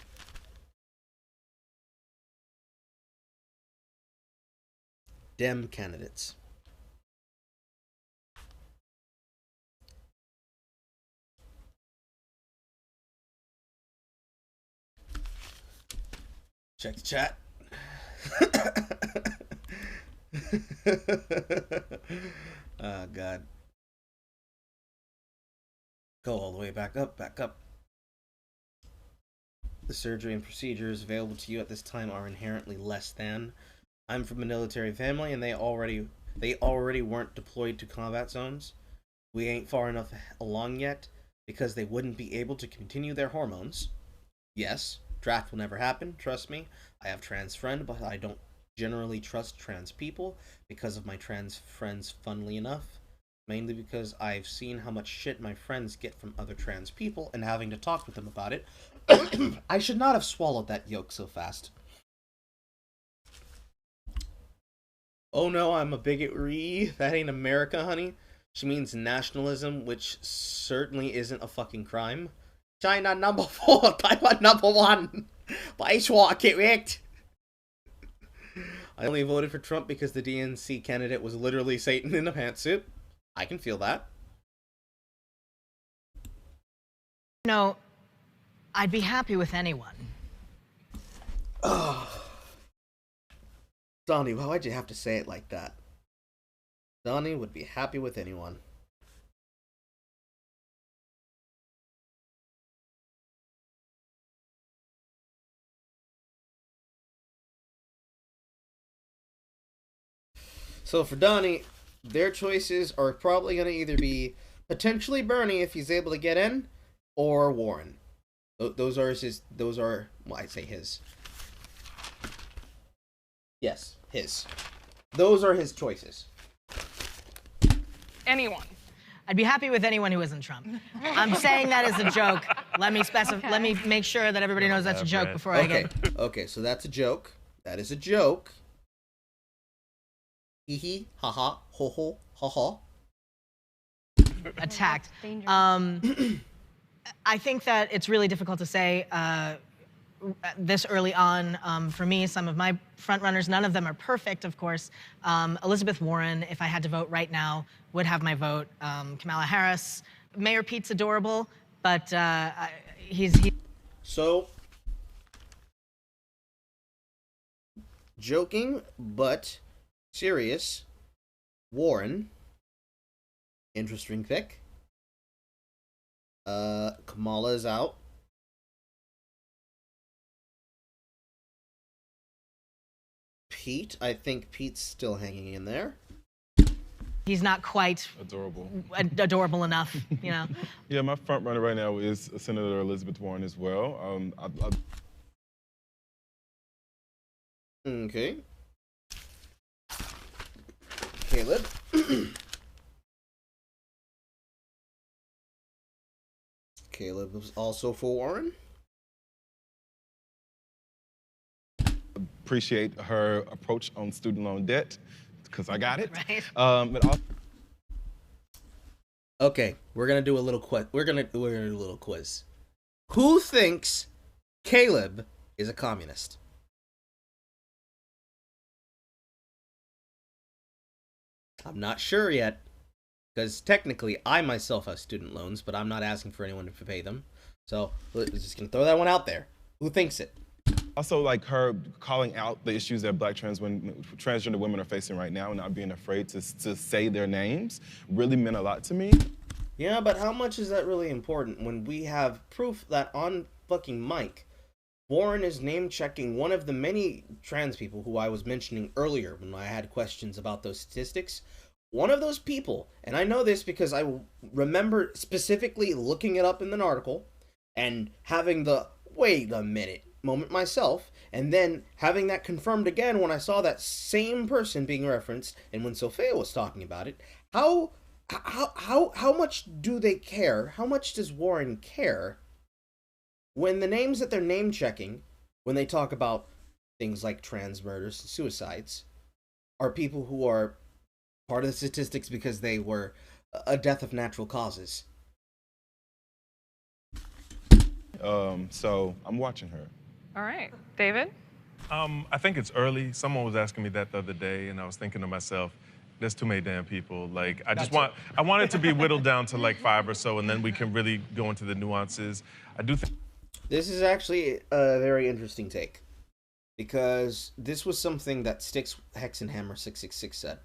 Speaker 1: Dem candidates. Check the chat. Oh, God. Go all the way back up, back up. The surgery and procedures available to you at this time are inherently less than. I'm from a military family, and they already weren't deployed to combat zones. We ain't far enough along yet, because they wouldn't be able to continue their hormones. Yes, draft will never happen, trust me. I have trans friend, but I don't generally trust trans people because of my trans friends, funnily enough. Mainly because I've seen how much shit my friends get from other trans people, and having to talk with them about it, I should not have swallowed that yolk so fast. Oh no, I'm a bigot. That ain't America, honey. She means nationalism, which certainly isn't a fucking crime. China #4, Taiwan #1. Weißwasser, correct. I only voted for Trump because the DNC candidate was literally Satan in a pantsuit. I can feel that.
Speaker 4: No, I'd be happy with anyone.
Speaker 1: Oh. Donnie, why'd you have to say it like that? Donnie would be happy with anyone. So for Donnie, their choices are probably going to either be potentially Bernie if he's able to get in, or Warren. Those are his. Those are. Well, I say his. Yes, his. Those are his choices.
Speaker 3: Anyone.
Speaker 4: I'd be happy with anyone who isn't Trump. I'm saying that as a joke. Let me specify. Let me make sure that everybody knows that's a joke before I get.
Speaker 1: Okay, so that's a joke. That is a joke. Hee hee, ha ha, ho ho, ha ha.
Speaker 4: Attacked. I think that it's really difficult to say this early on, for me, some of my front runners, none of them are perfect, of course. Elizabeth Warren, if I had to vote right now, would have my vote. Kamala Harris, Mayor Pete's adorable, but he's.
Speaker 1: So, joking but serious, Warren, interesting pick. Kamala is out. Pete, I think Pete's still hanging in there.
Speaker 4: He's not quite adorable enough, you know.
Speaker 14: Yeah, my front runner right now is Senator Elizabeth Warren as well.
Speaker 1: Okay. Caleb. Caleb was also for Warren.
Speaker 14: Appreciate her approach on student loan debt, because I got it.
Speaker 4: Right.
Speaker 1: Okay, we're gonna do a little quiz. We're gonna do a little quiz. Who thinks Caleb is a communist? I'm not sure yet, because technically I myself have student loans, but I'm not asking for anyone to pay them. So we're just gonna throw that one out there. Who thinks it?
Speaker 14: Also, like her calling out the issues that Black transgender women are facing right now and not being afraid to say their names really meant a lot to me.
Speaker 1: Yeah, but how much is that really important when we have proof that on fucking mic, Warren is name-checking one of the many trans people who I was mentioning earlier when I had questions about those statistics. One of those people, and I know this because I remember specifically looking it up in an article and having the, wait a minute, moment myself, and then having that confirmed again when I saw that same person being referenced, and when Sophia was talking about it. How much do they care? How much does Warren care when the names that they're name checking, when they talk about things like trans murders and suicides, are people who are part of the statistics because they were a death of natural causes?
Speaker 14: So I'm watching her.
Speaker 3: All right, David?
Speaker 2: I think it's early. Someone was asking me that the other day, and I was thinking to myself, there's too many damn people. Like, I want it to be whittled down to like 5 or so, and then we can really go into the nuances. I do think
Speaker 1: this is actually a very interesting take, because this was something that Styx Hexenhammer 666 said,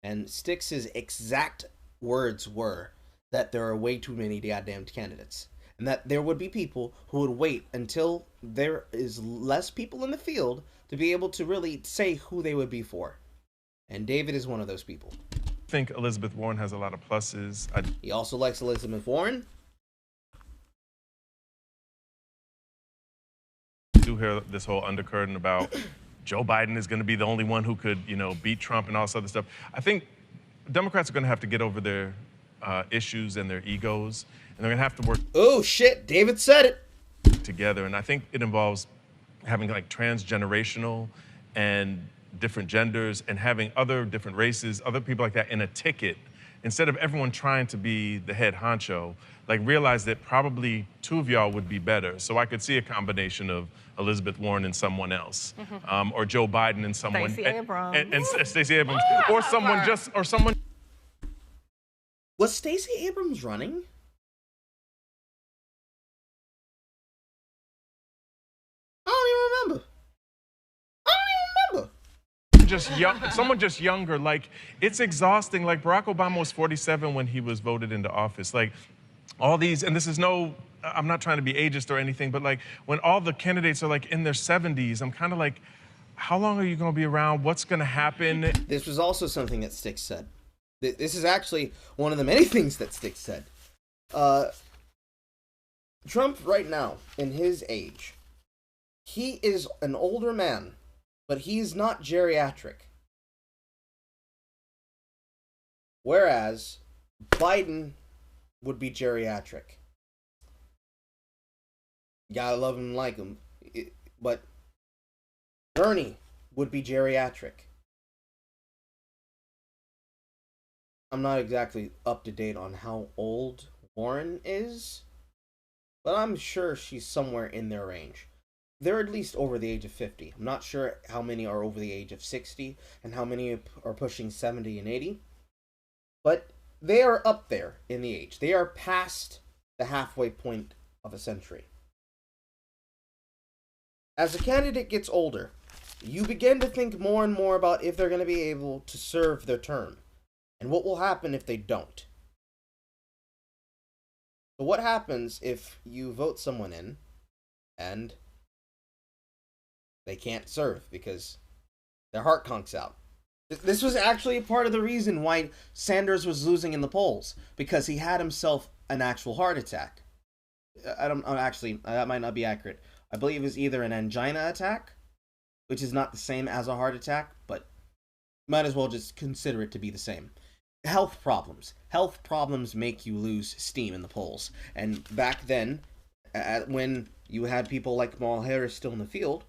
Speaker 1: and Styx's exact words were that there are way too many goddamn candidates, and that there would be people who would wait until there is less people in the field to be able to really say who they would be for. And David is one of those people.
Speaker 2: I think Elizabeth Warren has a lot of pluses.
Speaker 1: He also likes Elizabeth Warren.
Speaker 2: I do hear this whole undercurrent about Joe Biden is going to be the only one who could, beat Trump and all this other stuff. I think Democrats are going to have to get over their issues and their egos, and they're going to have to work.
Speaker 1: Oh shit, David said it.
Speaker 2: Together, and I think it involves having like transgenerational and different genders and having other different races, other people like that in a ticket, instead of everyone trying to be the head honcho. Like, realize that probably 2 of y'all would be better. So I could see a combination of Elizabeth Warren and someone else, or Joe Biden and someone,
Speaker 6: Stacey Abrams,
Speaker 2: and Stacey Abrams, or someone.
Speaker 1: Was Stacey Abrams running? I don't even remember.
Speaker 2: Someone just younger. Like, it's exhausting. Like, Barack Obama was 47 when he was voted into office. Like, all these, and this is I'm not trying to be ageist or anything, but like, when all the candidates are like in their 70s, I'm kind of like, how long are you going to be around? What's going to happen?
Speaker 1: This was also something that Styx said. This is actually one of the many things that Styx said. Trump right now, in his age, he is an older man, but he's not geriatric. Whereas Biden would be geriatric. You gotta love him and like him. But Bernie would be geriatric. I'm not exactly up to date on how old Warren is, but I'm sure she's somewhere in their range. they're at least over the age of 50. I'm not sure how many are over the age of 60 and how many are pushing 70 and 80. But they are up there in the age. They are past the halfway point of a century. As a candidate gets older, you begin to think more and more about if they're going to be able to serve their term and what will happen if they don't. So what happens if you vote someone in and they can't serve because their heart conks out? This was actually a part of the reason why Sanders was losing in the polls, because he had himself an actual heart attack. That might not be accurate. I believe it was either an angina attack, which is not the same as a heart attack, but might as well just consider it to be the same. Health problems. Health problems make you lose steam in the polls. And back then, when you had people like Kamala Harris still in the field,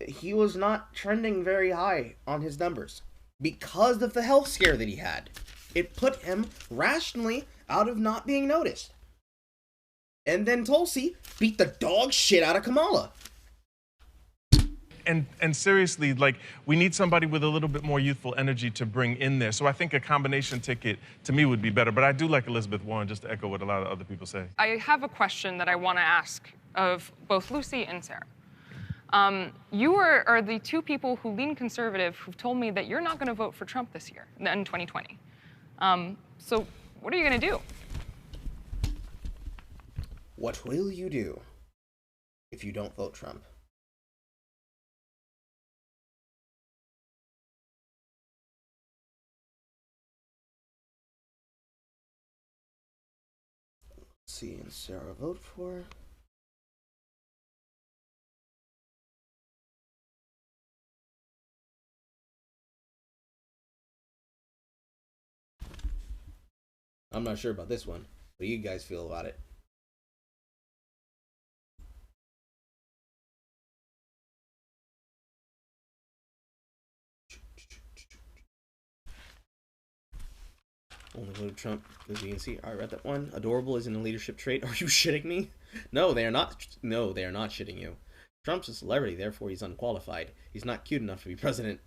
Speaker 1: he was not trending very high on his numbers because of the health scare that he had. It put him rationally out of not being noticed. And then Tulsi beat the dog shit out of Kamala.
Speaker 2: And seriously, like, we need somebody with a little bit more youthful energy to bring in there. So I think a combination ticket, to me, would be better. But I do like Elizabeth Warren, just to echo what a lot of other people say.
Speaker 3: I have a question that I want to ask of both Lucy and Sarah. You are the two people who lean conservative who've told me that you're not going to vote for Trump this year, in 2020. So what are you going to do?
Speaker 1: What will you do if you don't vote Trump? Let's see, and Sarah vote for. I'm not sure about this one. What do you guys feel about it? Only voted Trump because you can see. I read that one. Adorable isn't a leadership trait. Are you shitting me? No, they are not. No, they are not shitting you. Trump's a celebrity, therefore he's unqualified. He's not cute enough to be president.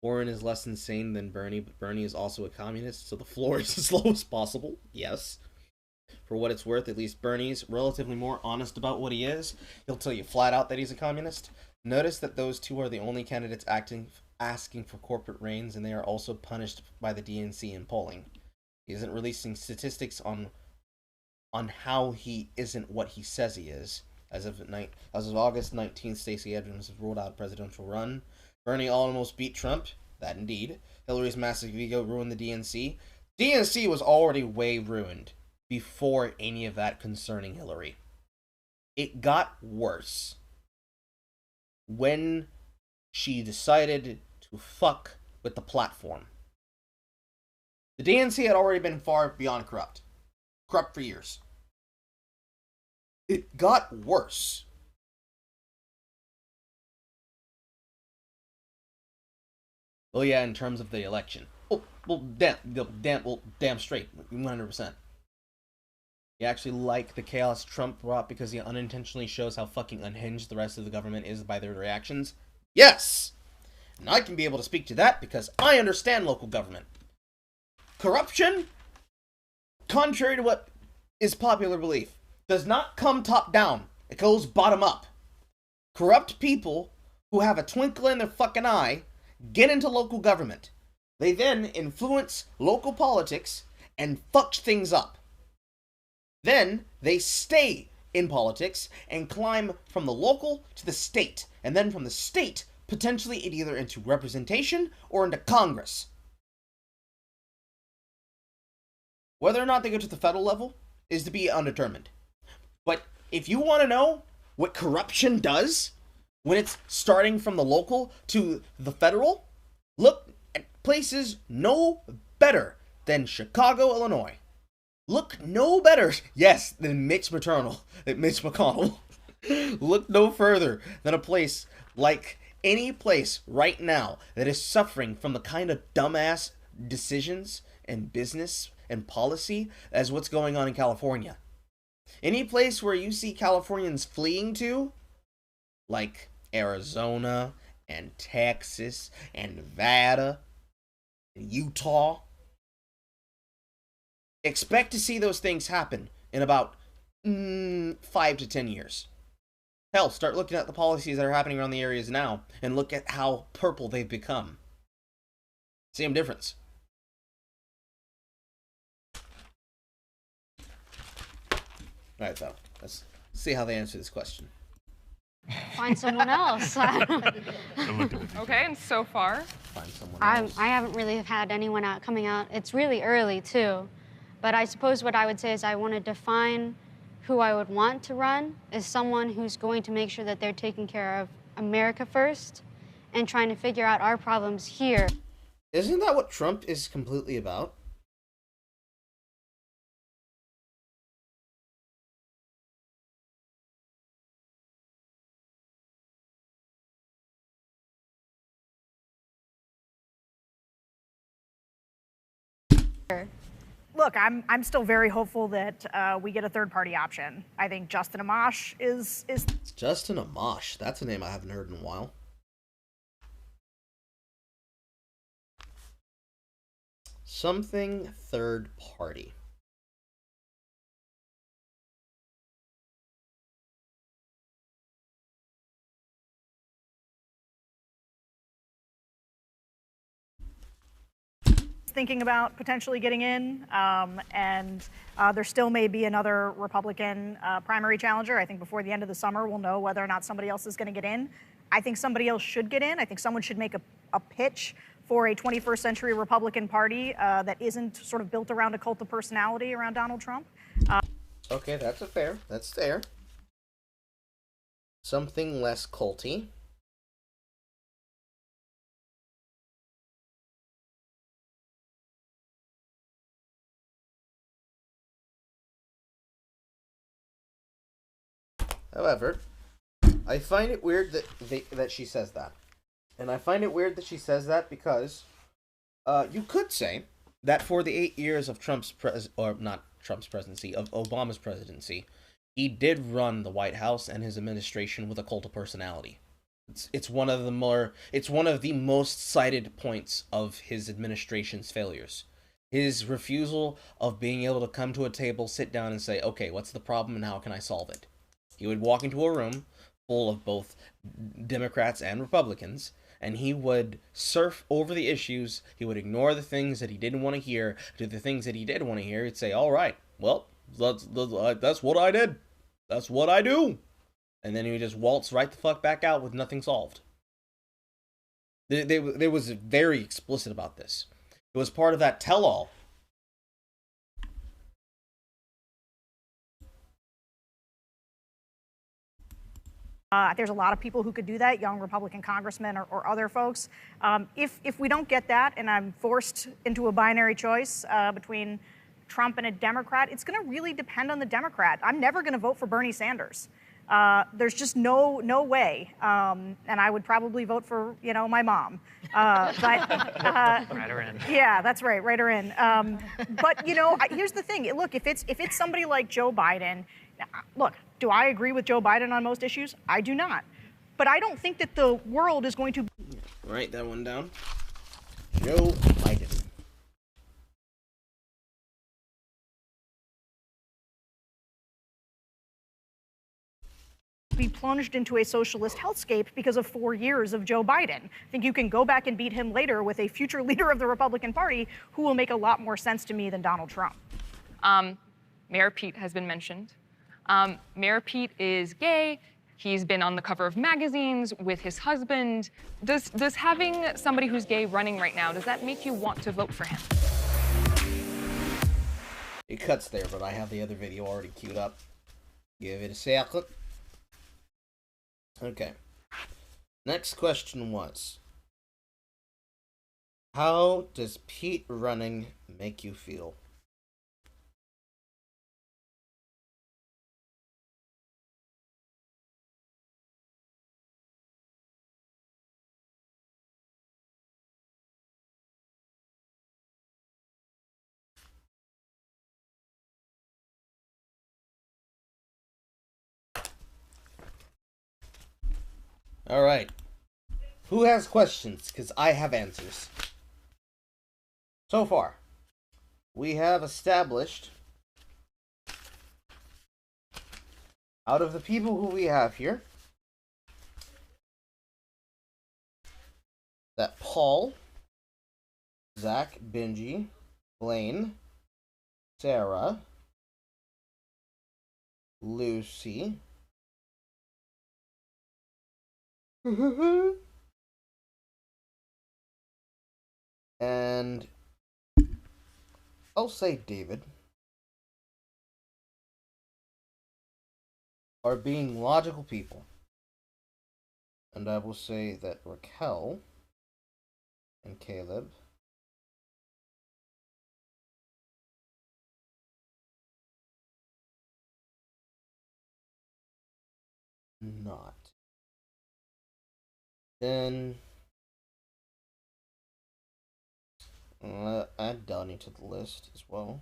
Speaker 1: Warren is less insane than Bernie, but Bernie is also a communist, so the floor is as low as possible. Yes. For what it's worth, at least Bernie's relatively more honest about what he is. He'll tell you flat out that he's a communist. Notice that those two are the only candidates asking for corporate reins, and they are also punished by the DNC in polling. He isn't releasing statistics on how he isn't what he says he is. As of August 19th, Stacey Abrams has ruled out a presidential run. Bernie almost beat Trump. That indeed. Hillary's massive ego ruined the DNC. DNC was already way ruined before any of that concerning Hillary. It got worse when she decided to fuck with the platform. The DNC had already been far beyond corrupt. Corrupt for years. It got worse. Oh yeah, in terms of the election. Oh, well, damn straight, 100%. You actually like the chaos Trump brought because he unintentionally shows how fucking unhinged the rest of the government is by their reactions? Yes! And I can be able to speak to that because I understand local government. Corruption, contrary to what is popular belief, does not come top down. It goes bottom up. Corrupt people who have a twinkle in their fucking eye get into local government. They then influence local politics and fuck things up. Then they stay in politics and climb from the local to the state, and then from the state potentially either into representation or into Congress. Whether or not they go to the federal level is to be undetermined. But if you want to know what corruption does when it's starting from the local to the federal, look at places no better than Chicago, Illinois. Look no better, yes, than Mitch McConnell. Look no further than a place like any place right now that is suffering from the kind of dumbass decisions and business and policy as what's going on in California. Any place where you see Californians fleeing to, like Arizona and Texas and Nevada and Utah, expect to see those things happen in about 5 to 10 years. Hell, start looking at the policies that are happening around the areas now and look at how purple they've become. Same difference. Alright, though. Let's see how they answer this question.
Speaker 13: Find someone else.
Speaker 3: Okay, and so far?
Speaker 1: Find someone else.
Speaker 13: I haven't really had anyone coming out. It's really early, too. But I suppose what I would say is I want to define who I would want to run as someone who's going to make sure that they're taking care of America first and trying to figure out our problems here.
Speaker 1: Isn't that what Trump is completely about?
Speaker 7: Look, I'm still very hopeful that we get a third-party option. I think Justin Amash is.
Speaker 1: It's Justin Amash. That's a name I haven't heard in a while. Something third party.
Speaker 7: Thinking about potentially getting in, and there still may be another Republican primary challenger. I think before the end of the summer, we'll know whether or not somebody else is going to get in. I think somebody else should get in. I think someone should make a pitch for a 21st century Republican Party that isn't sort of built around a cult of personality around Donald Trump.
Speaker 1: Okay, that's fair. Something less culty. However, I find it weird that she says that. And I find it weird that she says that because you could say that for the 8 years of Obama's presidency, he did run the White House and his administration with a cult of personality. It's one of the most cited points of his administration's failures. His refusal of being able to come to a table, sit down, and say, okay, what's the problem and how can I solve it? He would walk into a room full of both Democrats and Republicans, and he would surf over the issues. He would ignore the things that he didn't want to hear. To the things that he did want to hear, he'd say, all right, well, that's what I did. That's what I do. And then he would just waltz right the fuck back out with nothing solved. They was very explicit about this. It was part of that tell-all.
Speaker 7: There's a lot of people who could do that, young Republican congressmen or other folks. If we don't get that and I'm forced into a binary choice between Trump and a Democrat, it's going to really depend on the Democrat. I'm never going to vote for Bernie Sanders. There's just no way. And I would probably vote for, my mom. But
Speaker 8: Write her in.
Speaker 7: Yeah, that's right. Write her in. But here's the thing. Look, if it's somebody like Joe Biden, look, do I agree with Joe Biden on most issues? I do not. But I don't think that the world is going to
Speaker 1: write that one down. Joe Biden.
Speaker 7: Be plunged into a socialist hellscape because of 4 years of Joe Biden. I think you can go back and beat him later with a future leader of the Republican Party who will make a lot more sense to me than Donald Trump.
Speaker 3: Mayor Pete has been mentioned. Mayor Pete is gay. He's been on the cover of magazines with his husband. Does having somebody who's gay running right now, does that make you want to vote for him?
Speaker 1: It cuts there, but I have the other video already queued up. Give it a second. Okay. Next question was, how does Pete running make you feel? All right. Who has questions? Because I have answers. So far, we have established, out of the people who we have here, that Paul, Zach, Benji, Blaine, Sarah, Lucy, and I'll say David, are being logical people. And I will say that Raquel and Caleb not. Then add Donnie to the list as well.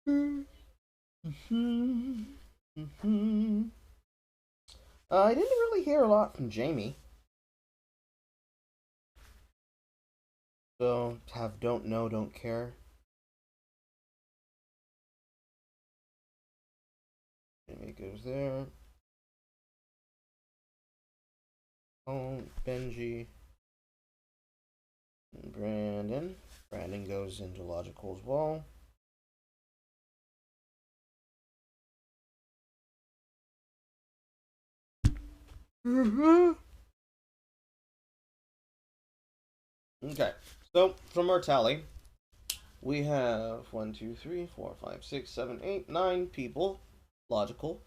Speaker 1: I didn't really hear a lot from Jamie. So have don't know, don't care. Jamie goes there. Oh, Benji. And Brandon. Brandon goes into logical as well. Okay, so from our tally, we have 1, 2, 3, 4, 5, 6, 7, 8, 9 people logical,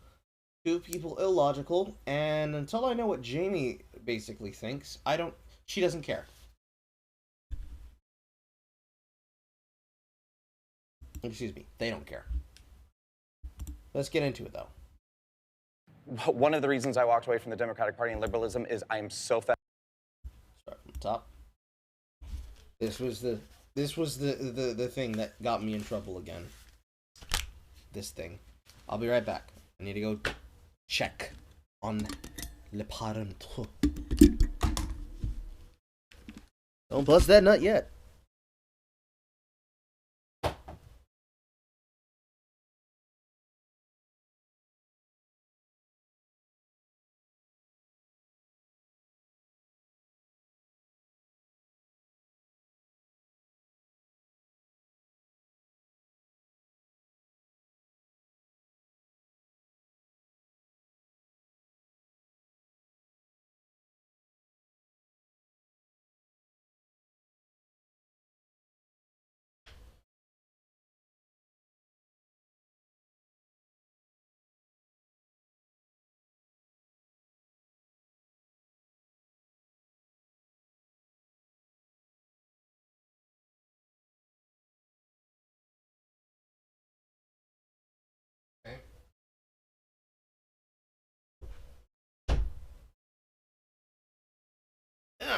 Speaker 1: 2 people illogical, and until I know what Jamie basically thinks, she doesn't care. Excuse me, they don't care. Let's get into it though.
Speaker 12: One of the reasons I walked away from the Democratic Party and liberalism is I'm so fed.
Speaker 1: Start from the top. This was the thing that got me in trouble again. This thing. I'll be right back. I need to go check on Le Parent. Don't bust that nut yet.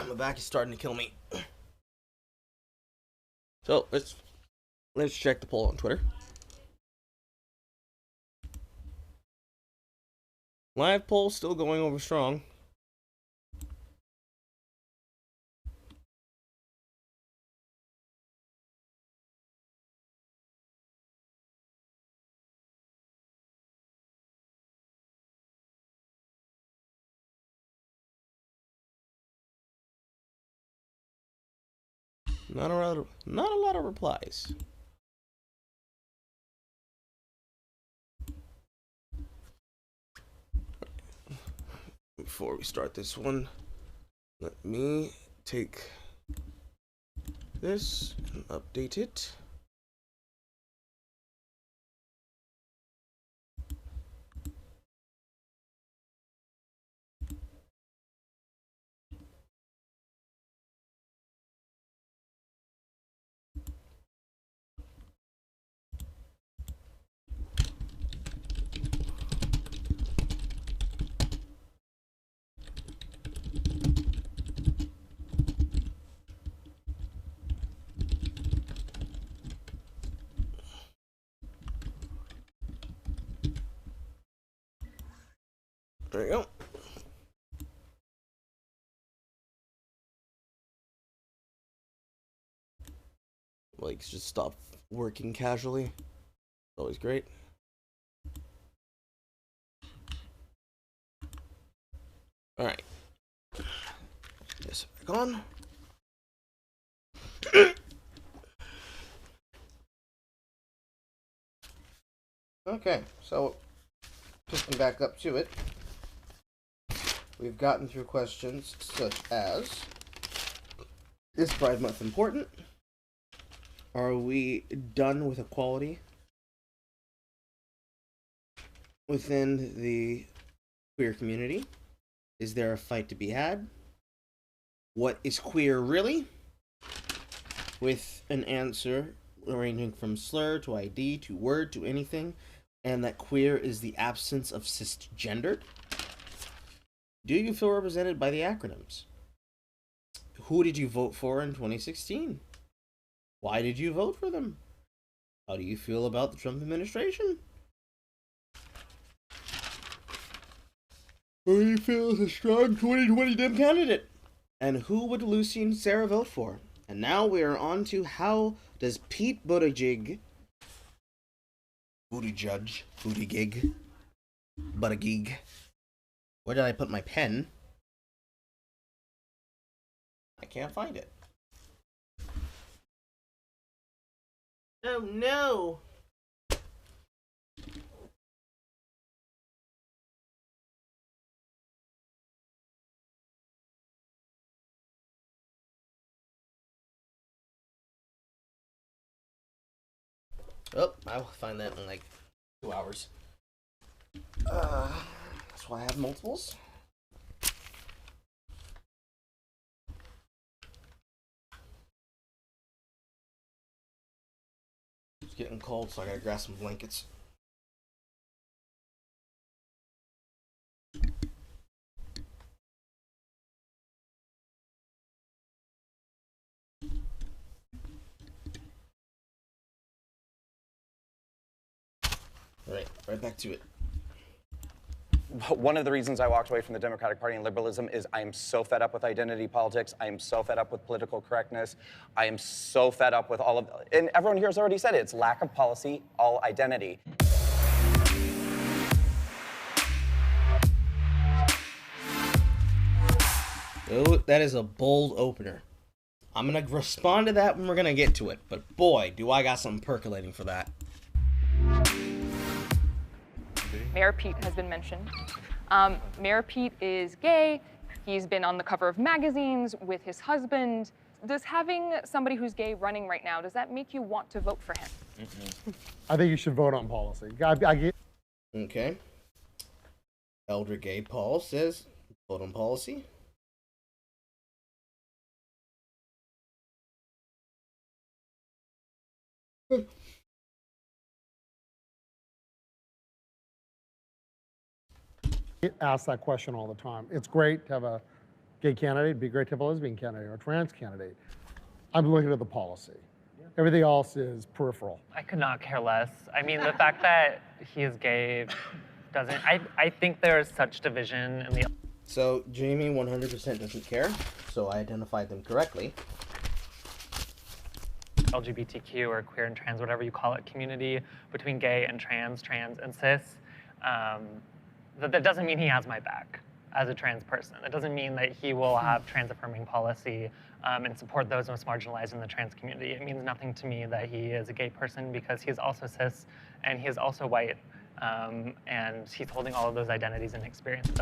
Speaker 1: My back is starting to kill me. So let's check the poll on Twitter. Live poll still going over strong. Not a lot of replies. Before we start this one, let me take this and update it. There you go. Like, just stop working casually. Always great. All right. This back on. Okay, so picking back up to it, we've gotten through questions such as, is Pride Month important? Are we done with equality within the queer community? Is there a fight to be had? What is queer really? With an answer ranging from slur to ID to word to anything, and that queer is the absence of cisgendered. Do you feel represented by the acronyms? Who did you vote for in 2016? Why did you vote for them? How do you feel about the Trump administration? Who do you feel is a strong 2020 Dem candidate? And who would Lucy and Sarah vote for? And now we are on to how does Pete Buttigieg, Buttigieg, where did I put my pen? I can't find it. Oh no! Oh, I will find that in like 2 hours. That's why I have multiples. It's getting cold, so I gotta grab some blankets. Right back to it.
Speaker 12: One of the reasons I walked away from the Democratic Party and liberalism is I am so fed up with identity politics. I am so fed up with political correctness. I am so fed up with all of, and everyone here has already said it, it's lack of policy, all identity.
Speaker 1: Oh, that is a bold opener. I'm gonna respond to that when we're gonna get to it, but boy, do I got something percolating for that.
Speaker 3: Mayor Pete has been mentioned. Mayor Pete is gay. He's been on the cover of magazines with his husband. Does having somebody who's gay running right now, does that make you want to vote for him?
Speaker 10: I think you should vote on policy.
Speaker 1: Okay. Elder Gay Paul says, vote on policy.
Speaker 10: Ask that question all the time. It's great to have a gay candidate. It'd be great to have a lesbian candidate or a trans candidate. I'm looking at the policy. Everything else is peripheral.
Speaker 8: I could not care less. I mean, the fact that he is gay doesn't, I think there is such division in the...
Speaker 1: So Jamie 100% doesn't care, so I identified them correctly.
Speaker 8: LGBTQ or queer and trans, whatever you call it, community between gay and trans and cis. That doesn't mean he has my back as a trans person. It doesn't mean that he will have trans-affirming policy and support those most marginalized in the trans community. It means nothing to me that he is a gay person because he is also cis and he is also white, and he's holding all of those identities and experiences.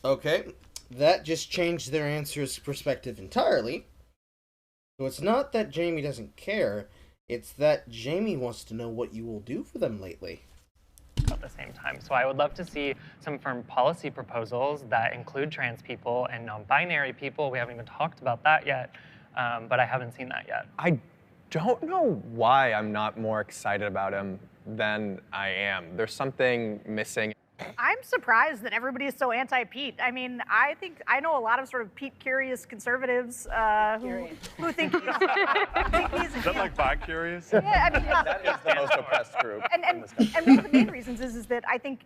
Speaker 1: Okay, that just changed their answer's perspective entirely. So it's not that Jamie doesn't care, it's that Jamie wants to know what you will do for them lately.
Speaker 8: At the same time. So I would love to see some firm policy proposals that include trans people and non-binary people. We haven't even talked about that yet, but I haven't seen that yet.
Speaker 11: I don't know why I'm not more excited about him than I am. There's something missing.
Speaker 7: I'm surprised that everybody is so anti-Pete. I mean, I know a lot of sort of Pete-curious conservatives who think he's,
Speaker 2: Is that like bi-curious?
Speaker 7: Yeah, I mean,
Speaker 12: That is the most oppressed group.
Speaker 7: and one of the main reasons is that I think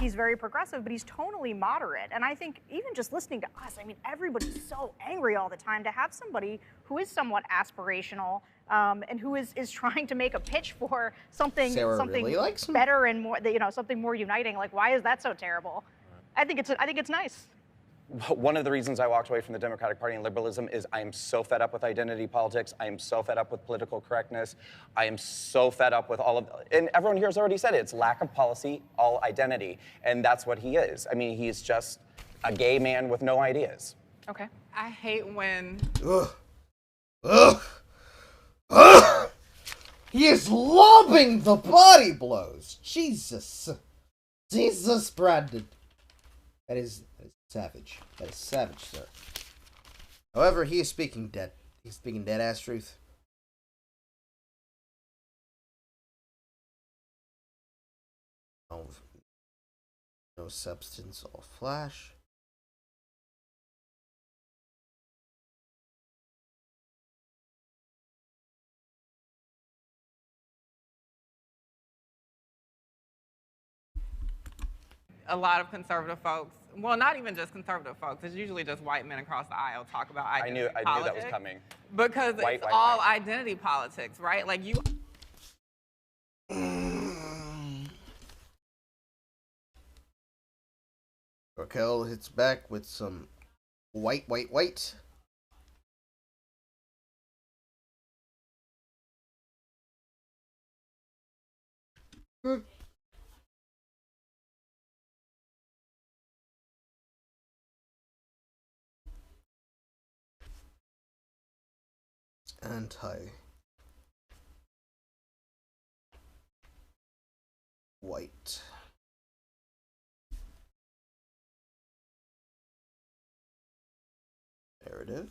Speaker 7: he's very progressive, but he's tonally moderate. And I think even just listening to us, I mean, everybody's so angry all the time. To have somebody who is somewhat aspirational and who is trying to make a pitch for something
Speaker 1: really likes him.
Speaker 7: better and more, something more uniting. Like, why is that so terrible? I think it's nice.
Speaker 12: One of the reasons I walked away from the Democratic Party and liberalism is I am so fed up with identity politics. I am so fed up with political correctness. I am so fed up with all of, and everyone here has already said it, it's lack of policy, all identity. And that's what he is. I mean, he's just a gay man with no ideas.
Speaker 3: Okay.
Speaker 6: I hate when...
Speaker 1: Ugh. Ugh. Ugh. He is lobbing the body blows. Jesus. Jesus, Brandon. That is savage. That is savage, sir. However, he is speaking dead. He's speaking dead-ass truth. No substance, all flash.
Speaker 6: A lot of conservative folks, well, not even just conservative folks, it's usually just white men across the aisle talk about identity politics.
Speaker 12: I knew that was coming.
Speaker 6: Because it's all identity politics, right? Like you...
Speaker 1: Raquel hits back with some white. Anti-white. Narrative.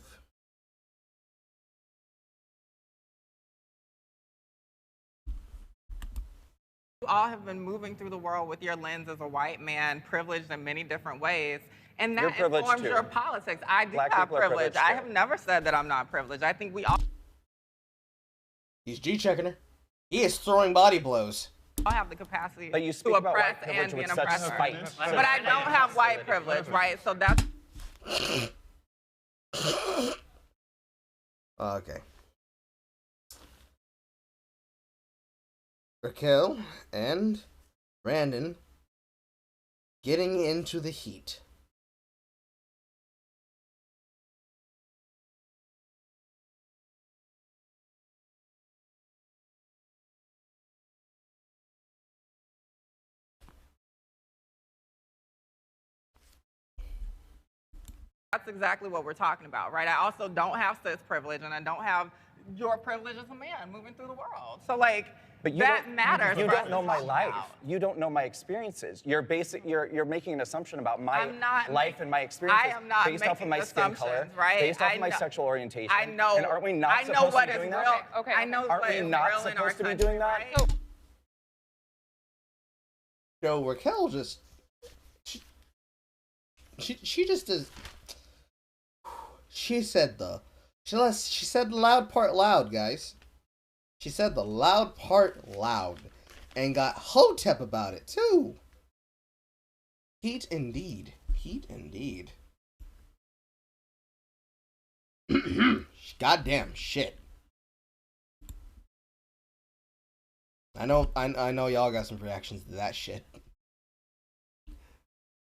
Speaker 6: You all have been moving through the world with your lens as a white man, privileged in many different ways, and that informs your politics. I do have privilege. I have never said that I'm not privileged. I think we all...
Speaker 1: He's G-checking her. He is throwing body blows.
Speaker 6: I have the capacity
Speaker 12: to
Speaker 6: oppress and be an oppressor. But I don't have white privilege, right? So that's...
Speaker 1: Okay. Raquel and Brandon getting into the heat.
Speaker 6: That's exactly what we're talking about, right? I also don't have cis privilege, and I don't have your privilege as a man moving through the world. So, like, that matters.
Speaker 12: You don't know my life. You don't know my experiences. You're making an assumption about my life and my experiences
Speaker 6: I am not
Speaker 12: based off of my skin color,
Speaker 6: right?
Speaker 12: based off of my sexual orientation.
Speaker 6: I know.
Speaker 12: And aren't we not supposed to be doing that?
Speaker 6: Okay. I know
Speaker 12: aren't we not supposed to be doing that?
Speaker 6: Right?
Speaker 1: So Raquel just she just does. She said the loud part loud, guys. She said the loud part loud and got hotep about it too. Heat indeed. Heat indeed. Goddamn shit. I know y'all got some reactions to that shit.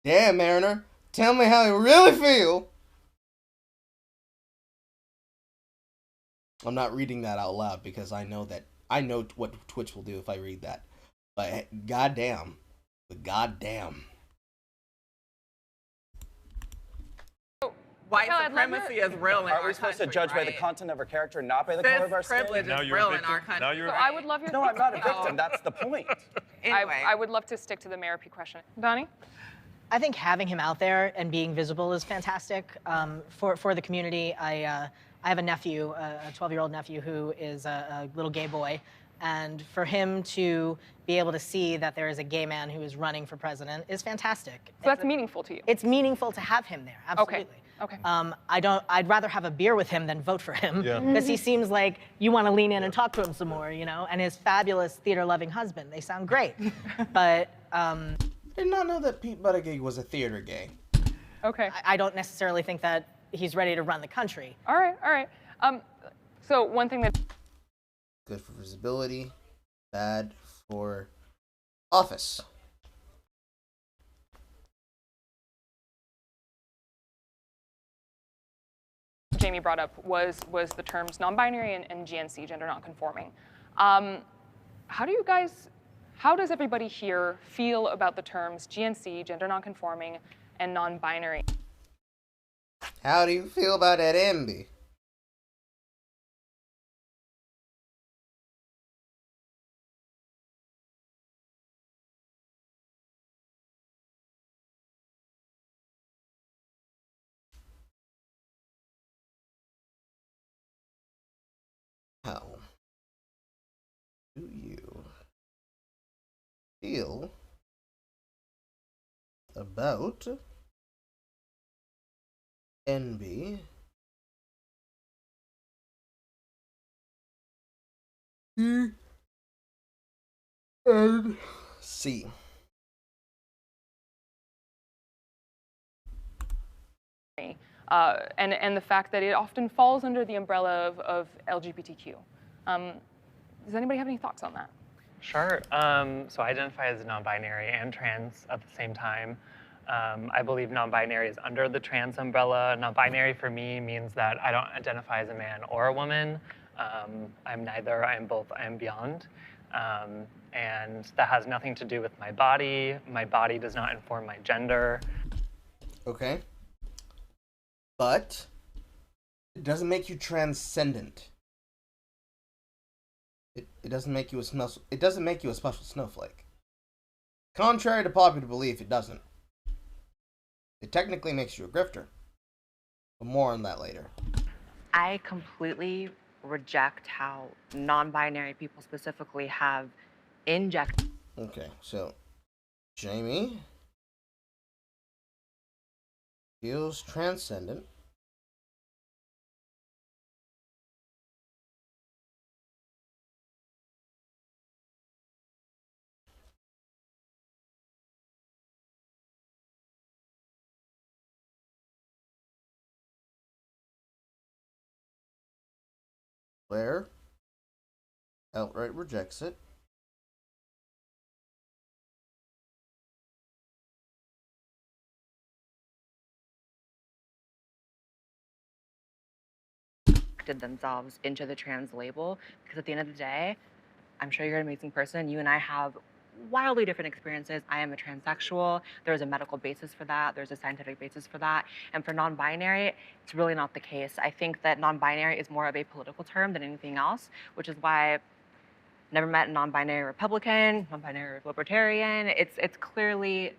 Speaker 1: Damn, Mariner. Tell me how you really feel. I'm not reading that out loud because I know what Twitch will do if I read that. But goddamn.
Speaker 6: White supremacy is real in our country.
Speaker 12: Are we supposed to judge by the content of our character, not by the color of our skin?
Speaker 6: Privilege is real in our country.
Speaker 3: I would love your...
Speaker 12: No, I'm not a victim. That's the point.
Speaker 6: Anyway.
Speaker 3: I would love to stick to the Mayor P question. Donnie?
Speaker 4: I think having him out there and being visible is fantastic for the community. I have a nephew, a 12-year-old nephew, who is a little gay boy, And for him to be able to see that there is a gay man who is running for president is fantastic.
Speaker 3: So that's meaningful to you?
Speaker 4: It's meaningful to have him there, absolutely.
Speaker 3: Okay.
Speaker 4: I'd rather have a beer with him than vote for him, because he seems like you want to lean in and talk to him some more, you know? And his fabulous theater-loving husband, they sound great. But
Speaker 1: I did not know that Pete Buttigieg was a theater gay.
Speaker 3: Okay.
Speaker 4: I don't necessarily think that he's ready to run the country.
Speaker 3: All right. So one thing that...
Speaker 1: Good for visibility, bad for office.
Speaker 3: Jamie brought up was the terms non-binary and GNC, gender non-conforming. How does everybody here feel about the terms GNC, gender non-conforming, and non-binary?
Speaker 1: How do you feel about that, Emby? How do you feel about NB and C?
Speaker 3: And the fact that it often falls under the umbrella of LGBTQ. Does anybody have any thoughts on that?
Speaker 8: Sure. So I identify as non-binary and trans at the same time. I believe non-binary is under the trans umbrella. Non-binary for me means that I don't identify as a man or a woman. I'm neither, I am both, I am beyond. And that has nothing to do with my body. My body does not inform my gender.
Speaker 1: Okay. But it doesn't make you transcendent. It doesn't make you a special snowflake. Contrary to popular belief, it doesn't. It technically makes you a grifter. But more on that later.
Speaker 5: I completely reject how non-binary people specifically have injected.
Speaker 1: Okay, so Jamie feels transcendent. Claire outright rejects it.
Speaker 5: Themselves into the trans label, because at the end of the day, I'm sure you're an amazing person. You and I have wildly different experiences. I am a transsexual. There's a medical basis for that. There's a scientific basis for that. And for non-binary, it's really not the case. I think that non-binary is more of a political term than anything else, which is why I've never met a non-binary Republican, non-binary libertarian. It's clearly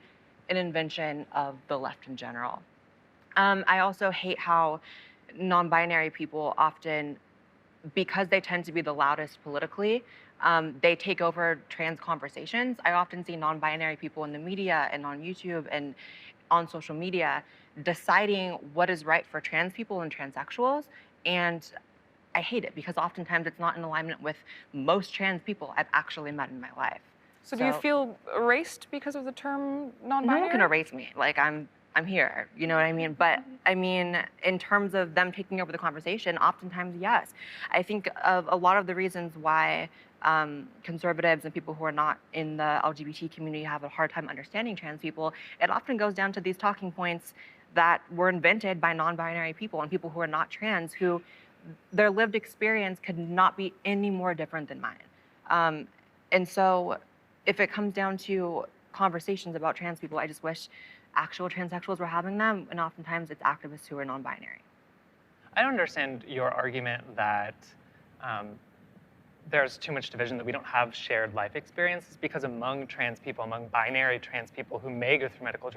Speaker 5: an invention of the left in general. I also hate how non-binary people often, because they tend to be the loudest politically, they take over trans conversations. I often see non-binary people in the media and on YouTube and on social media deciding what is right for trans people and transsexuals, and I hate it because oftentimes it's not in alignment with most trans people I've actually met in my life.
Speaker 3: So do you feel erased because of the term non-binary?
Speaker 5: No one can erase me. Like, I'm here, you know what I mean? But I mean, in terms of them taking over the conversation, oftentimes, yes. I think of a lot of the reasons why conservatives and people who are not in the LGBT community have a hard time understanding trans people, it often goes down to these talking points that were invented by non-binary people and people who are not trans, who their lived experience could not be any more different than mine. And so if it comes down to conversations about trans people, I just wish actual transsexuals were having them, and oftentimes it's activists who are non-binary.
Speaker 8: I don't understand your argument that there's too much division, that we don't have shared life experiences, because among trans people, among binary trans people who may go through medical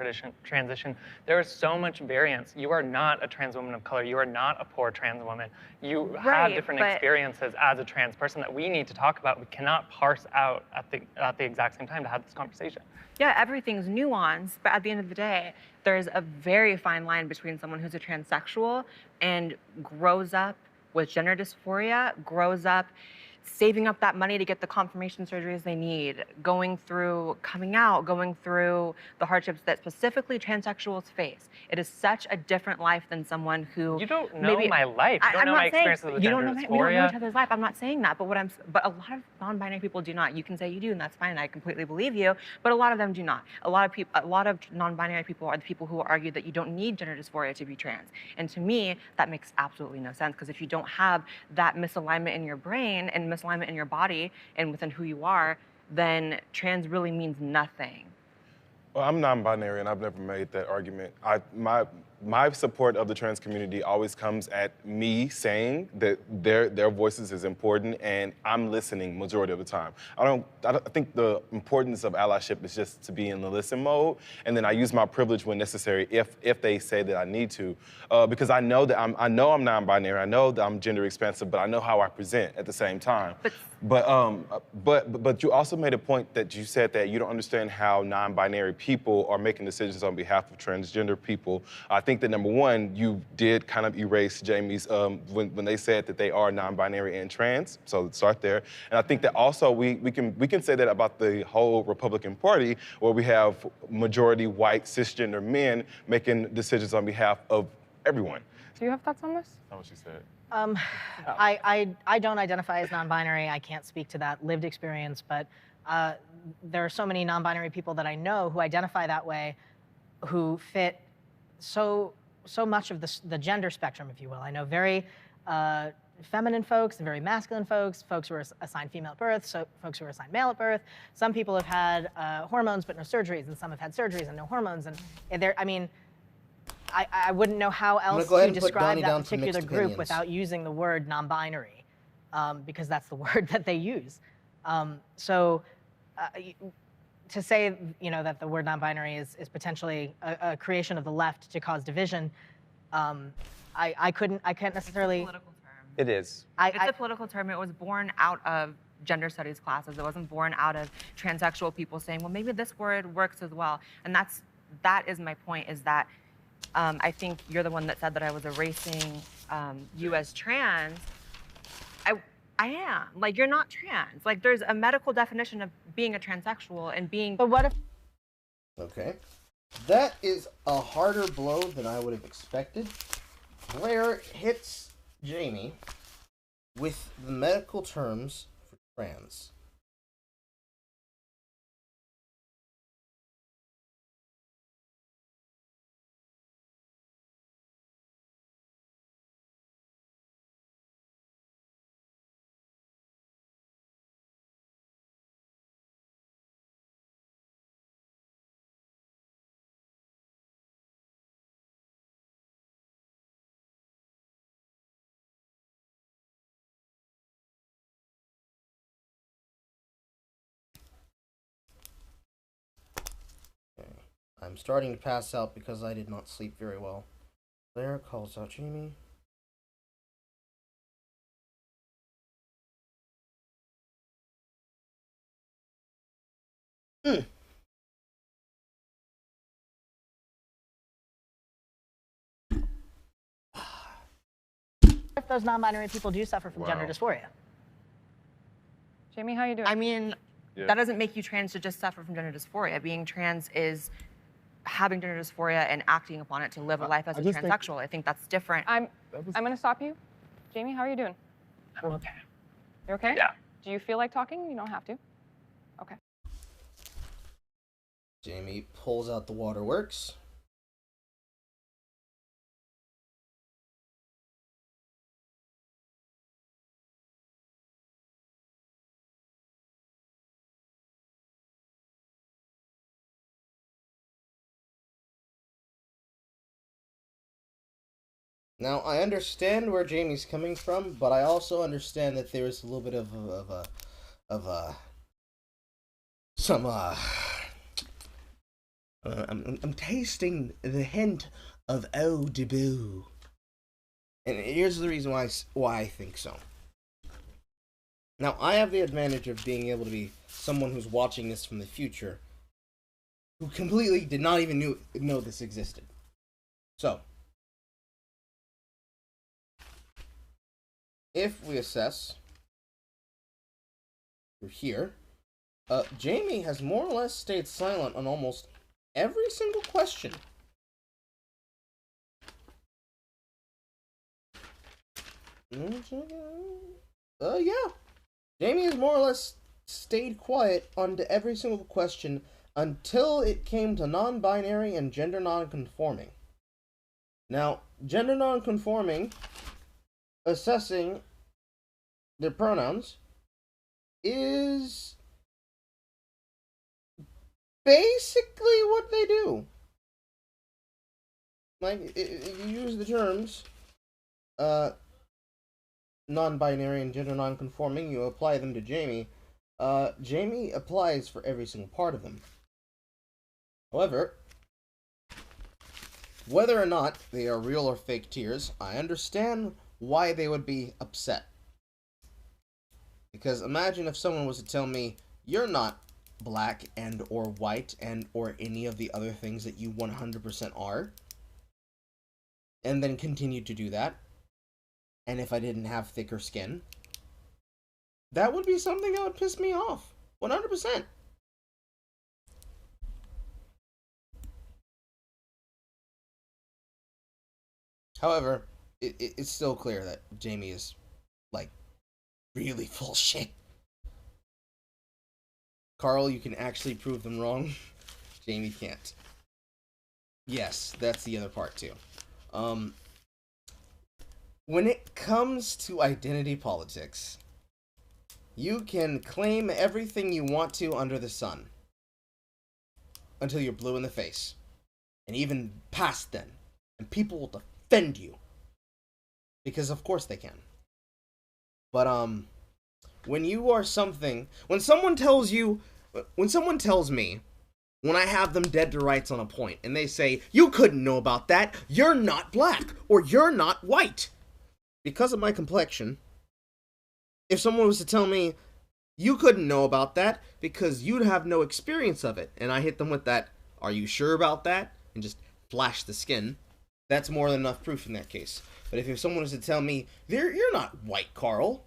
Speaker 8: transition, there is so much variance. You are not a trans woman of color. You are not a poor trans woman. You have different experiences as a trans person that we need to talk about. We cannot parse out at the exact same time to have this conversation.
Speaker 5: Yeah, everything's nuanced, but at the end of the day, there's a very fine line between someone who's a transsexual and grows up with gender dysphoria, grows up saving up that money to get the confirmation surgeries they need, going through coming out, going through the hardships that specifically transsexuals face. It is such a different life than someone who
Speaker 8: You don't know my life. You don't know my experiences with gender dysphoria.
Speaker 5: We don't know each other's life. I'm not saying that, but a lot of non-binary people do not. You can say you do, and that's fine. I completely believe you, but a lot of them do not. A lot of non-binary people are the people who argue that you don't need gender dysphoria to be trans. And to me, that makes absolutely no sense, because if you don't have that misalignment in your brain and misalignment in your body and within who you are, then trans really means nothing.
Speaker 14: Well, I'm non-binary, and I've never made that argument. My support of the trans community always comes at me saying that their voices is important, and I'm listening majority of the time. I think the importance of allyship is just to be in the listen mode, and then I use my privilege when necessary if they say that I need to, because I know that I'm non-binary, I know that I'm gender expansive, but I know how I present at the same time. But you also made a point that you said that you don't understand how non-binary people are making decisions on behalf of transgender people. I think that number one, you did kind of erase Jamie's when they said that they are non-binary and trans. So let's start there. And I think that also we can say that about the whole Republican Party, where we have majority white cisgender men making decisions on behalf of everyone.
Speaker 3: Do you have thoughts on this?
Speaker 14: That's what she said.
Speaker 4: I don't identify as non-binary. I can't speak to that lived experience, but there are so many non-binary people that I know who identify that way, who fit so much of the gender spectrum, if you will. I know very feminine folks and very masculine folks who are assigned female at birth, so folks who are assigned male at birth. Some people have had hormones but no surgeries, and some have had surgeries and no hormones. And I wouldn't know how else to describe that particular group without using the word non-binary, because that's the word that they use. To say, that the word non-binary is potentially a creation of the left to cause division, I can't necessarily.
Speaker 5: It's a political term.
Speaker 12: It is.
Speaker 5: It's a political term. It was born out of gender studies classes. It wasn't born out of transsexual people saying, well, maybe this word works as well. And that is my point, is that I think you're the one that said that I was erasing you as trans. I am. Like, you're not trans. Like, there's a medical definition of being a transsexual and being.
Speaker 4: But what if?
Speaker 15: Okay. That is a harder blow than I would have expected. Blair hits Jamie with the medical terms for trans. I'm starting to pass out because I did not sleep very well. Blair calls out Jamie. If
Speaker 4: those non-binary people do suffer from gender dysphoria?
Speaker 3: Jamie, how you doing?
Speaker 5: I mean, that doesn't make you trans to just suffer from gender dysphoria. Being trans is having gender dysphoria and acting upon it to live a life as a transsexual. I think that's different.
Speaker 3: I'm going to stop you. Jamie, how are you doing?
Speaker 8: I'm okay.
Speaker 3: You're okay?
Speaker 8: Yeah.
Speaker 3: Do you feel like talking? You don't have to. Okay.
Speaker 15: Jamie pulls out the waterworks. Now, I understand where Jamie's coming from, but I also understand that there is a little bit I'm tasting the hint of eau de boo. And here's the reason why I think so. Now, I have the advantage of being able to be someone who's watching this from the future, who completely did not even know this existed. So, if we assess through here, Jamie has more or less stayed silent on almost every single question. Yeah. Jamie has more or less stayed quiet on to every single question until it came to non-binary and gender non-conforming. Now, gender non-conforming, assessing their pronouns, is basically what they do. Like, you use the terms, non-binary and gender non-conforming, you apply them to Jamie. Jamie applies for every single part of them. However, whether or not they are real or fake tears, I understand why they would be upset. Because imagine if someone was to tell me, you're not black and or white and or any of the other things that you 100% are, and then continue to do that, and if I didn't have thicker skin, that would be something that would piss me off. 100%. However, it's still clear that Jamie is, like, really full shit. Carl, you can actually prove them wrong. Jamie can't. Yes, that's the other part, too. When it comes to identity politics, you can claim everything you want to under the sun until you're blue in the face. And even past then. And people will defend you. Because of course they can. But, when you are something... When someone tells me, when I have them dead to rights on a point, and they say, you couldn't know about that, you're not black, or you're not white. Because of my complexion, if someone was to tell me, you couldn't know about that because you'd have no experience of it, and I hit them with that, are you sure about that? And just flash the skin, that's more than enough proof in that case. But if someone was to tell me, you're not white, Carl,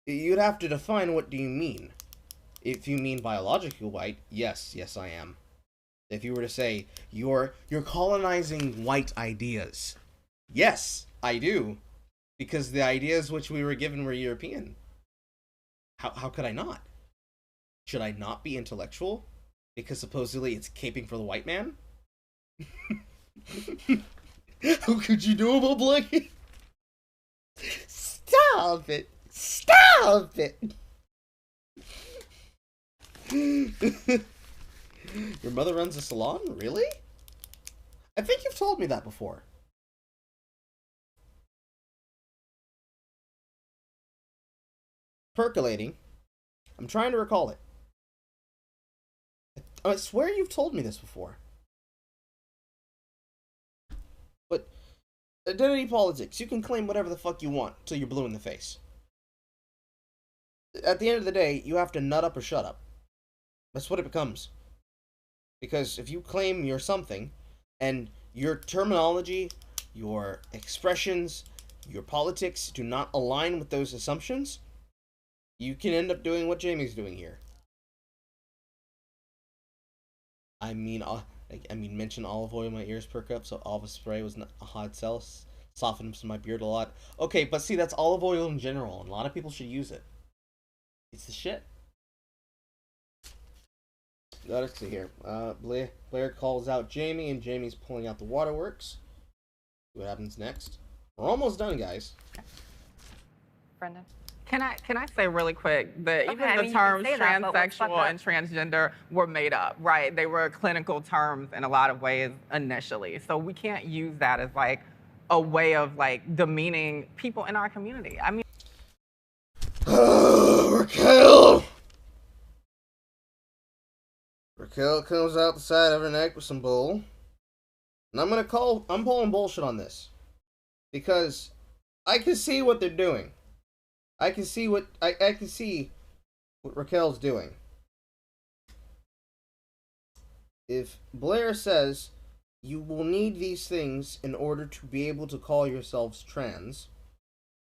Speaker 15: you'd have to define what do you mean. If you mean biologically white, yes, I am. If you were to say, you're colonizing white ideas, yes, I do. Because the ideas which we were given were European. How could I not? Should I not be intellectual? Because supposedly it's caping for the white man? How could you know about black? Stop it! Stop it! Your mother runs a salon? Really? I think you've told me that before. Percolating. I'm trying to recall it. I swear you've told me this before. But identity politics, you can claim whatever the fuck you want till you're blue in the face. At the end of the day, you have to nut up or shut up. That's what it becomes. Because if you claim you're something, and your terminology, your expressions, your politics do not align with those assumptions, you can end up doing what Jamie's doing here. I mean, mention olive oil, my ears perk up, so olive spray was not a hot sell, softens my beard a lot. Okay, but see, that's olive oil in general, and a lot of people should use it. It's the shit. Let's see here. Blair calls out Jamie, and Jamie's pulling out the waterworks. See what happens next. We're almost done, guys.
Speaker 3: Brenda?
Speaker 6: Can I say really quick that even the terms transsexual and transgender were made up, right? They were clinical terms in a lot of ways initially. So we can't use that as like, a way of like demeaning people in our community. I mean,
Speaker 15: Raquel! Raquel comes out the side of her neck with some bull. And I'm pulling bullshit on this. Because I can see what they're doing. I can see what Raquel's doing. If Blair says you will need these things in order to be able to call yourselves trans,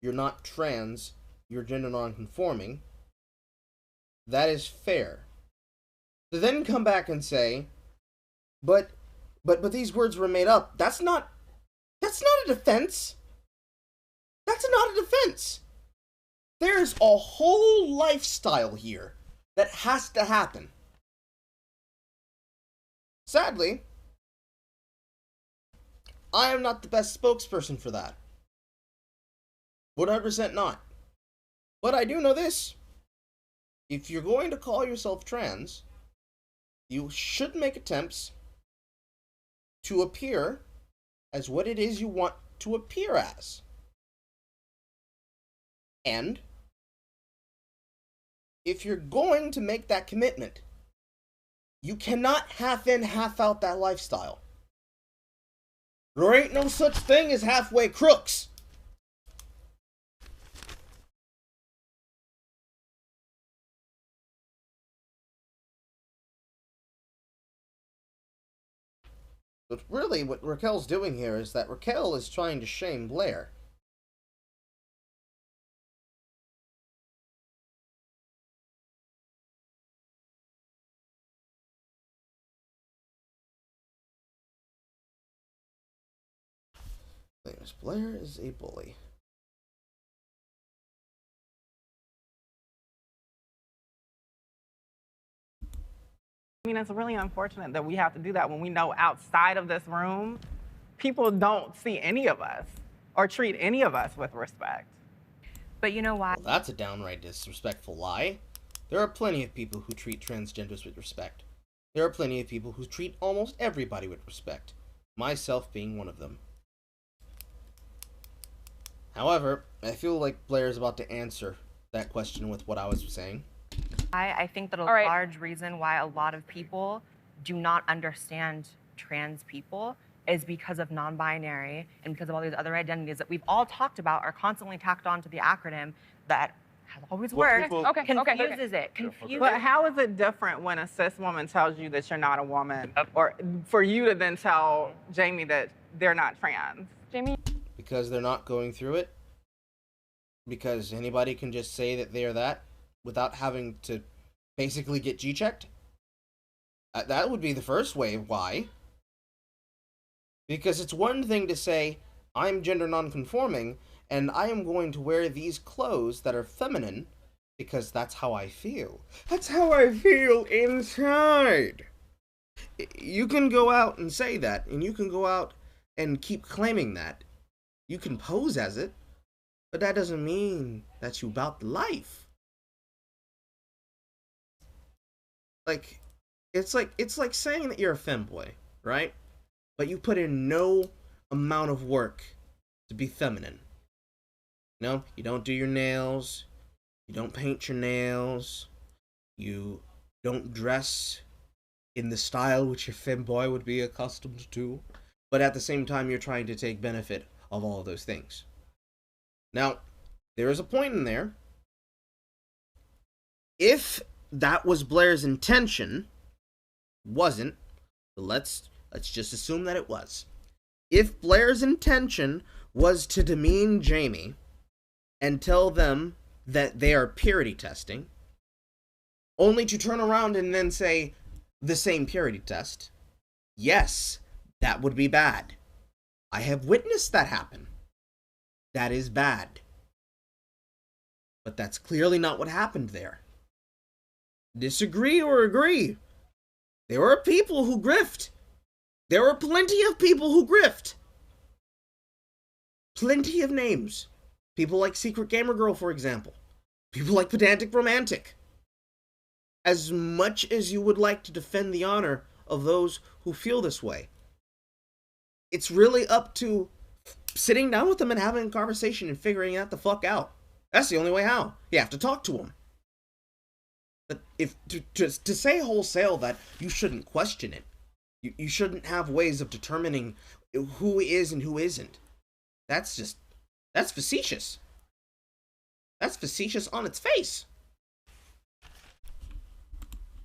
Speaker 15: you're not trans, you're gender non-conforming, that is fair. To then come back and say, but these words were made up. That's not a defense. That's not a defense. There's a whole lifestyle here that has to happen. Sadly, I am not the best spokesperson for that. 100% not. But I do know this. If you're going to call yourself trans, you should make attempts to appear as what it is you want to appear as. And if you're going to make that commitment, you cannot half in, half out that lifestyle. There ain't no such thing as halfway crooks. But really, what Raquel's doing here is that Raquel is trying to shame Blair. Blair is a bully.
Speaker 6: I mean, it's really unfortunate that we have to do that when we know outside of this room, people don't see any of us or treat any of us with respect.
Speaker 5: But you know why?
Speaker 15: Well, that's a downright disrespectful lie. There are plenty of people who treat transgenders with respect. There are plenty of people who treat almost everybody with respect, myself being one of them. However, I feel like Blair is about to answer that question with what I was saying.
Speaker 5: I think that a large reason why a lot of people do not understand trans people is because of non-binary and because of all these other identities that we've all talked about are constantly tacked onto the acronym that has always worked. Confuses it.
Speaker 6: But how is it different when a cis woman tells you that you're not a woman, or for you to then tell Jamie that they're not trans?
Speaker 3: Jamie?
Speaker 15: Because they're not going through it? Because anybody can just say that they are that without having to basically get G-checked? That would be the first way. Why? Because it's one thing to say, I'm gender non-conforming, and I am going to wear these clothes that are feminine because that's how I feel. That's how I feel inside. You can go out and say that, and you can go out and keep claiming that. You can pose as it, but that doesn't mean that you about the life. Like, it's like saying that you're a femboy, right? But you put in no amount of work to be feminine. No, you don't do your nails, you don't paint your nails, you don't dress in the style which a femboy would be accustomed to, but at the same time you're trying to take benefit of all of those things. Now, there is a point in there. If that was Blair's intention, wasn't, but let's just assume that it was. If Blair's intention was to demean Jamie and tell them that they are purity testing, only to turn around and then say the same purity test, yes, that would be bad. I have witnessed that happen. That is bad. But that's clearly not what happened there. Disagree or agree, there are people who grift. There are plenty of people who grift. Plenty of names. People like Secret Gamer Girl, for example. People like Pedantic Romantic. As much as you would like to defend the honor of those who feel this way, it's really up to
Speaker 1: sitting down with them and having a conversation and figuring that the fuck out. That's the only way how. You have to talk to them. But if to say wholesale that you shouldn't question it, you shouldn't have ways of determining who is and who isn't. That's facetious. That's facetious on its face.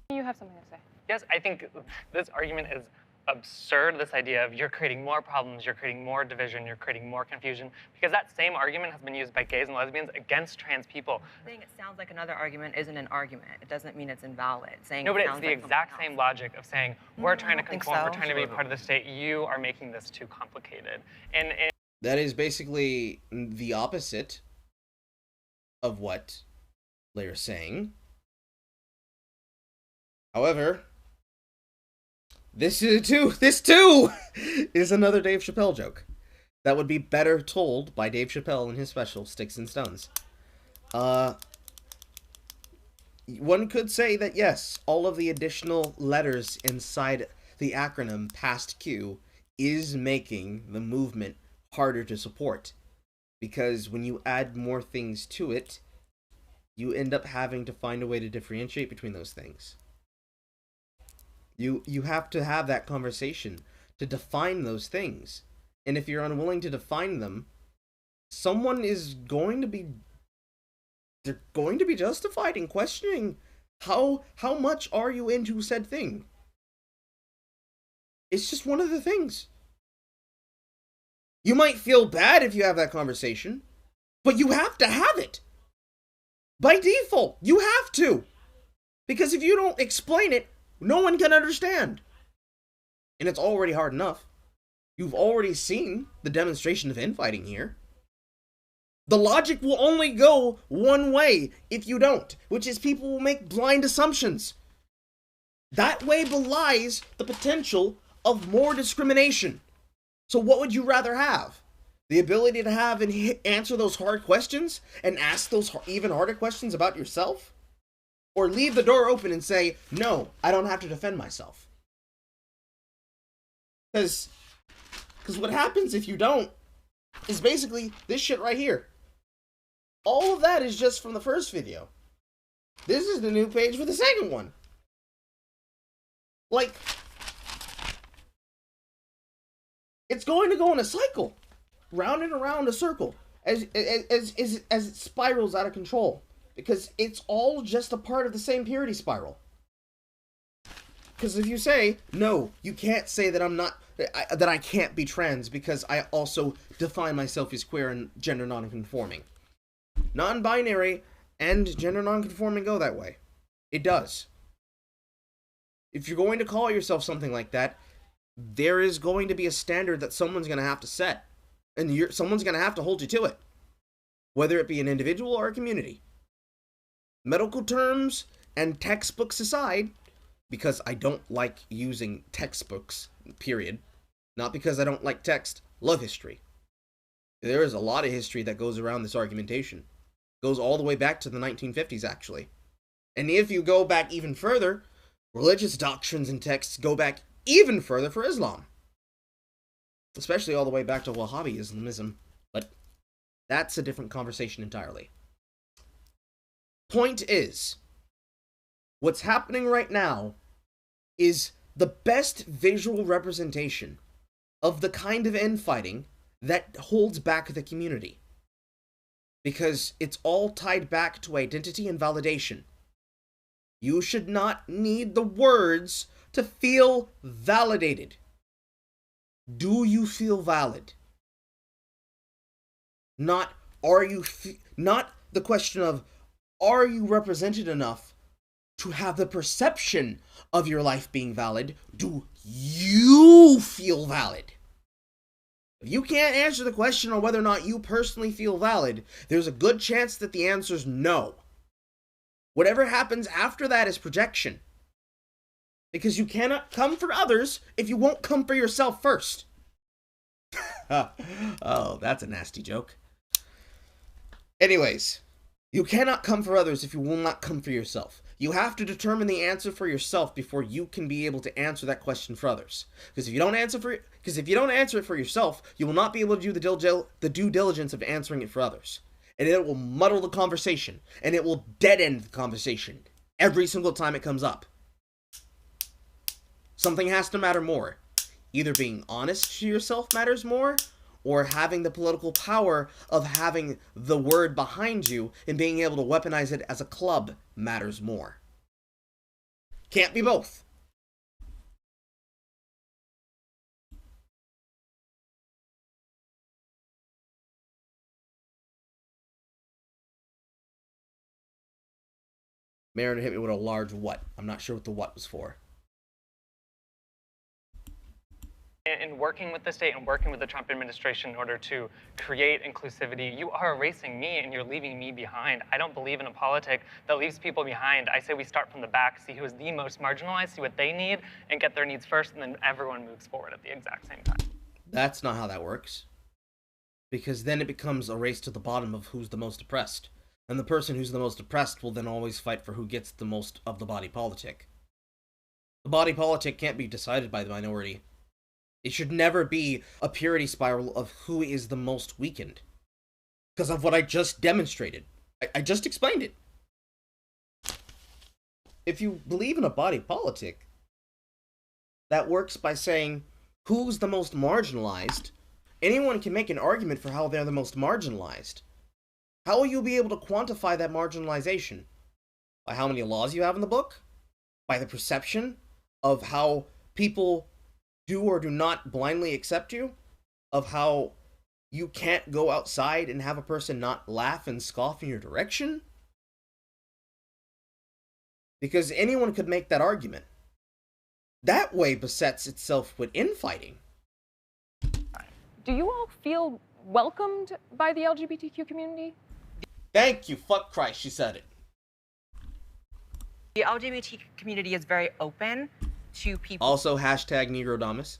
Speaker 3: You have something to say.
Speaker 8: Yes, I think this argument is absurd, this idea of you're creating more problems, you're creating more division, you're creating more confusion, because that same argument has been used by gays and lesbians against trans people.
Speaker 5: Saying it sounds like another argument isn't an argument. It doesn't mean it's invalid. Saying
Speaker 8: No, but
Speaker 5: it
Speaker 8: it's
Speaker 5: sounds
Speaker 8: the
Speaker 5: like
Speaker 8: exact same logic of saying, we're trying to
Speaker 5: think
Speaker 8: conform,
Speaker 5: so.
Speaker 8: we're trying to be part of the state, you are making this too complicated. And
Speaker 1: that is basically the opposite of what they're saying. However, this too is another Dave Chappelle joke that would be better told by Dave Chappelle in his special Sticks and Stones. One could say that yes, all of the additional letters inside the acronym past Q is making the movement harder to support, because when you add more things to it, you end up having to find a way to differentiate between those things. You have to have that conversation to define those things. And if you're unwilling to define them, someone is going to be... They're going to be justified in questioning how much are you into said thing. It's just one of the things. You might feel bad if you have that conversation, but you have to have it. By default, you have to. Because if you don't explain it, no one can understand. And it's already hard enough. You've already seen the demonstration of infighting here. The logic will only go one way if you don't, which is people will make blind assumptions. That way belies the potential of more discrimination. So what would you rather have? The ability to have and answer those hard questions and ask those even harder questions about yourself? Or leave the door open and say, no, I don't have to defend myself. Because what happens if you don't is basically this shit right here. All of that is just from the first video. This is the new page for the second one. Like, it's going to go in a cycle, round and around a circle, as it spirals out of control. Because it's all just a part of the same purity spiral. Because if you say, no, you can't say that that I can't be trans because I also define myself as queer and gender non-conforming. Non-binary and gender non-conforming go that way. It does. If you're going to call yourself something like that, there is going to be a standard that someone's going to have to set. And someone's going to have to hold you to it. Whether it be an individual or a community. Medical terms and textbooks aside, because I don't like using textbooks, period. Not because I don't like text, love history. There is a lot of history that goes around this argumentation. Goes all the way back to the 1950s, actually. And if you go back even further, religious doctrines and texts go back even further for Islam. Especially all the way back to Wahhabi Islamism. But that's a different conversation entirely. Point is, what's happening right now is the best visual representation of the kind of infighting that holds back the community. Because it's all tied back to identity and validation. You should not need the words to feel validated. Do you feel valid? Not not the question of, are you represented enough to have the perception of your life being valid? Do you feel valid? If you can't answer the question on whether or not you personally feel valid, there's a good chance that the answer is no. Whatever happens after that is projection. Because you cannot come for others if you won't come for yourself first. Oh, that's a nasty joke. Anyways, you cannot come for others if you will not come for yourself. You have to determine the answer for yourself before you can be able to answer that question for others. Because if you don't answer it for yourself, you will not be able to do the due diligence of answering it for others. And it will muddle the conversation, and it will dead end the conversation every single time it comes up. Something has to matter more. Either being honest to yourself matters more, or having the political power of having the word behind you and being able to weaponize it as a club matters more. Can't be both. Marin hit me with a large what. I'm not sure what the what was for.
Speaker 8: In working with the state and working with the Trump administration in order to create inclusivity, you are erasing me and you're leaving me behind. I don't believe in a politic that leaves people behind. I say we start from the back, see who is the most marginalized, see what they need, and get their needs first, and then everyone moves forward at the exact same time.
Speaker 1: That's not how that works. Because then it becomes a race to the bottom of who's the most oppressed. And the person who's the most oppressed will then always fight for who gets the most of the body politic. The body politic can't be decided by the minority. It should never be a purity spiral of who is the most weakened. Because of what I just demonstrated. I just explained it. If you believe in a body politic, that works by saying who's the most marginalized. Anyone can make an argument for how they're the most marginalized. How will you be able to quantify that marginalization? By how many laws you have in the book? By the perception of how people do or do not blindly accept you? Of how you can't go outside and have a person not laugh and scoff in your direction? Because anyone could make that argument. That way besets itself with infighting.
Speaker 3: Do you all feel welcomed by the LGBTQ community?
Speaker 1: Thank you, fuck Christ, she said it.
Speaker 16: The LGBT community is very open to people.
Speaker 1: Also, hashtag Negrodamus.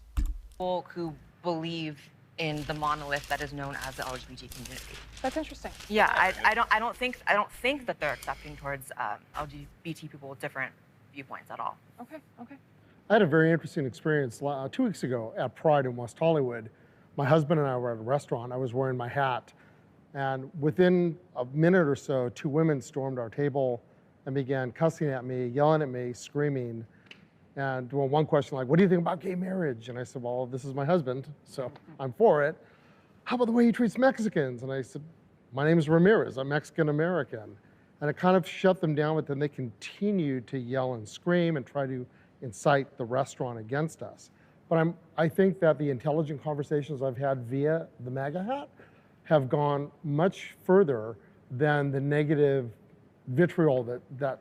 Speaker 16: People who believe in the monolith that is known as the LGBT community.
Speaker 3: That's interesting.
Speaker 16: Yeah, I don't think that they're accepting towards LGBT people with different viewpoints at all.
Speaker 3: Okay.
Speaker 10: I had a very interesting experience 2 weeks ago at Pride in West Hollywood. My husband and I were at a restaurant. I was wearing my hat. And within a minute or so, 2 women stormed our table and began cussing at me, yelling at me, screaming. And one question like, what do you think about gay marriage? And I said, well, this is my husband, so I'm for it. How about the way he treats Mexicans? And I said, my name is Ramirez, I'm Mexican-American. And it kind of shut them down, but then they continued to yell and scream and try to incite the restaurant against us. But I think that the intelligent conversations I've had via the MAGA hat have gone much further than the negative vitriol that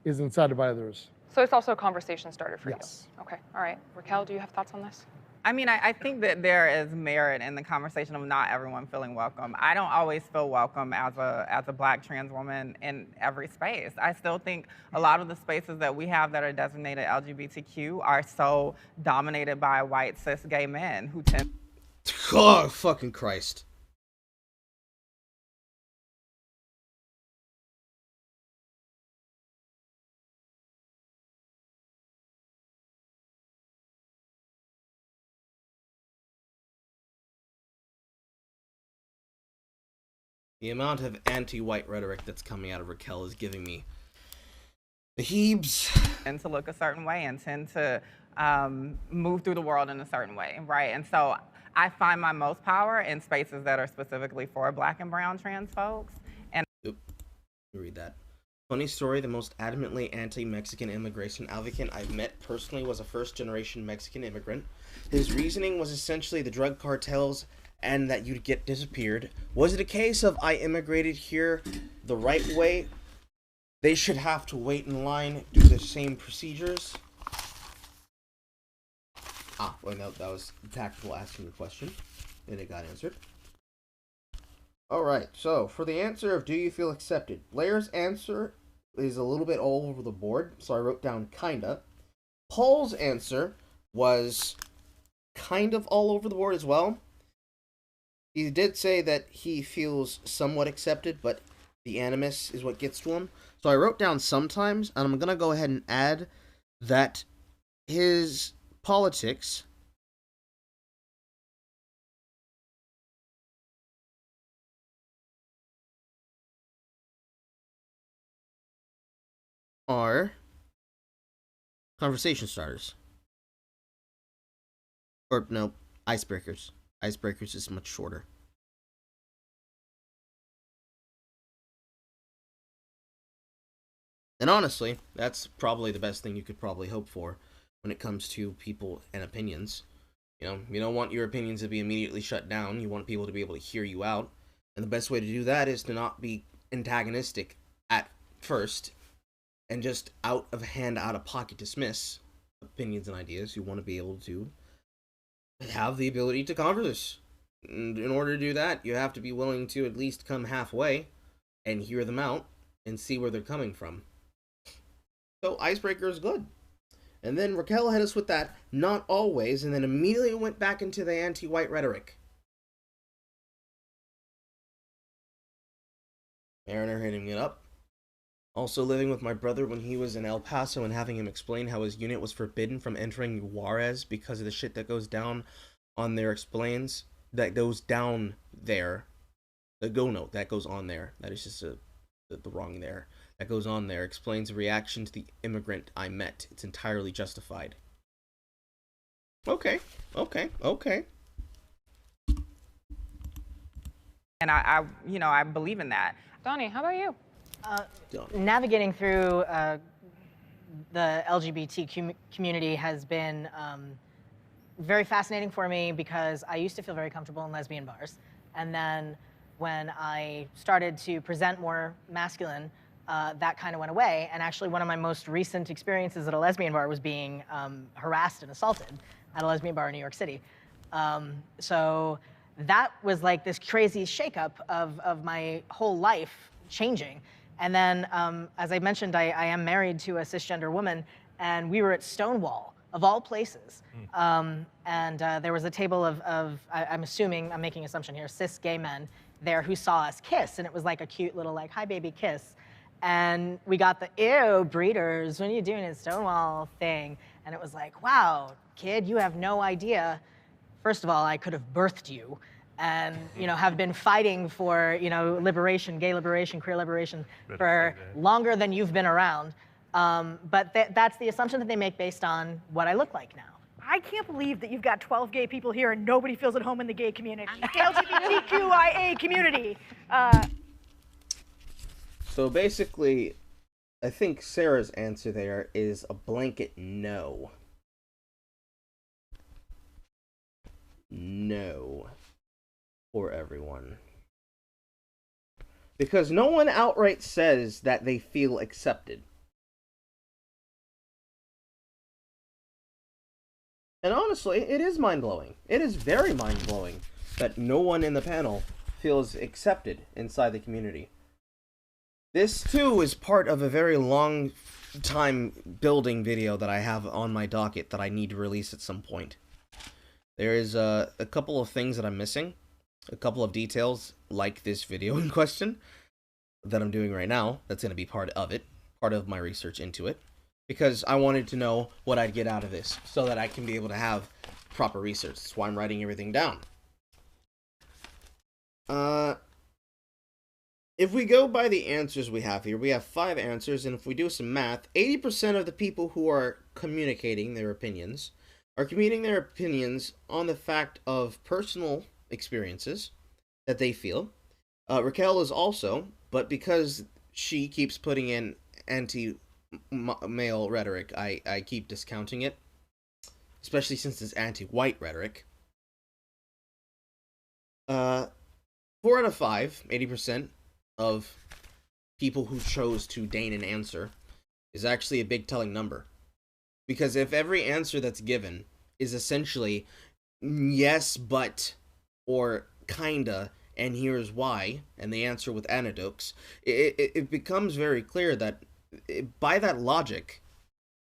Speaker 10: is incited by others.
Speaker 3: So it's also a conversation starter for
Speaker 10: Yes.
Speaker 3: you. Okay. All right. Raquel, do you have thoughts on this?
Speaker 6: I mean, I think that there is merit in the conversation of not everyone feeling welcome. I don't always feel welcome as a Black trans woman in every space. I still think a lot of the spaces that we have that are designated LGBTQ are so dominated by white cis gay men who tend.
Speaker 1: Oh, fucking Christ. The amount of anti-white rhetoric that's coming out of Raquel is giving me the heebs.
Speaker 6: And to look a certain way and tend to move through the world in a certain way, right? And so I find my most power in spaces that are specifically for Black and brown trans folks. And
Speaker 1: Read that. Funny story, the most adamantly anti-Mexican immigration advocate I've met personally was a first-generation Mexican immigrant. His reasoning was essentially the drug cartels and that you'd get disappeared. Was it a case of I immigrated here the right way? They should have to wait in line, do the same procedures? Well, no, that was tactical asking the question, and it got answered. Alright, so for the answer of do you feel accepted, Blair's answer is a little bit all over the board, so I wrote down kinda. Paul's answer was kind of all over the board as well. He did say that he feels somewhat accepted, but the animus is what gets to him.
Speaker 15: So I wrote down sometimes, and I'm going to go ahead and add that his politics are conversation starters. Or, no, icebreakers. Icebreakers is much shorter. And honestly, that's probably the best thing you could probably hope for when it comes to people and opinions. You know, you don't want your opinions to be immediately shut down. You want people to be able to hear you out. And the best way to do that is to not be antagonistic at first and just out of hand, out of pocket dismiss opinions and ideas. You want to be able to have the ability to converse. And in order to do that, you have to be willing to at least come halfway and hear them out and see where they're coming from. So icebreaker is good. And then Raquel hit us with that, not always, and then immediately went back into the anti-white rhetoric. Mariner hitting it up. Also living with my brother when he was in El Paso and having him explain how his unit was forbidden from entering Juarez because of the shit that goes down on there explains. That goes down there. The go note that goes on there. That is just the wrong there. That goes on there explains the reaction to the immigrant I met. It's entirely justified. Okay.
Speaker 6: And I believe in that.
Speaker 3: Donnie, how about you?
Speaker 4: Navigating through the LGBT community has been very fascinating for me because I used to feel very comfortable in lesbian bars. And then when I started to present more masculine, that kind of went away. And actually one of my most recent experiences at a lesbian bar was being harassed and assaulted at a lesbian bar in New York City. So that was like this crazy shakeup of my whole life changing. And then, as I mentioned, I am married to a cisgender woman, and we were at Stonewall, of all places. And there was a table of I'm assuming, I'm making an assumption here, cis gay men there who saw us kiss, and it was like a cute little like, hi baby, kiss. And we got the, ew, breeders, what are you doing at Stonewall thing? And it was like, wow, kid, you have no idea. First of all, I could have birthed you and, have been fighting for, liberation, gay liberation, queer liberation for longer than you've been around. But that's the assumption that they make based on what I look like now.
Speaker 7: I can't believe that you've got 12 gay people here and nobody feels at home in the gay community, the LGBTQIA community.
Speaker 15: So basically, I think Sarah's answer there is a blanket no. No. For everyone. Because no one outright says that they feel accepted. And honestly, it is mind-blowing. It is very mind-blowing that no one in the panel feels accepted inside the community. This, too, is part of a very long time building video that I have on my docket that I need to release at some point. There is a couple of things that I'm missing. A couple of details, like this video in question, that I'm doing right now. That's going to be part of it. Part of my research into it. Because I wanted to know what I'd get out of this, so that I can be able to have proper research. That's why I'm writing everything down. If we go by the answers we have here, we have 5 answers, and if we do some math, 80% of the people who are communicating their opinions are communicating their opinions on the fact of personal experiences that they feel. Raquel is also, but because she keeps putting in anti-male rhetoric, I keep discounting it, especially since it's anti-white rhetoric. 4 out of 5, 80% of people who chose to deign an answer is actually a big telling number. Because if every answer that's given is essentially yes, but, or kinda, and here's why, and the answer with anecdotes, it becomes very clear that by that logic,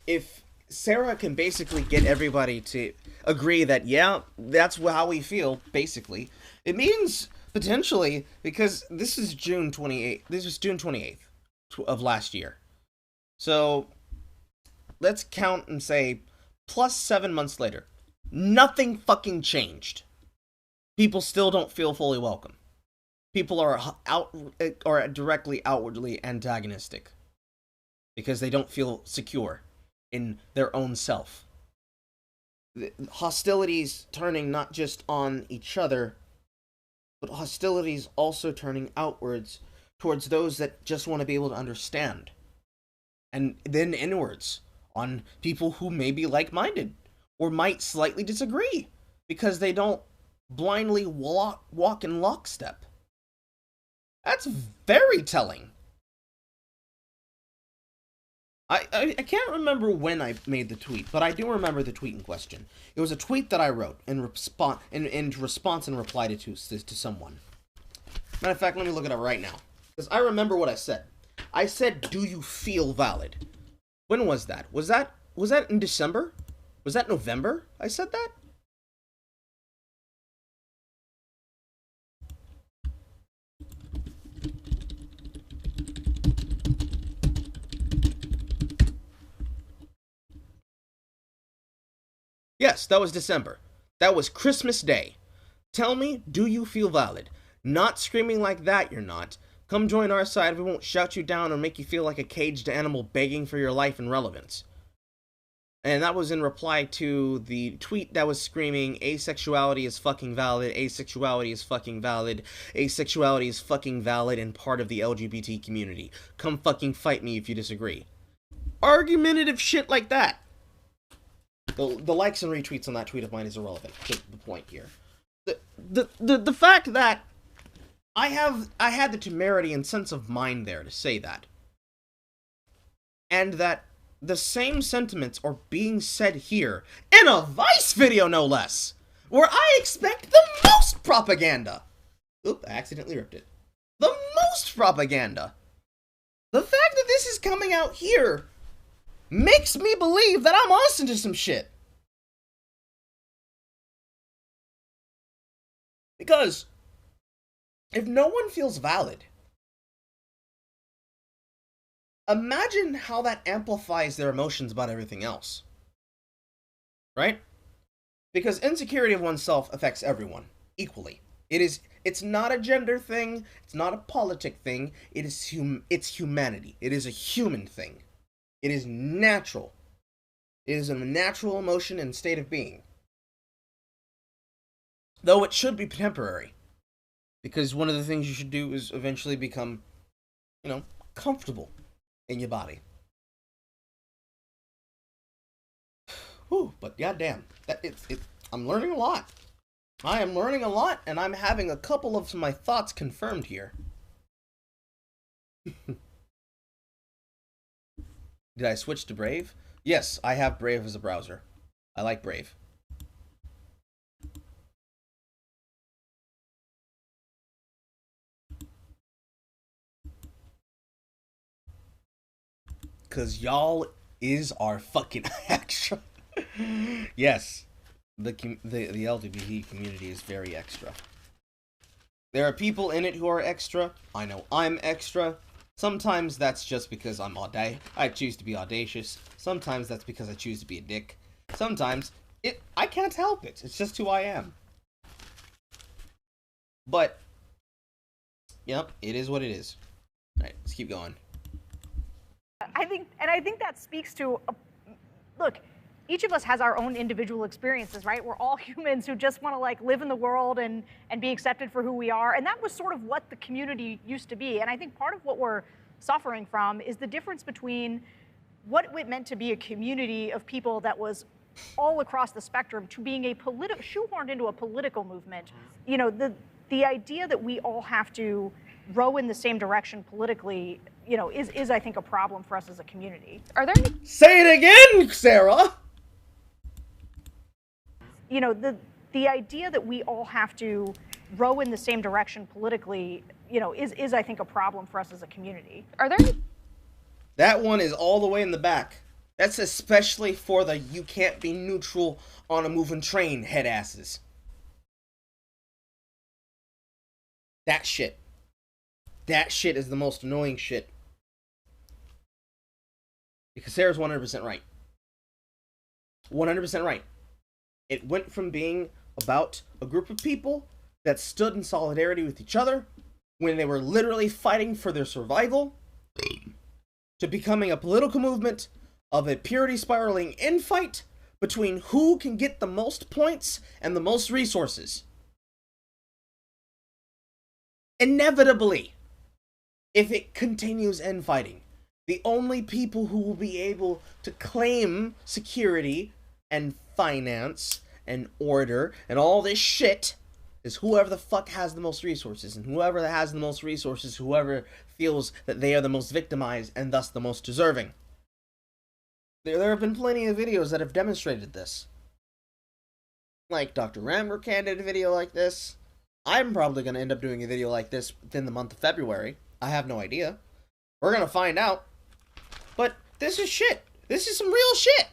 Speaker 15: if Sarah can basically get everybody to agree that, yeah, that's how we feel, basically, it means potentially, because this is June 28th,
Speaker 1: of last year. So let's count and say plus 7 months later. Nothing fucking changed. People still don't feel fully welcome. People are directly outwardly antagonistic because they don't feel secure in their own self. The hostilities turning not just on each other, but hostilities also turning outwards towards those that just want to be able to understand. And then inwards on people who may be like-minded or might slightly disagree because they don't blindly walk in lockstep. That's very telling. I can't remember when I made the tweet, but I do remember the tweet in question. It was a tweet that I wrote in response and reply to someone. Matter of fact, let me look it up right now, because I remember what I said. I said, "Do you feel valid?" When was that? Was that in December? Was that November? I said that. Yes, that was December. That was Christmas Day. Tell me, do you feel valid? Not screaming like that, you're not. Come join our side, we won't shout you down or make you feel like a caged animal begging for your life and relevance. And that was in reply to the tweet that was screaming, asexuality is fucking valid, asexuality is fucking valid, asexuality is fucking valid and part of the LGBT community. Come fucking fight me if you disagree. Argumentative shit like that. The likes and retweets on that tweet of mine is irrelevant to the point here. The fact that I had the temerity and sense of mind there to say that. And that the same sentiments are being said here in a Vice video, no less, where I expect the most propaganda. Oop, I accidentally ripped it. The most propaganda. The fact that this is coming out here makes me believe that I'm on to some shit. Because if no one feels valid, imagine how that amplifies their emotions about everything else. Right? Because insecurity of oneself affects everyone equally. It's not a gender thing, it's not a politic thing, it's humanity. It is a human thing. It is natural. It is a natural emotion and state of being. Though it should be temporary. Because one of the things you should do is eventually become, comfortable in your body. Whew, but goddamn, I'm learning a lot. I am learning a lot, and I'm having a couple of my thoughts confirmed here. Did I switch to Brave? Yes, I have Brave as a browser. I like Brave. Cause y'all is our fucking extra. Yes, the LGBT community is very extra. There are people in it who are extra. I know I'm extra. Sometimes that's just because I choose to be audacious. Sometimes that's because I choose to be a dick. Sometimes I can't help it. It's just who I am. But yep, it is what it is. All right, let's keep going.
Speaker 7: I think that speaks to, look, each of us has our own individual experiences, right? We're all humans who just want to live in the world and be accepted for who we are. And that was sort of what the community used to be. And I think part of what we're suffering from is the difference between what it meant to be a community of people that was all across the spectrum to being a shoehorned into a political movement. The idea that we all have to row in the same direction politically, is I think a problem for us as a community.
Speaker 3: Are there any...
Speaker 1: Say it again, Sarah!
Speaker 7: The idea that we all have to row in the same direction politically, is I think a problem for us as a community.
Speaker 3: Are there...
Speaker 1: That one is all the way in the back. That's especially for the you can't be neutral on a moving train head asses. That shit. That shit is the most annoying shit.
Speaker 15: Because Sarah's 100% right. 100% right. It went from being about a group of people that stood in solidarity with each other when they were literally fighting for their survival to becoming a political movement of a purity spiraling infight between who can get the most points and the most resources. Inevitably, if it continues infighting, the only people who will be able to claim security and finance and order and all this shit is whoever the fuck has the most resources. And whoever that has the most resources, whoever feels that they are the most victimized and thus the most deserving. There have been plenty of videos that have demonstrated this. Like Dr. Rambercan did a video like this. I'm probably going to end up doing a video like this within the month of February. I have no idea. We're going to find out. But this is shit. This is some real shit.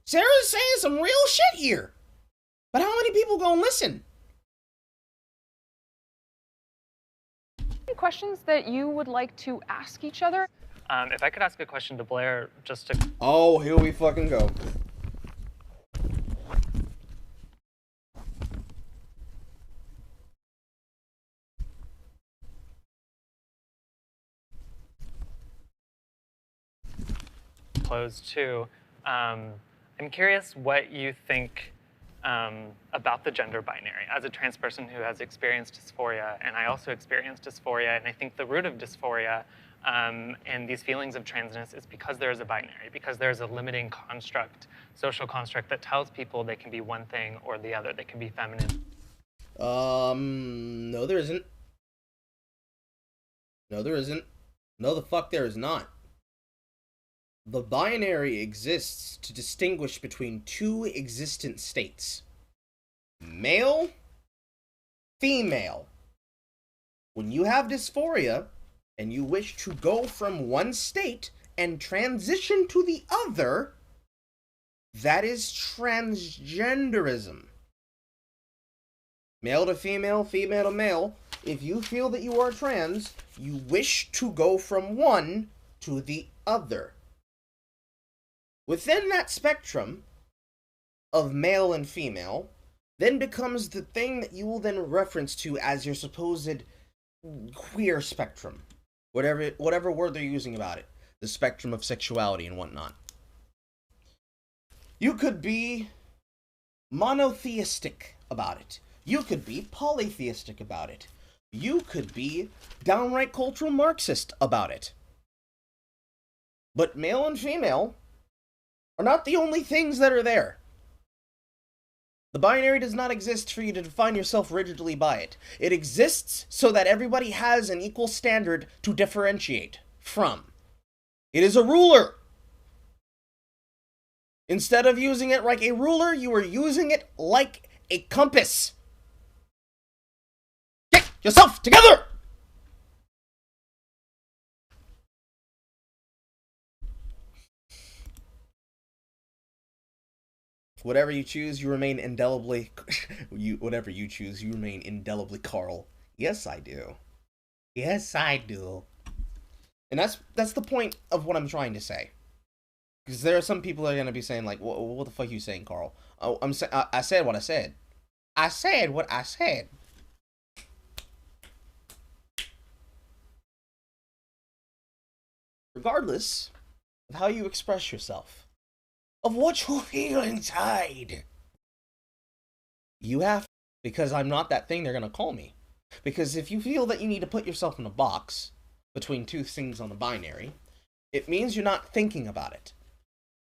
Speaker 15: Sarah's saying some real shit here. But how many people go and listen?
Speaker 3: Any questions that you would like to ask each other?
Speaker 8: If I could ask a question to Blair, just to...
Speaker 15: Oh, here we fucking go.
Speaker 8: Close too. I'm curious what you think about the gender binary. As a trans person who has experienced dysphoria, and I also experienced dysphoria, and I think the root of dysphoria and these feelings of transness is because there is a binary, because there's a limiting construct, social construct that tells people they can be one thing or the other. They can be feminine.
Speaker 15: No, there isn't. No, there isn't. No, the fuck there is not. The binary exists to distinguish between two existent states. Male, female. When you have dysphoria, and you wish to go from one state and transition to the other, that is transgenderism. Male to female, female to male. If you feel that you are trans, you wish to go from one to the other. Within that spectrum of male and female, then becomes the thing that you will then reference to as your supposed queer spectrum. Whatever word they're using about it. The spectrum of sexuality and whatnot. You could be monotheistic about it. You could be polytheistic about it. You could be downright cultural Marxist about it. But male and female are not the only things that are there. The binary does not exist for you to define yourself rigidly by it. It exists so that everybody has an equal standard to differentiate from. It is a ruler. Instead of using it like a ruler, you are using it like a compass. Get yourself together! Whatever you choose, you remain indelibly... whatever you choose, you remain indelibly Carl. Yes, I do. Yes, I do. And that's the point of what I'm trying to say. Because there are some people that are going to be saying, like, what the fuck are you saying, Carl? Oh, I said what I said. I said what I said. Regardless of how you express yourself, of what you feel inside, you have to, because I'm not that thing they're going to call me. Because if you feel that you need to put yourself in a box between two things on the binary, it means you're not thinking about it.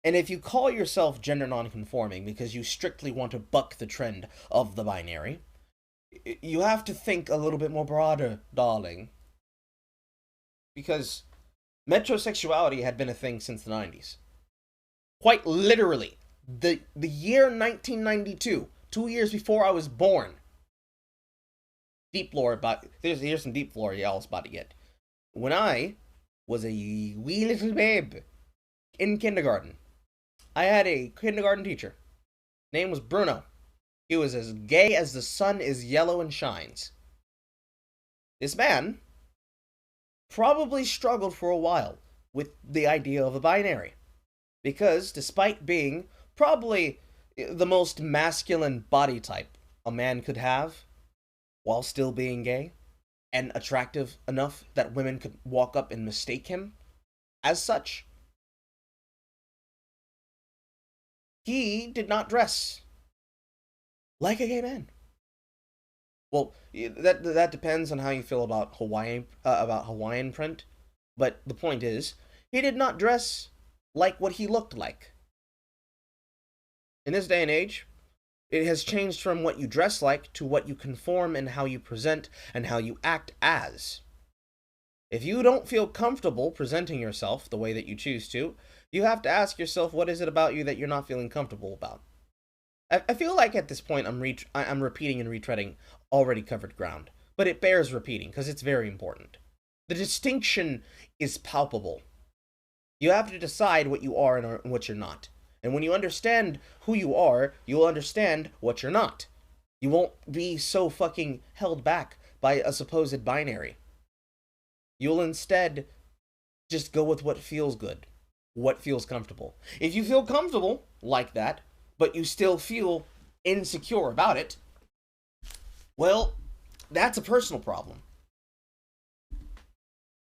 Speaker 15: And if you call yourself gender nonconforming because you strictly want to buck the trend of the binary, you have to think a little bit more broader, darling. Because metrosexuality had been a thing since the 90s. Quite literally, the year 1992, 2 years before I was born. Deep lore about, here's some deep lore y'all's about to get. When I was a wee little babe in kindergarten, I had a kindergarten teacher. Name was Bruno. He was as gay as the sun is yellow and shines. This man probably struggled for a while with the idea of a binary.
Speaker 1: Because despite being probably the most masculine body type a man could have while still being gay and attractive enough that women could walk up and mistake him as such, he did not dress like a gay man. Well, that depends on how you feel about Hawaiian print, but the point is, he did not dress like what he looked like. In this day and age, it has changed from what you dress like to what you conform and how you present and how you act as. If you don't feel comfortable presenting yourself the way that you choose to, you have to ask yourself, what is it about you that you're not feeling comfortable about? I feel like at this point I'm repeating and retreading already covered ground, but it bears repeating because it's very important. The distinction is palpable. You have to decide what you are and what you're not. And when you understand who you are, you'll understand what you're not. You won't be so fucking held back by a supposed binary. You'll instead just go with what feels good, what feels comfortable. If you feel comfortable like that, but you still feel insecure about it, well, that's a personal problem.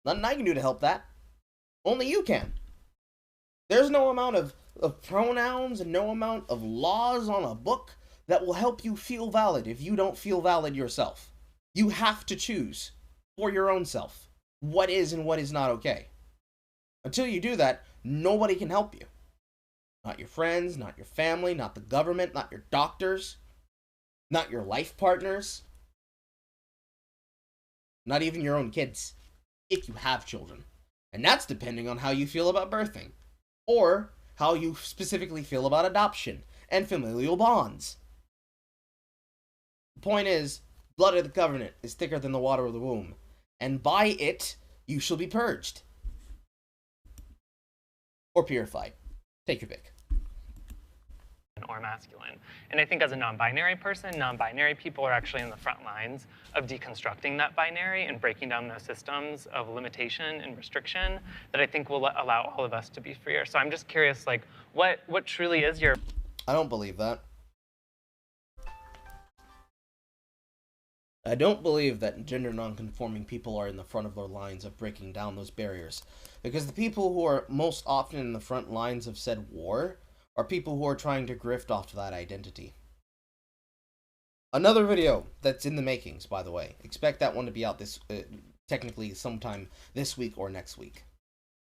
Speaker 1: Nothing I can do to help that. Only you can. There's no amount of pronouns and no amount of laws on a book that will help you feel valid if you don't feel valid yourself. You have to choose for your own self what is and what is not okay. Until you do that, nobody can help you. Not your friends, not your family, not the government, not your doctors, not your life partners, not even your own kids, if you have children. And that's depending on how you feel about birthing, or how you specifically feel about adoption and familial bonds. The point is, blood of the covenant is thicker than the water of the womb, and by it you shall be purged. Or purified. Take your pick.
Speaker 8: Or masculine. And I think as a non-binary person, non-binary people are actually in the front lines of deconstructing that binary and breaking down those systems of limitation and restriction that I think will allow all of us to be freer. So I'm just curious, like, what truly is your...
Speaker 1: I don't believe that. I don't believe that gender non-conforming people are in the front of the lines of breaking down those barriers. Because the people who are most often in the front lines of said war are people who are trying to grift off to that identity. Another video that's in the makings, by the way. Expect that one to be out this, technically sometime this week or next week.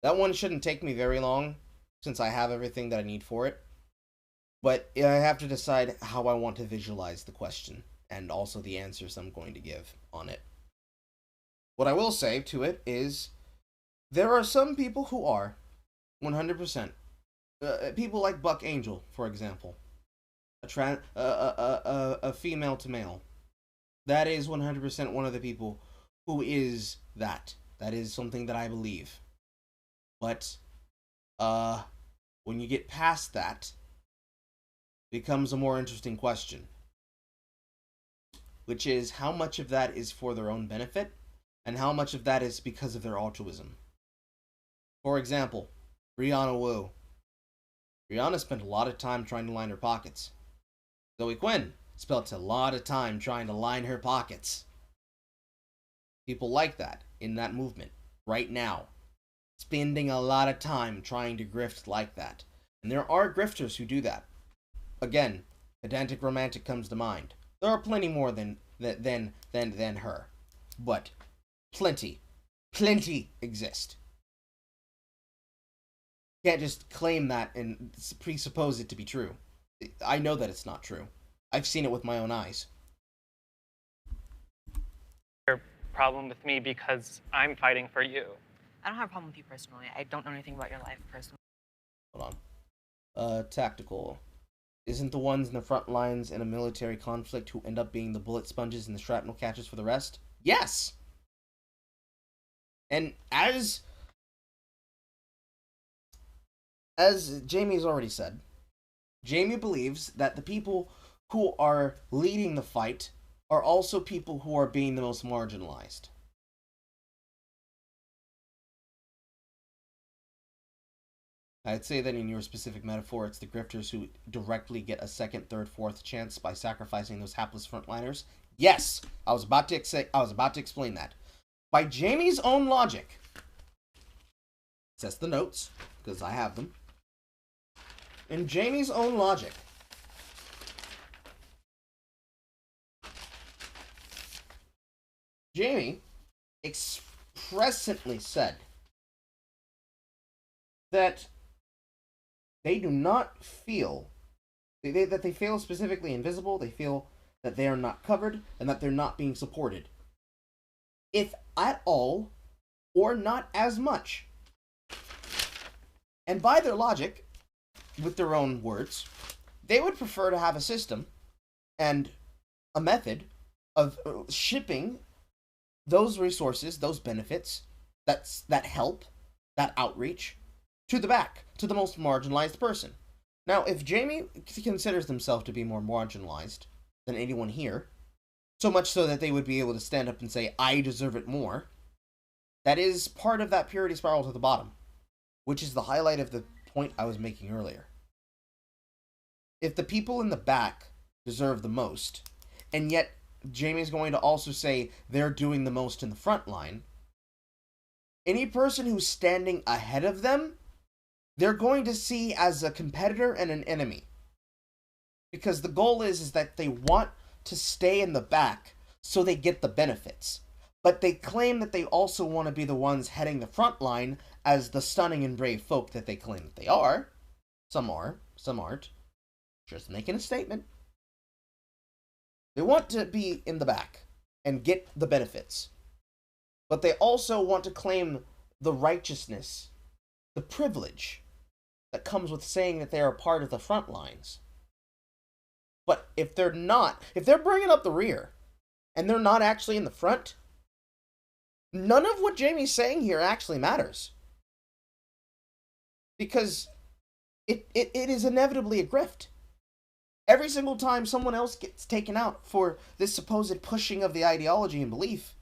Speaker 1: That one shouldn't take me very long, since I have everything that I need for it. But I have to decide how I want to visualize the question, and also the answers I'm going to give on it. What I will say to it is, there are some people who are 100%. People like Buck Angel, for example. A female to male. That is 100% one of the people who is that. That is something that I believe. But, when you get past that, it becomes a more interesting question. Which is, how much of that is for their own benefit, and how much of that is because of their altruism. For example, Brianna Wu. Rihanna spent a lot of time trying to line her pockets. Zoe Quinn spent a lot of time trying to line her pockets. People like that in that movement right now. Spending a lot of time trying to grift like that. And there are grifters who do that. Again, pedantic romantic comes to mind. There are plenty more than her. But plenty exist. Can't just claim that and presuppose it to be true. I know that it's not true. I've seen it with my own eyes.
Speaker 8: Your problem with me because I'm fighting for you.
Speaker 16: I don't have a problem with you personally. I don't know anything about your life personally.
Speaker 1: Hold on. Tactical. Isn't the ones in the front lines in a military conflict who end up being the bullet sponges and the shrapnel catchers for the rest? Yes! And as Jamie's already said, Jamie believes that the people who are leading the fight are also people who are being the most marginalized.
Speaker 15: I'd say that in your specific metaphor, it's the grifters who directly get a second, third, fourth chance by sacrificing those hapless frontliners. Yes, I was about to explain that. By Jamie's own logic, says the notes, because I have them. In Jamie's own logic, Jamie expressly said that they do not feel, that they feel specifically invisible, they feel that they are not covered, and that they're not being supported. If at all, or not as much. And by their logic, with their own words, they would prefer to have a system and a method of shipping those resources, those benefits, that help, that outreach, to the back, to the most marginalized person. Now, if Jamie considers himself to be more marginalized than anyone here, so much so that they would be able to stand up and say, I deserve it more, that is part of that purity spiral to the bottom, which is the highlight of the point I was making earlier. If the people in the back deserve the most, and yet Jamie's going to also say they're doing the most in the front line, any person who's standing ahead of them, they're going to see as a competitor and an enemy. Because the goal is that they want to stay in the back so they get the benefits. But they claim that they also want to be the ones heading the front line as the stunning and brave folk that they claim that they are. Some are, some aren't. Just making a statement. They want to be in the back and get the benefits. But they also want to claim the righteousness, the privilege that comes with saying that they are part of the front lines. But if they're not, if they're bringing up the rear and they're not actually in the front, none of what Jamie's saying here actually matters. Because it is inevitably a grift. Every single time someone else gets taken out for this supposed pushing of the ideology and belief,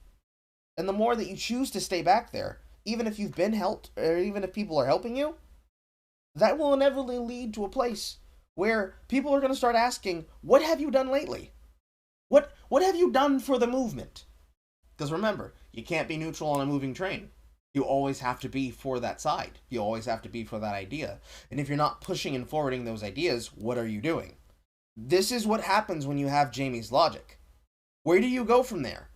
Speaker 15: and the more that you choose to stay back there, even if you've been helped, or even if people are helping you, that will inevitably lead to a place where people are going to start asking, what have you done lately? What have you done for the movement? Because remember, you can't be neutral on a moving train. You always have to be for that side. You always have to be for that idea. And if you're not pushing and forwarding those ideas, what are you doing? This is what happens when you have Jamie's logic. Where do you go from there?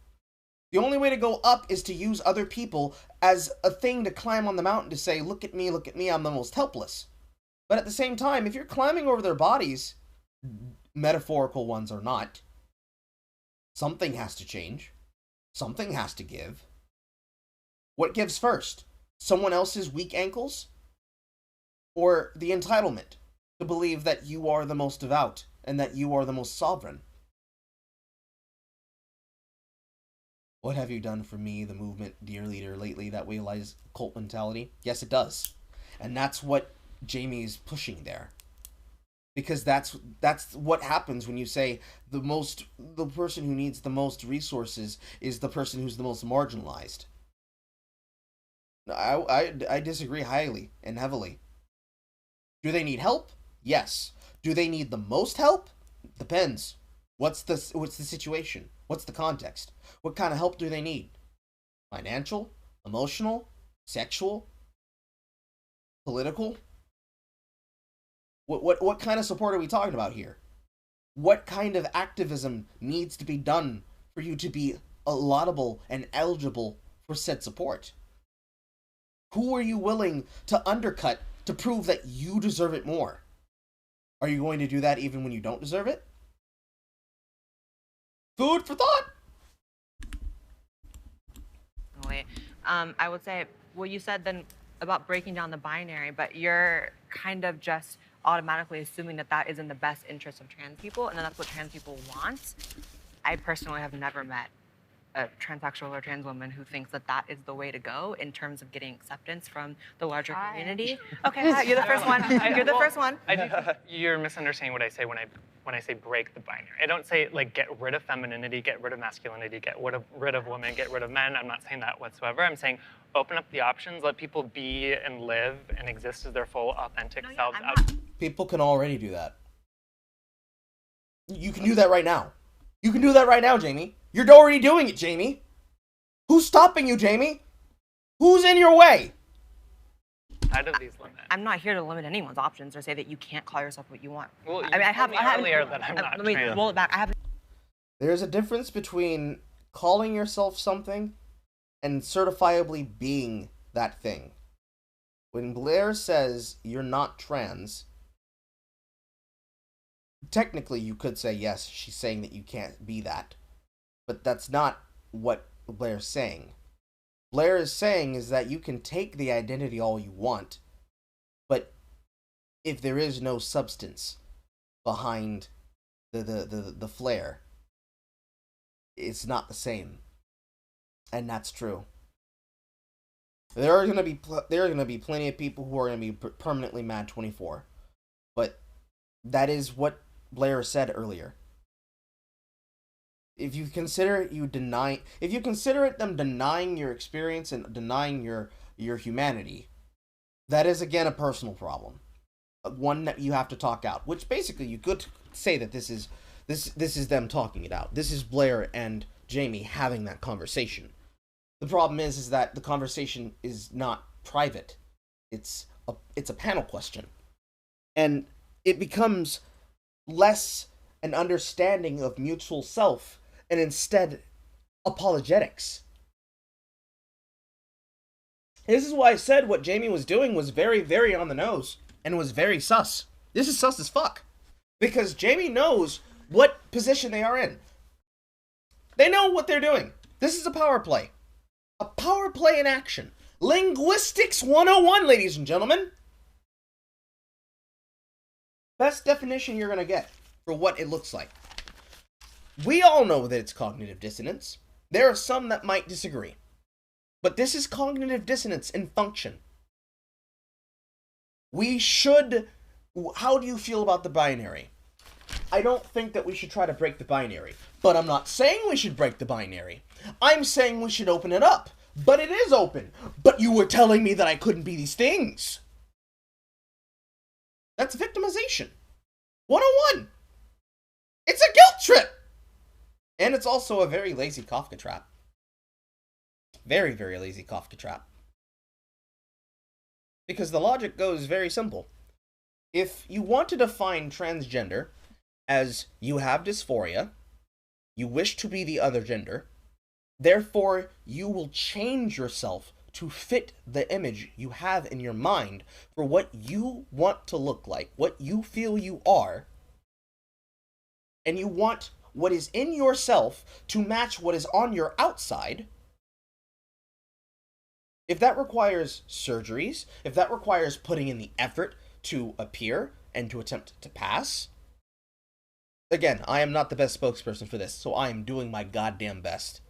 Speaker 15: The only way to go up is to use other people as a thing to climb on the mountain to say, look at me, I'm the most helpless. But at the same time, if you're climbing over their bodies, metaphorical ones or not, something has to change. Something has to give. What gives first? Someone else's weak ankles? Or the entitlement to believe that you are the most devout and that you are the most sovereign? What have you done for me, the movement, dear leader, lately? That way lies cult mentality. Yes, it does. And that's what Jamie's pushing there. Because that's what happens when you say the person who needs the most resources is the person who's the most marginalized. I disagree highly and heavily. Do they need help? Yes. Do they need the most help? Depends. What's the situation? What's the context? What kind of help do they need? Financial? Emotional? Sexual? Political? What kind of support are we talking about here? What kind of activism needs to be done for you to be laudable and eligible for said support? Who are you willing to undercut to prove that you deserve it more? Are you going to do that even when you don't deserve it? Food for thought.
Speaker 16: I would say what you said then about breaking down the binary, but you're kind of just automatically assuming that that is in the best interest of trans people, and that's what trans people want. I personally have never met a transsexual or trans woman who thinks that that is the way to go in terms of getting acceptance from the larger community. Okay, you're the first one. You're the first one.
Speaker 8: You're misunderstanding what I say when I say break the binary. I don't say like get rid of femininity, get rid of masculinity, get rid of women, get rid of men. I'm not saying that whatsoever. I'm saying open up the options, let people be and live and exist as their full authentic selves.
Speaker 15: People can already do that. You can do that right now. You can do that right now, Jamie. You're already doing it, Jamie. Who's stopping you, Jamie? Who's in your way?
Speaker 8: Out of these limits.
Speaker 16: I'm not here to limit anyone's options or say that you can't call yourself what you want.
Speaker 8: Well, you
Speaker 16: I
Speaker 8: told me earlier that I'm not
Speaker 16: Let me
Speaker 8: trans.
Speaker 16: roll it back. I have.
Speaker 15: There's a difference between calling yourself something and certifiably being that thing. When Blair says you're not trans, technically you could say yes, she's saying that you can't be that. But that's not what Blair's saying. Blair is saying is that you can take the identity all you want, but if there is no substance behind the flair, it's not the same. And that's true. There are gonna be plenty of people who are gonna be permanently mad 24, but that is what Blair said earlier. If you consider it them denying your experience and denying your humanity, that is again a personal problem, one that you have to talk out. Which basically you could say that this is them talking it out. This is Blair and Jamie having that conversation. The problem is that the conversation is not private. It's a panel question, and it becomes less an understanding of mutual self and instead apologetics. This is why I said what Jamie was doing was very, very on the nose and was very sus. This is sus as fuck. Because Jamie knows what position they are in. They know what they're doing. This is a power play. A power play in action. Linguistics 101, ladies and gentlemen. Best definition you're going to get for what it looks like. We all know that it's cognitive dissonance. There are some that might disagree. But this is cognitive dissonance in function. How do you feel about the binary? I don't think that we should try to break the binary. But I'm not saying we should break the binary. I'm saying we should open it up. But it is open. But you were telling me that I couldn't be these things. That's victimization. 101. It's a guilt trip. And it's also a very lazy Kafka trap. Very, very lazy Kafka trap. Because the logic goes very simple. If you want to define transgender as you have dysphoria, you wish to be the other gender, therefore you will change yourself to fit the image you have in your mind for what you want to look like, what you feel you are, and you want what is in yourself to match what is on your outside. If that requires surgeries, if that requires putting in the effort to appear and to attempt to pass, again, I am not the best spokesperson for this, so I am doing my goddamn best.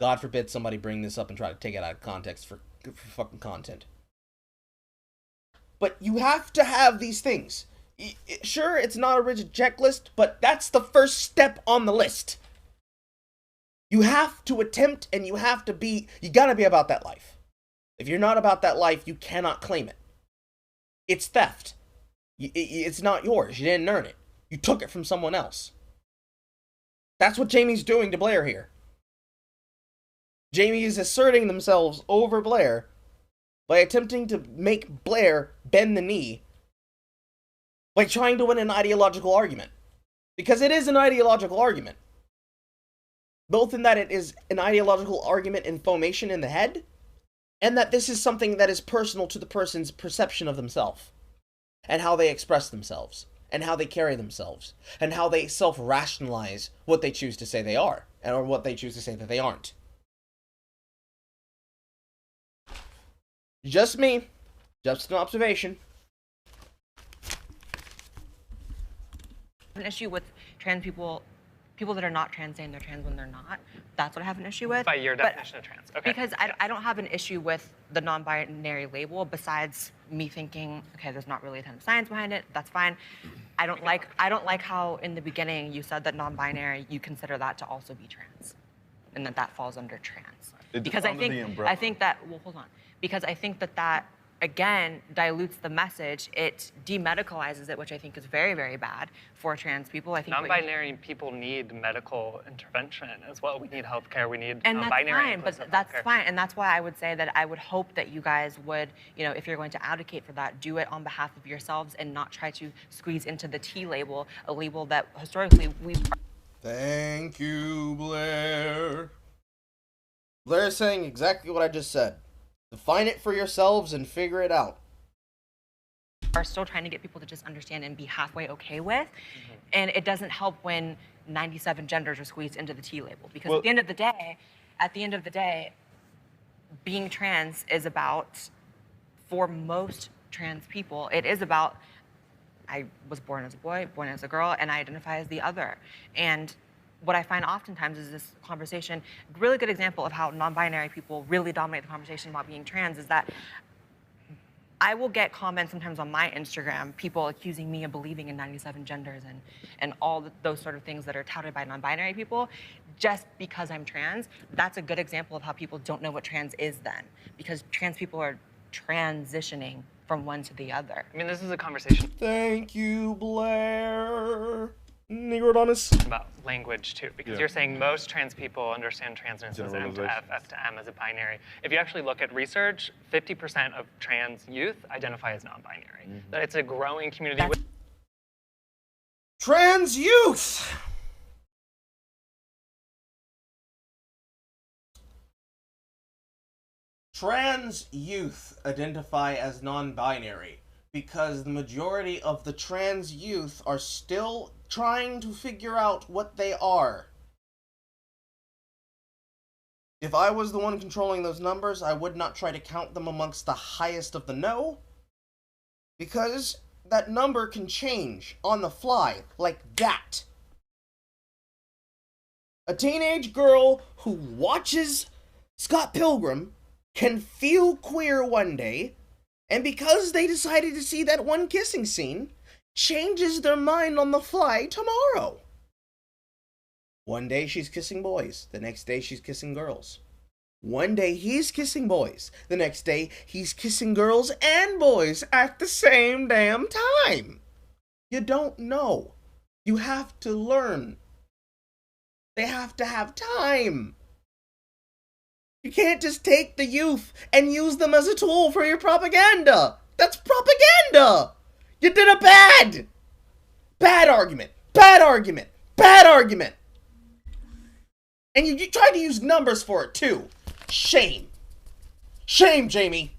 Speaker 15: God forbid somebody bring this up and try to take it out of context for fucking content. But you have to have these things. Sure, it's not a rigid checklist, but that's the first step on the list. You have to attempt and you gotta be about that life. If you're not about that life, you cannot claim it. It's theft. It's not yours. You didn't earn it. You took it from someone else. That's what Jamie's doing to Blair here. Jamie is asserting themselves over Blair by attempting to make Blair bend the knee by trying to win an ideological argument. Because it is an ideological argument. Both in that it is an ideological argument in formation in the head, and that this is something that is personal to the person's perception of themselves, and how they express themselves, and how they carry themselves, and how they self-rationalize what they choose to say they are, or what they choose to say that they aren't. Just me. Just an observation.
Speaker 16: An issue with trans people
Speaker 5: people that are not trans saying they're trans when they're not. That's what I have an issue with.
Speaker 8: By your definition of trans. Okay.
Speaker 5: Because I don't have an issue with the non-binary label besides me thinking, okay, there's not really a ton of science behind it. That's fine. I don't like how in the beginning you said that non-binary, you consider that to also be trans, and that falls under trans. Because I think that well, hold on. Because I think that again dilutes the message. It demedicalizes it, which I think is very, very bad for trans people. I think
Speaker 8: non-binary people need medical intervention as well. We need healthcare. We need
Speaker 5: and
Speaker 8: non-binary.
Speaker 5: And that's fine, but that's fine. And that's why I would say that I would hope that you guys would, if you're going to advocate for that, do it on behalf of yourselves and not try to squeeze into the T label, a label that historically we've.
Speaker 15: Thank you, Blair. Blair is saying exactly what I just said. Define it for yourselves and figure it out.
Speaker 5: Are still trying to get people to just understand and be halfway okay with. And it doesn't help when 97 genders are squeezed into the T label. Because at the end of the day, being trans is about, for most trans people, it is about, I was born as a boy, born as a girl, and I identify as the other. And what I find oftentimes is this conversation, a really good example of how non-binary people really dominate the conversation about being trans is that I will get comments sometimes on my Instagram, people accusing me of believing in 97 genders and all those sort of things that are touted by non-binary people just because I'm trans. That's a good example of how people don't know what trans is then, because trans people are transitioning from one to the other.
Speaker 8: I mean, this is a conversation.
Speaker 15: Thank you, Blair. Negrodonis.
Speaker 8: About language too, because you're saying most trans people understand transness as M to F, F to M as a binary. If you actually look at research, 50% of trans youth identify as non-binary. That it's a growing community.
Speaker 15: Trans youth. Trans youth identify as non-binary because the majority of the trans youth are still trying to figure out what they are. If I was the one controlling those numbers, I would not try to count them amongst the highest of the no, because that number can change on the fly, like that. A teenage girl who watches Scott Pilgrim can feel queer one day, and because they decided to see that one kissing scene, changes their mind on the fly tomorrow. One day she's kissing boys, the next day she's kissing girls. One day he's kissing boys, the next day he's kissing girls and boys at the same damn time. You don't know. You have to learn. They have to have time. You can't just take the youth and use them as a tool for your propaganda. That's propaganda. You did a bad argument. And you tried to use numbers for it too. Shame. Shame, Jamie.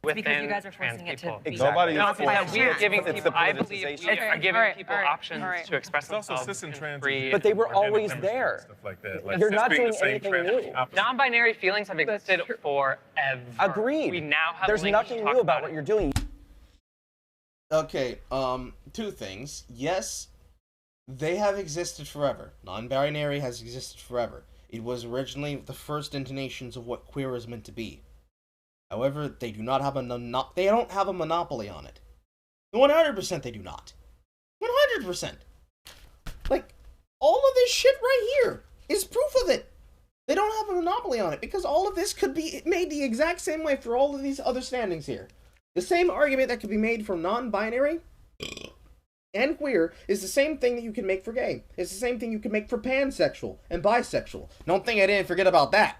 Speaker 5: Because you guys are forcing it to be.
Speaker 14: Nobody is
Speaker 8: we are giving people, I believe we are giving people options to express
Speaker 2: It's also
Speaker 8: themselves
Speaker 2: cis and trans.
Speaker 8: free.
Speaker 11: But they were always there.
Speaker 2: Stuff like that. Like,
Speaker 11: You're not
Speaker 2: being
Speaker 11: doing
Speaker 2: the same
Speaker 11: anything
Speaker 2: trans
Speaker 11: new.
Speaker 2: opposite.
Speaker 8: Non-binary feelings have existed forever.
Speaker 11: Agreed.
Speaker 8: We now have
Speaker 11: There's
Speaker 8: language
Speaker 11: nothing
Speaker 8: to talk
Speaker 11: new about what you're doing.
Speaker 15: Okay, two things. Yes, they have existed forever. Non-binary has existed forever. It was originally the first intonations of what queer is meant to be. However, they do not have they don't have a monopoly on it. 100% they do not. 100%. Like, all of this shit right here is proof of it. They don't have a monopoly on it because all of this could be made the exact same way for all of these other standings here. The same argument that could be made for non-binary and queer is the same thing that you can make for gay. It's the same thing you can make for pansexual and bisexual. Don't think I didn't forget about that.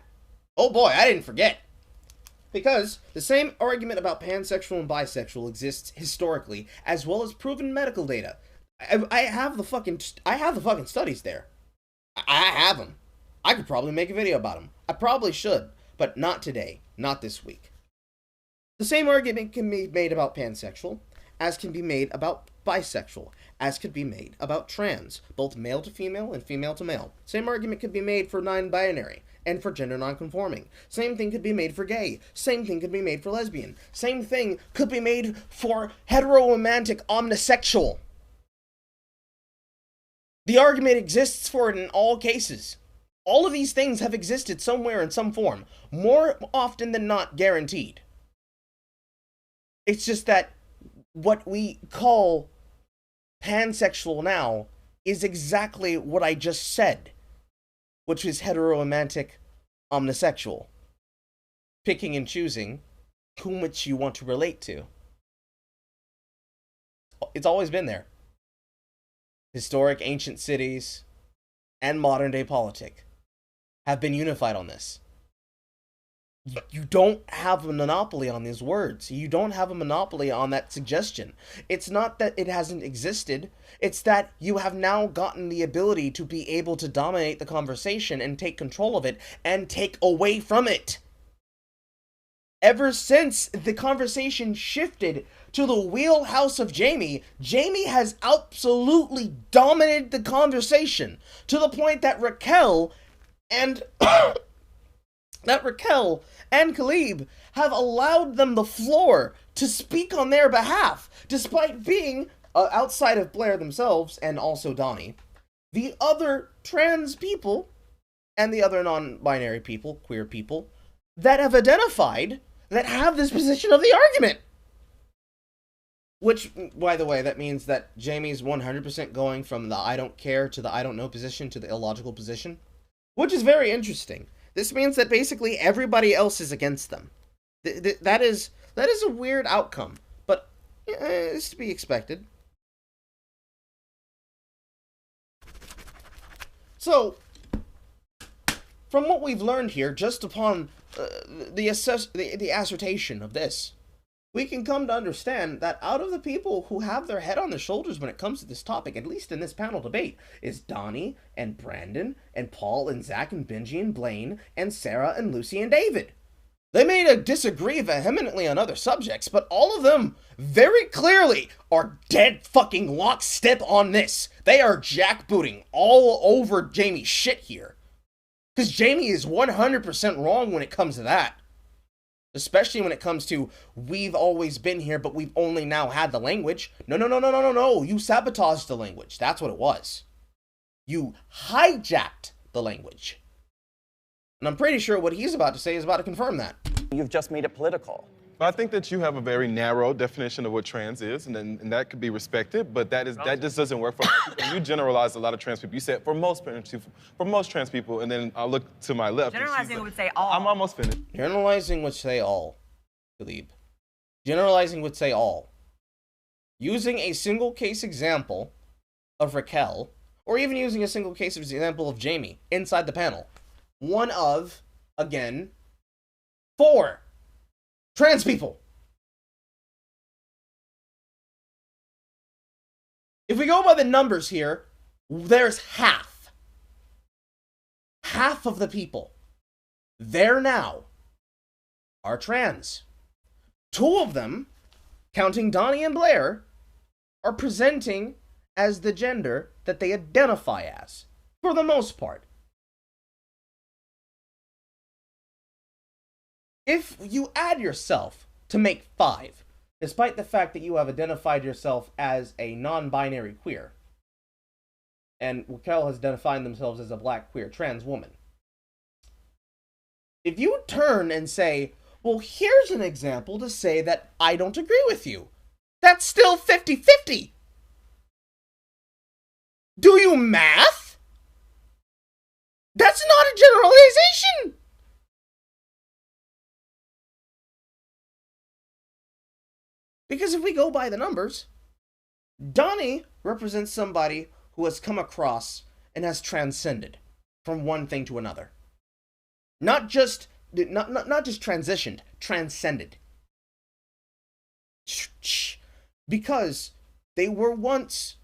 Speaker 15: Oh boy, I didn't forget. Because the same argument about pansexual and bisexual exists historically, as well as proven medical data. I have the fucking studies there. I have them. I could probably make a video about them. I probably should, but not today, not this week. The same argument can be made about pansexual, as can be made about bisexual, as could be made about trans, both male to female and female to male. Same argument could be made for non-binary and for gender non-conforming. Same thing could be made for gay. Same thing could be made for lesbian. Same thing could be made for heteroromantic omnisexual.
Speaker 1: The argument exists for it in all cases. All of these things have existed somewhere in some form, more often than not guaranteed. It's just that what we call pansexual now is exactly what I just said, which is heteroromantic omnisexual. Picking and choosing whom which you want to relate to. It's always been there. Historic ancient cities and modern day politic have been unified on this. You don't have a monopoly on these words. You don't have a monopoly on that suggestion. It's not that it hasn't existed. It's that you have now gotten the ability to be able to dominate the conversation and take control of it and take away from it. Ever since the conversation shifted to the wheelhouse of Jamie, Jamie has absolutely dominated the conversation to the point that Raquel and Khalib have allowed them the floor to speak on their behalf, despite being, outside of Blair themselves and also Donnie, the other trans people and the other non-binary people, queer people, that have identified that have this position of the argument. Which, by the way, that means that Jamie's 100% going from the I don't care to the I don't know position to the illogical position, which is very interesting. This means that basically everybody else is against them. That is a weird outcome, but it's to be expected. So, from what we've learned here, just upon the assertion of this, we can come to understand that out of the people who have their head on their shoulders when it comes to this topic, at least in this panel debate, is Donnie and Brandon and Paul and Zach and Benji and Blaine and Sarah and Lucy and David. They may disagree vehemently on other subjects, but all of them very clearly are dead fucking lockstep on this. They are jackbooting all over Jamie's shit here. Because Jamie is 100% wrong when it comes to that. Especially when it comes to, we've always been here, but we've only now had the language. No. You sabotaged the language. That's what it was. You hijacked the language. And I'm pretty sure what he's about to say is about to confirm that.
Speaker 12: You've just made it political.
Speaker 14: I think that you have a very narrow definition of what trans is, and that could be respected, but that just doesn't work for people. You generalize a lot of trans people. You said for most trans people, and then I'll look to my left.
Speaker 16: Generalizing would say all.
Speaker 14: I'm almost finished.
Speaker 1: Generalizing would say all, Khalib. Generalizing would say all. Using a single case example of Raquel, or even using a single case example of Jamie inside the panel. One of, again, 4 trans people. If we go by the numbers here, there's half. Half of the people there now are trans. 2 of them, counting Donnie and Blair, are presenting as the gender that they identify as, for the most part. If you add yourself to make 5, despite the fact that you have identified yourself as a non-binary queer, and Raquel has identified themselves as a black queer trans woman, if you turn and say, well, here's an example to say that I don't agree with you, that's still 50-50. Do you math? That's not a generalization. Because if we go by the numbers, Donnie represents somebody who has come across and has transcended from one thing to another. Not just transitioned, transcended. Because they were once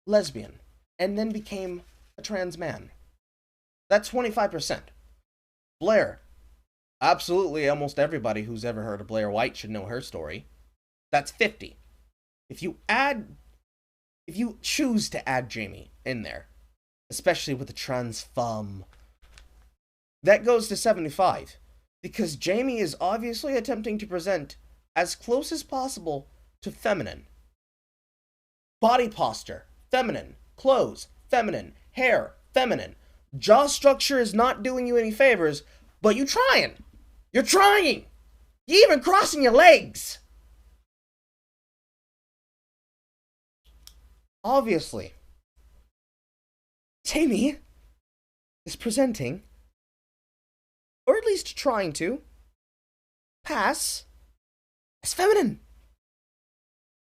Speaker 1: lesbian and then became a trans man. That's 25%. Blair, absolutely almost everybody who's ever heard of Blair White should know her story. That's 50. If you choose to add Jamie in there, especially with the trans femme, that goes to 75. Because Jamie is obviously attempting to present as close as possible to feminine. Body posture, feminine. Clothes,
Speaker 15: feminine. Hair, feminine. Jaw structure is not doing you any favors, but you trying. You're trying. You're even crossing your legs. Obviously, Jamie is presenting, or at least trying to, pass as feminine.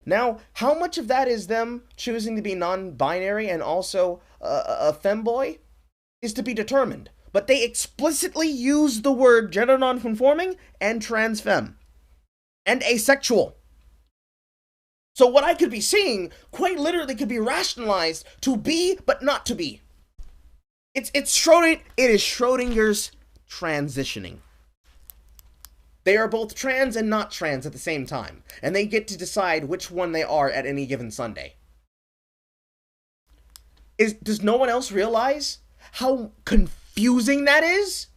Speaker 15: Now, how much of that is them choosing to be non-binary and also a femboy is to be determined. But they explicitly use the word gender non-conforming and trans femme and asexual. So what I could be seeing quite literally could be rationalized to be but not to be. It is Schrodinger's transitioning. They are both trans and not trans at the same time, and they get to decide which one they are at any given Sunday. Does no one else realize how confusing that is?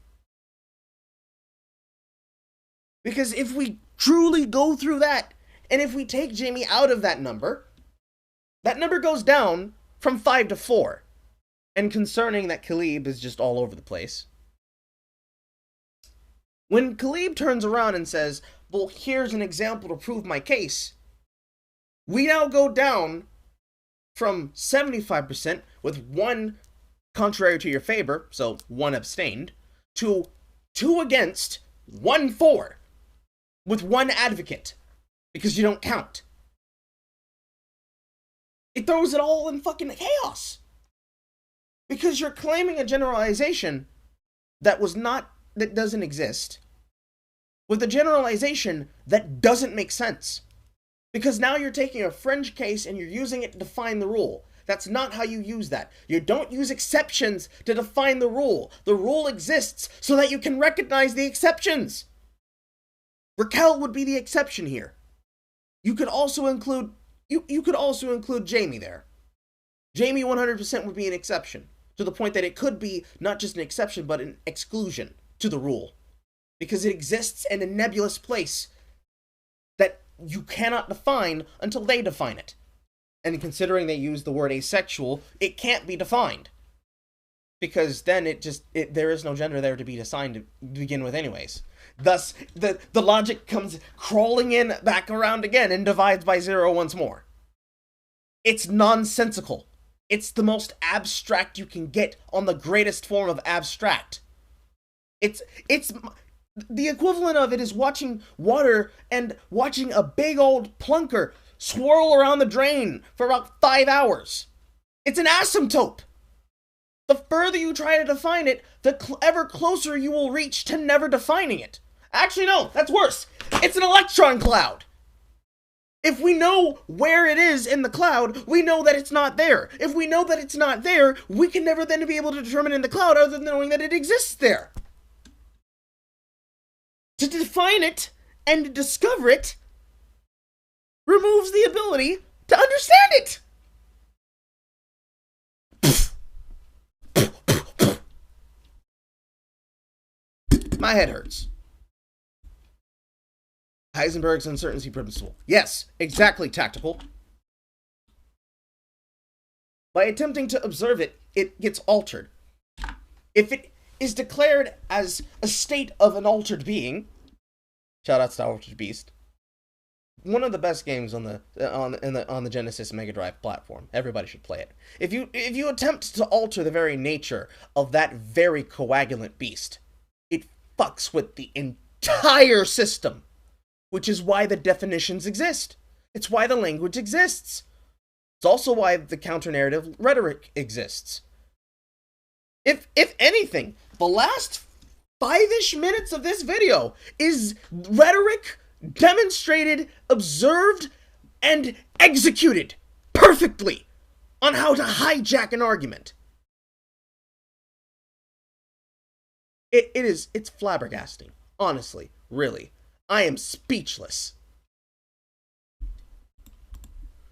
Speaker 15: Because if we truly go through that, and if we take Jamie out of that number goes down from 5 to 4. And concerning that Khalib is just all over the place. When Khalib turns around and says, well, here's an example to prove my case, we now go down from 75% with 1 contrary to your favor, so 1 abstained, to 2 against, 1 for, with 1 advocate, because you don't count. It throws it all in fucking chaos. Because you're claiming a generalization that doesn't exist, with a generalization that doesn't make sense. Because now you're taking a fringe case and you're using it to define the rule. That's not how you use that. You don't use exceptions to define the rule. The rule exists so that you can recognize the exceptions. Raquel would be the exception here. You could also include Jamie there. Jamie 100% would be an exception, to the point that it could be not just an exception, but an exclusion to the rule. Because it exists in a nebulous place that you cannot define until they define it. And considering they use the word asexual, it can't be defined. Because then there is no gender there to be assigned to begin with anyways. Thus, the logic comes crawling in back around again and divides by 0 once more. It's nonsensical. It's the most abstract you can get on the greatest form of abstract. It's the equivalent of it is watching water and watching a big old plunker swirl around the drain for about 5 hours. It's an asymptote. The further you try to define it, the ever closer you will reach to never defining it. Actually, no, that's worse. It's an electron cloud. If we know where it is in the cloud, we know that it's not there. If we know that it's not there, we can never then be able to determine in the cloud other than knowing that it exists there. To define it and to discover it removes the ability to understand it. My head hurts. Heisenberg's uncertainty principle. Yes, exactly, tactical. By attempting to observe it, it gets altered. If it is declared as a state of an altered being, shout out to Altered Beast, one of the best games on the Genesis Mega Drive platform. Everybody should play it. If you attempt to alter the very nature of that very coagulant beast, it fucks with the entire system. Which is why the definitions exist. It's why the language exists. It's also why the counter-narrative rhetoric exists. If anything, the last 5-ish minutes of this video is rhetoric demonstrated, observed, and executed perfectly on how to hijack an argument. It's flabbergasting. Honestly, really. I am speechless.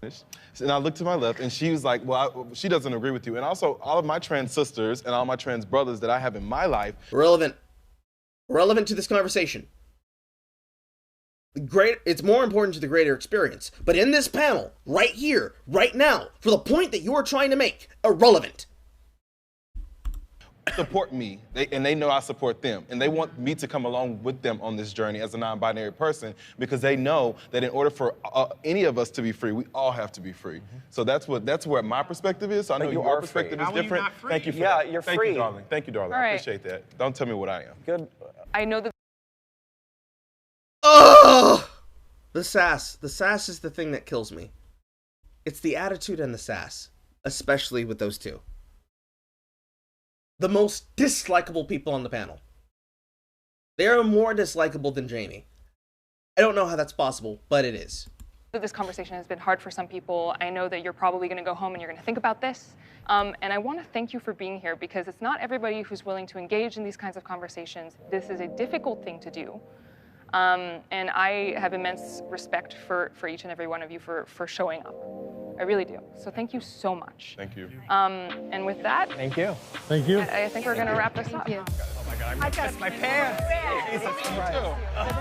Speaker 14: And I looked to my left, and she was like, well, she doesn't agree with you. And also, all of my trans sisters and all my trans brothers that I have in my life.
Speaker 15: Relevant to this conversation. It's more important to the greater experience. But in this panel, right here, right now, for the point that you are trying to make, irrelevant.
Speaker 14: support me, and they know I support them, and they want me to come along with them on this journey as a non-binary person, because they know that in order for any of us to be free, we all have to be free. So that's where my perspective is. So I know your perspective is different. Thank you for that.
Speaker 12: You're
Speaker 14: Thank
Speaker 12: free.
Speaker 14: you, darling. Thank you, darling.
Speaker 3: All
Speaker 14: I
Speaker 3: right.
Speaker 14: appreciate that. Don't tell me what I am.
Speaker 12: Good.
Speaker 3: I know that.
Speaker 1: Oh, the sass. The sass is the thing that kills me. It's the attitude and the sass, especially with those two. The most dislikable people on the panel. They are more dislikable than Jamie. I don't know how that's possible, but it is.
Speaker 3: This conversation has been hard for some people. I know that you're probably going to go home and you're going to think about this. And I want to thank you for being here, because it's not everybody who's willing to engage in these kinds of conversations. This is a difficult thing to do. And I have immense respect for each and every one of you for showing up. I really do. So thank you so much.
Speaker 14: Thank you.
Speaker 3: And with that,
Speaker 11: Thank you.
Speaker 10: Thank you.
Speaker 3: I think we're going to wrap this up.
Speaker 13: Thank you.
Speaker 11: Oh my God, I missed my pants. Jesus Christ.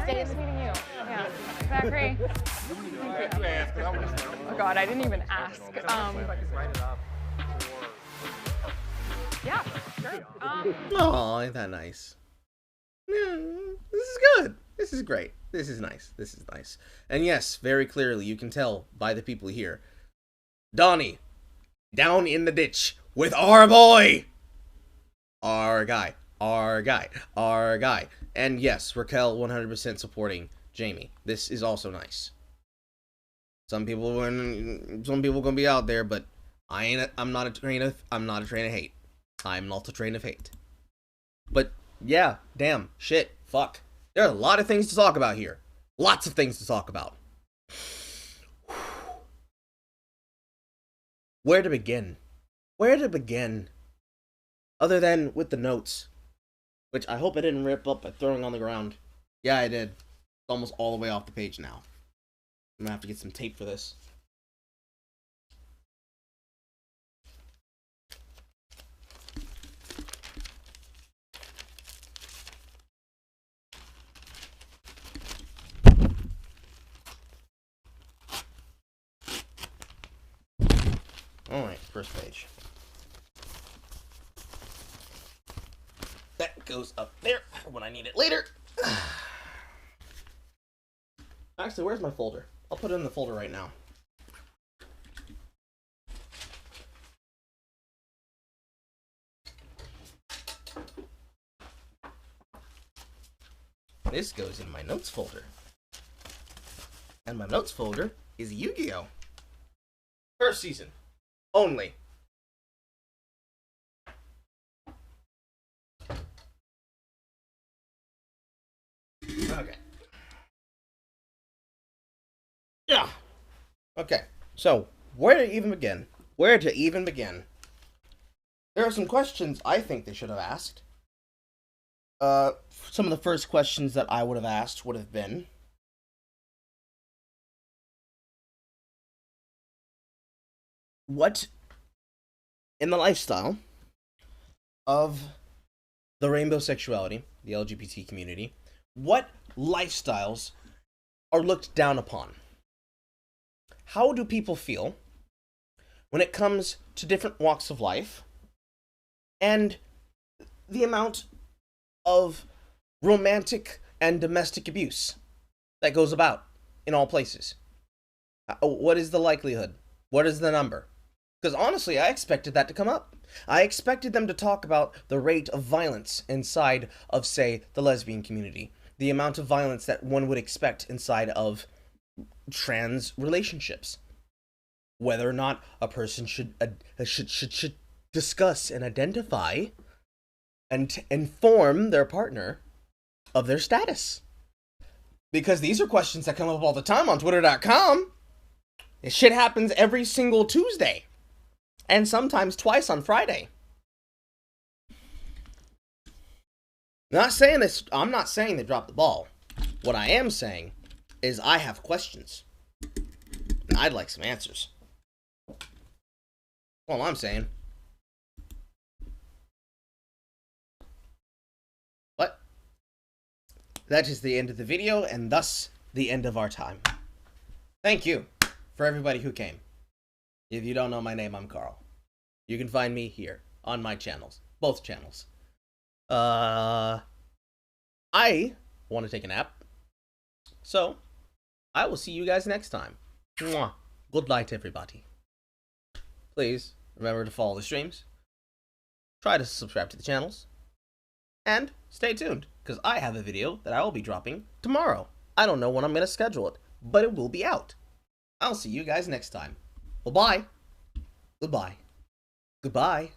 Speaker 3: Nice meeting you. Yeah. Zachary. Oh God, I didn't even ask. Yeah, sure.
Speaker 1: Oh, ain't that nice? Yeah, this is good. This is great. This is nice. This is nice. And yes, very clearly, you can tell by the people here. Donnie, down in the ditch with our boy. Our guy. Our guy. Our guy. And yes, Raquel 100% supporting Jamie. This is also nice. Some people gonna be out there, but I'm not a train of hate. I'm not a train of hate. But yeah, damn, shit, fuck. There are a lot of things to talk about here. Lots of things to talk about. Where to begin? Where to begin? Other than with the notes, which I hope I didn't rip up by throwing on the ground. Yeah, I did. It's almost all the way off the page now. I'm gonna have to get some tape for this. Alright, first page. That goes up there for when I need it later. Actually, where's my folder? I'll put it in the folder right now. This goes in my notes folder. And my notes folder is Yu-Gi-Oh! First season. Only. Okay. Yeah. Okay. So, where to even begin? Where to even begin? There are some questions I think they should have asked. Some of the first questions that I would have asked would have been, what in the lifestyle of the rainbow sexuality, the LGBT community, what lifestyles are looked down upon? How do people feel when it comes to different walks of life and the amount of romantic and domestic abuse that goes about in all places? What is the likelihood? What is the number? Because honestly, I expected that to come up. I expected them to talk about the rate of violence inside of, say, the lesbian community. The amount of violence that one would expect inside of trans relationships. Whether or not a person should discuss and identify and inform their partner of their status. Because these are questions that come up all the time on Twitter.com. This shit happens every single Tuesday. And sometimes twice on Friday. Not saying this, I'm not saying they dropped the ball. What I am saying is I have questions. And I'd like some answers. All I'm saying. But that is the end of the video, and thus the end of our time. Thank you for everybody who came. If you don't know my name, I'm Carl. You can find me here on my channels, both channels. I want to take a nap. So, I will see you guys next time. Mwah. Good night, everybody. Please remember to follow the streams. Try to subscribe to the channels. And stay tuned, because I have a video that I will be dropping tomorrow. I don't know when I'm going to schedule it, but it will be out. I'll see you guys next time. Well, bye. Goodbye. Goodbye.